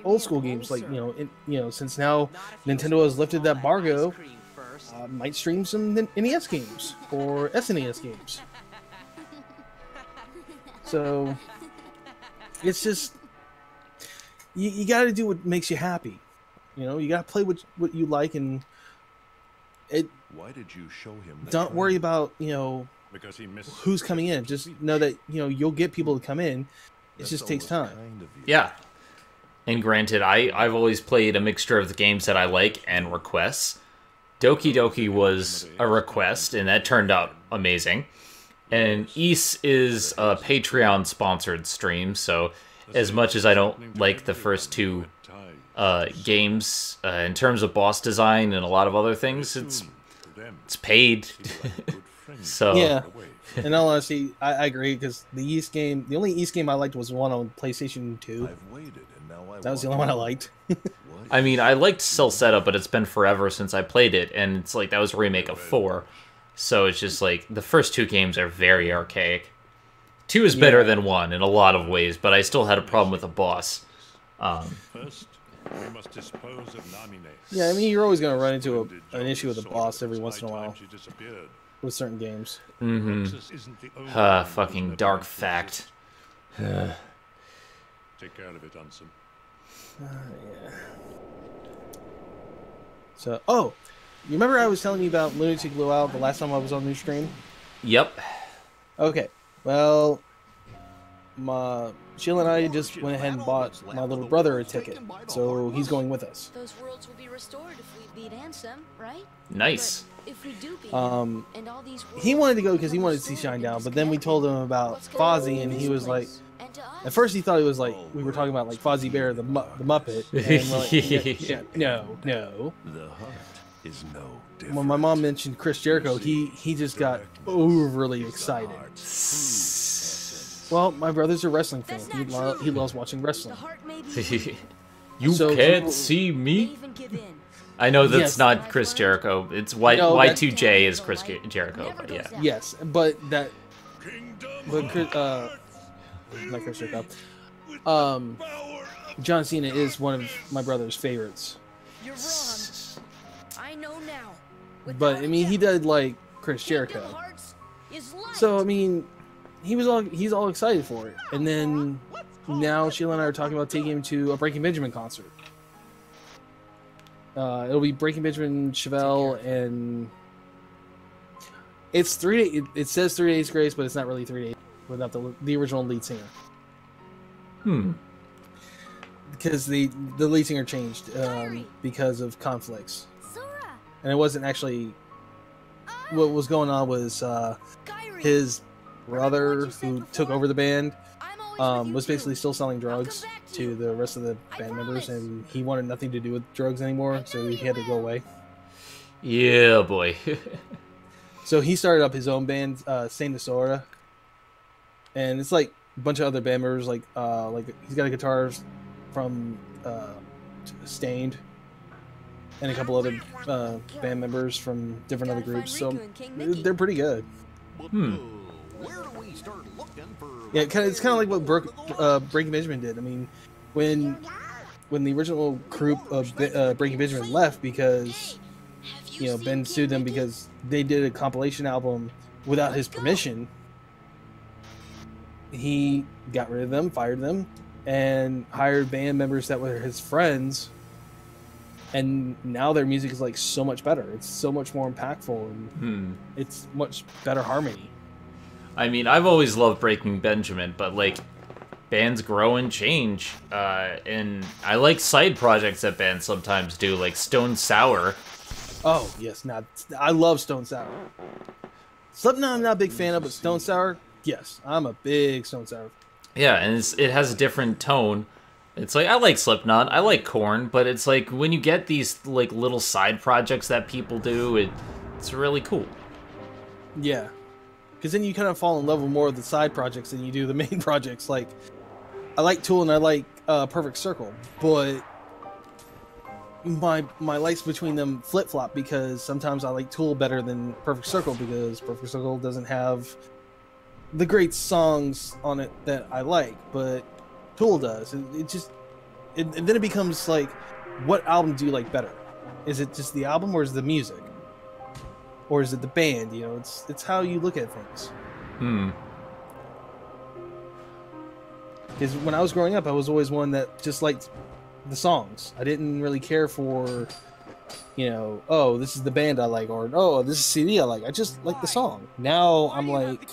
old school games like since now Nintendo has lifted that embargo, might stream some NES games or SNES games. So it's just you got to do what makes you happy. You got to play what you like, and Why did you show him? Don't worry about because he missed who's coming in. Just know that you'll get people to come in. It just takes time. Yeah. And granted, I've always played a mixture of the games that I like and requests. Doki Doki was a request, and that turned out amazing. And Ys is a Patreon-sponsored stream, so as much as I don't like the first two games, in terms of boss design and a lot of other things, it's paid. So yeah, in all honesty, I agree, because the only Ys game I liked was one on PlayStation 2. That was the only one I liked. I mean, I liked Cell Setup, but it's been forever since I played it, and it's like that was a remake of 4. So it's just like the first 2 games are very archaic. 2 is better than 1 in a lot of ways, but I still had a problem with the boss. First, we must dispose of Namine. Yeah, I mean, you're always going to run into an issue with the boss every once in a while with certain games. Mm-hmm. Fucking dark fact. Take care of it, Ansem. Yeah. So, you remember I was telling you about Lunatic Luau the last time I was on the stream? Yep. Okay. Well, Sheila and I just went ahead and bought my little brother a ticket, so he's going with us. Those worlds will be restored if we beat Ansem, right? Nice. But if we do beat him, and all these he wanted to go because he wanted to see Shinedown, but then we told him about Fozzie, and he was like, at first he thought it was like we were talking about like Fozzie Bear the Muppet, and we're like, no. The heart is no different. When my mom mentioned Chris Jericho, he just got overly excited. Well, my brother's a wrestling fan. He loves watching wrestling. You can't see me? I know that's not Chris Jericho. It's Y2J is Chris Jericho, but yeah. Yes, but not Chris Jericho. John Cena is one of my brother's favorites. You're wrong. I know now. But I mean, he did like Chris Jericho. So I mean, he's all excited for it. And then now Sheila and I are talking about taking him to a Breaking Benjamin concert. It'll be Breaking Benjamin, Chevelle, and it's 3 days. It says 3 Days Grace, but it's not really 3 days without the original lead singer. Because the lead singer changed because of conflicts, and it wasn't actually what was going on was his brother who took over the band was basically still selling drugs to the rest of the band members, and he wanted nothing to do with drugs anymore, so he had to go away. Yeah, boy. So he started up his own band, Saint Asora, and it's like a bunch of other band members, like he's got a guitarist from Stained, and a couple other band members from different other groups. So they're pretty good. Yeah, it's kind of like what Breaking Benjamin did. I mean, when the original group of Breaking Benjamin left because Ben sued them because they did a compilation album without his permission, he got rid of them, fired them, and hired band members that were his friends, and now their music is like so much better. It's so much more impactful, and it's much better harmony. I mean, I've always loved Breaking Benjamin, but like bands grow and change, and I like side projects that bands sometimes do, like Stone Sour. Oh yes, I love Stone Sour. Slipknot I'm not a big fan of, but Stone Sour, yes, I'm a big Stone Sour. Yeah, and it has a different tone. It's like, I like Slipknot, I like Korn, but it's like when you get these like little side projects that people do, it's really cool. Yeah, because then you kind of fall in love with more of the side projects than you do the main projects. Like, I like Tool and I like Perfect Circle, but my likes between them flip flop because sometimes I like Tool better than Perfect Circle because Perfect Circle doesn't have the great songs on it that I like, but Tool does. And then it becomes like, what album do you like better? Is it just the album, or is it the music, or is it the band? You know, it's how you look at things. Because when I was growing up, I was always one that just liked the songs. I didn't really care for, you know, oh, this is the band I like, or oh, this is CD I like. I just like the song. Now I'm like,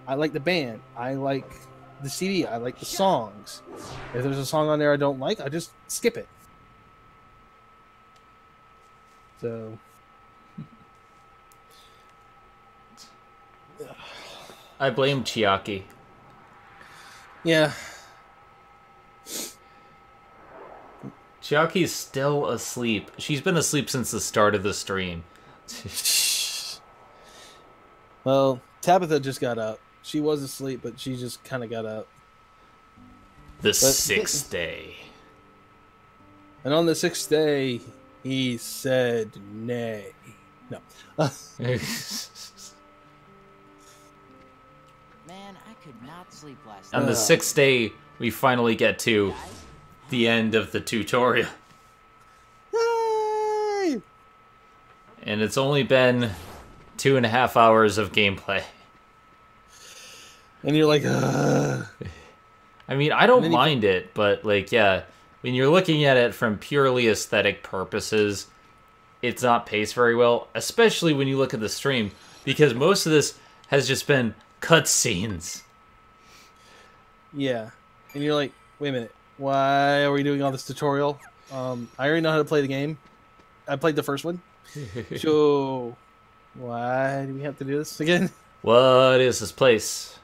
I like the band. I like the CD. I like the songs. If there's a song on there I don't like, I just skip it. So, I blame Chiaki. Yeah. Chiaki's still asleep. She's been asleep since the start of the stream. Well, Tabitha just got up. She was asleep, but she just kind of got up. The sixth day. And on the sixth day, he said nay. No. Man, I could not sleep last night. On the sixth day, we finally get to the end of the tutorial. Yay! And it's only been 2.5 hours of gameplay. And you're like, ugh. I mean, I don't mind it, but, like, yeah, when you're looking at it from purely aesthetic purposes, it's not paced very well, especially when you look at the stream, because most of this has just been cutscenes. Yeah. And you're like, wait a minute, why are we doing all this tutorial? I already know how to play the game. I played the first one. So, why do we have to do this again? What is this place?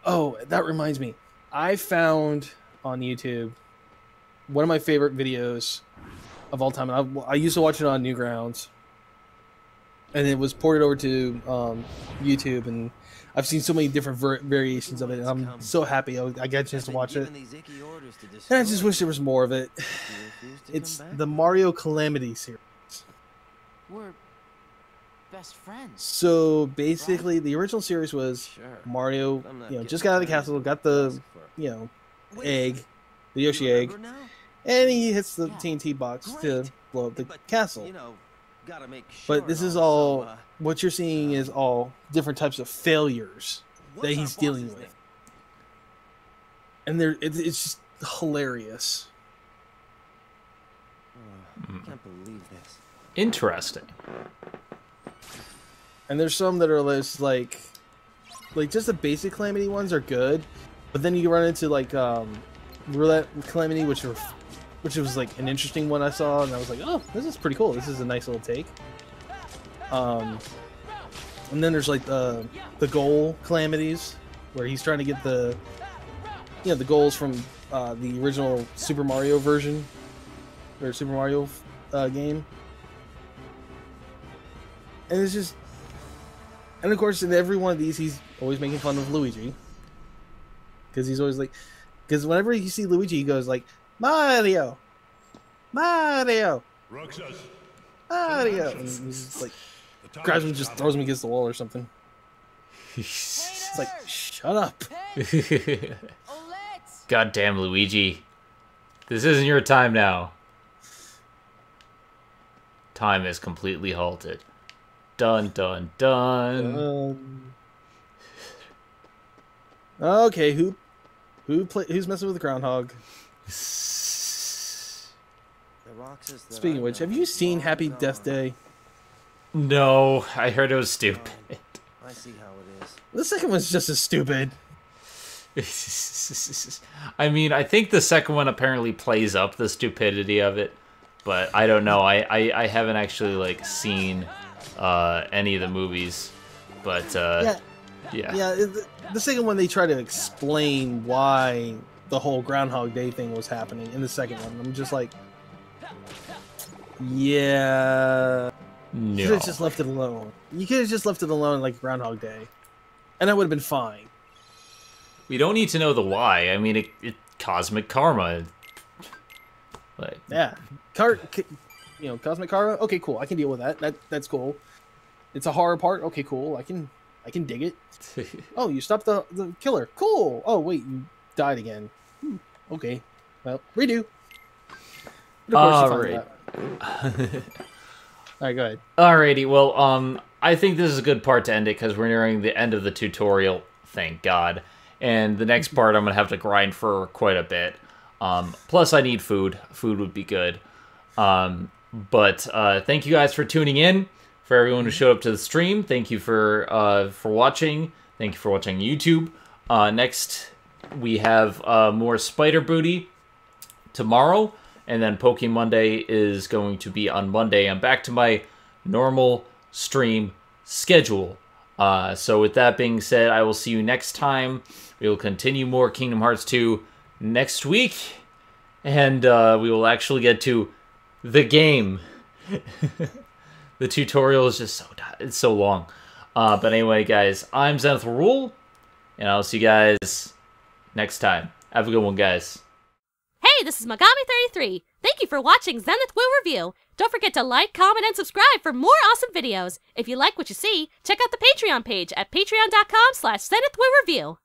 Oh, that reminds me. I found on YouTube one of my favorite videos of all time. And I used to watch it on Newgrounds. And it was ported over to YouTube. And I've seen so many different variations of it. And I'm so happy I got a chance to watch it. And I just wish there was more of it. It's the Mario Calamity series. We're best friends. So basically, the original series was Mario, you know, just got out of the castle, got the, you know, egg, the Yoshi egg, and he hits the TNT box to blow up the castle. But this is all, what you're seeing is all different types of failures that he's dealing with. And it's just hilarious. I can't believe this. Interesting. And there's some that are less like just the basic Calamity ones are good, but then you run into like Roulette Calamity, which was like an interesting one I saw, and I was like, oh, this is pretty cool. This is a nice little take. And then there's like the goal calamities, where he's trying to get the goals from the original Super Mario version or Super Mario game, and it's just. And of course, in every one of these, he's always making fun of Luigi. Because he's always like... Because whenever you see Luigi, he goes like, Mario! Mario! Mario! And he's just like... Grabs him and just throws him against the wall or something. It's like, shut up! Goddamn Luigi. This isn't your time now. Time is completely halted. Dun dun dun. Okay, who's messing with the groundhog? Speaking of which, have you seen Happy Death Day? No, I heard it was stupid. I see how it is. The second one's just as stupid. I mean, I think the second one apparently plays up the stupidity of it, but I don't know. I haven't actually like seen any of the movies, but yeah. The second one, they try to explain why the whole Groundhog Day thing was happening in the second one. I'm just like, yeah, no. You could have just left it alone. You could have just left it alone like Groundhog Day, and that would have been fine. We don't need to know the why. I mean, it cosmic karma. Like, yeah, cosmic karma. Okay, cool. I can deal with that. That's cool. It's a horror part. Okay, cool. I can dig it. Oh, you stopped the killer. Cool. Oh wait, you died again. Okay. Well, redo. All right. All right, go ahead. Alrighty. Well, I think this is a good part to end it because we're nearing the end of the tutorial. Thank God. And the next part, I'm gonna have to grind for quite a bit. Plus, I need food. Food would be good. But thank you guys for tuning in. For everyone who showed up to the stream, thank you for watching. Thank you for watching YouTube. Next, we have more Spider Booty tomorrow, and then Pokemon Monday is going to be on Monday. I'm back to my normal stream schedule. So with that being said, I will see you next time. We will continue more Kingdom Hearts 2 next week, and we will actually get to the game. The tutorial is just it's so long. But anyway, guys, I'm Zenith Rule, and I'll see you guys next time. Have a good one, guys. Hey, this is Megami33. Thank you for watching Zenith Will Review. Don't forget to like, comment, and subscribe for more awesome videos. If you like what you see, check out the Patreon page at patreon.com/ZenithWillReview.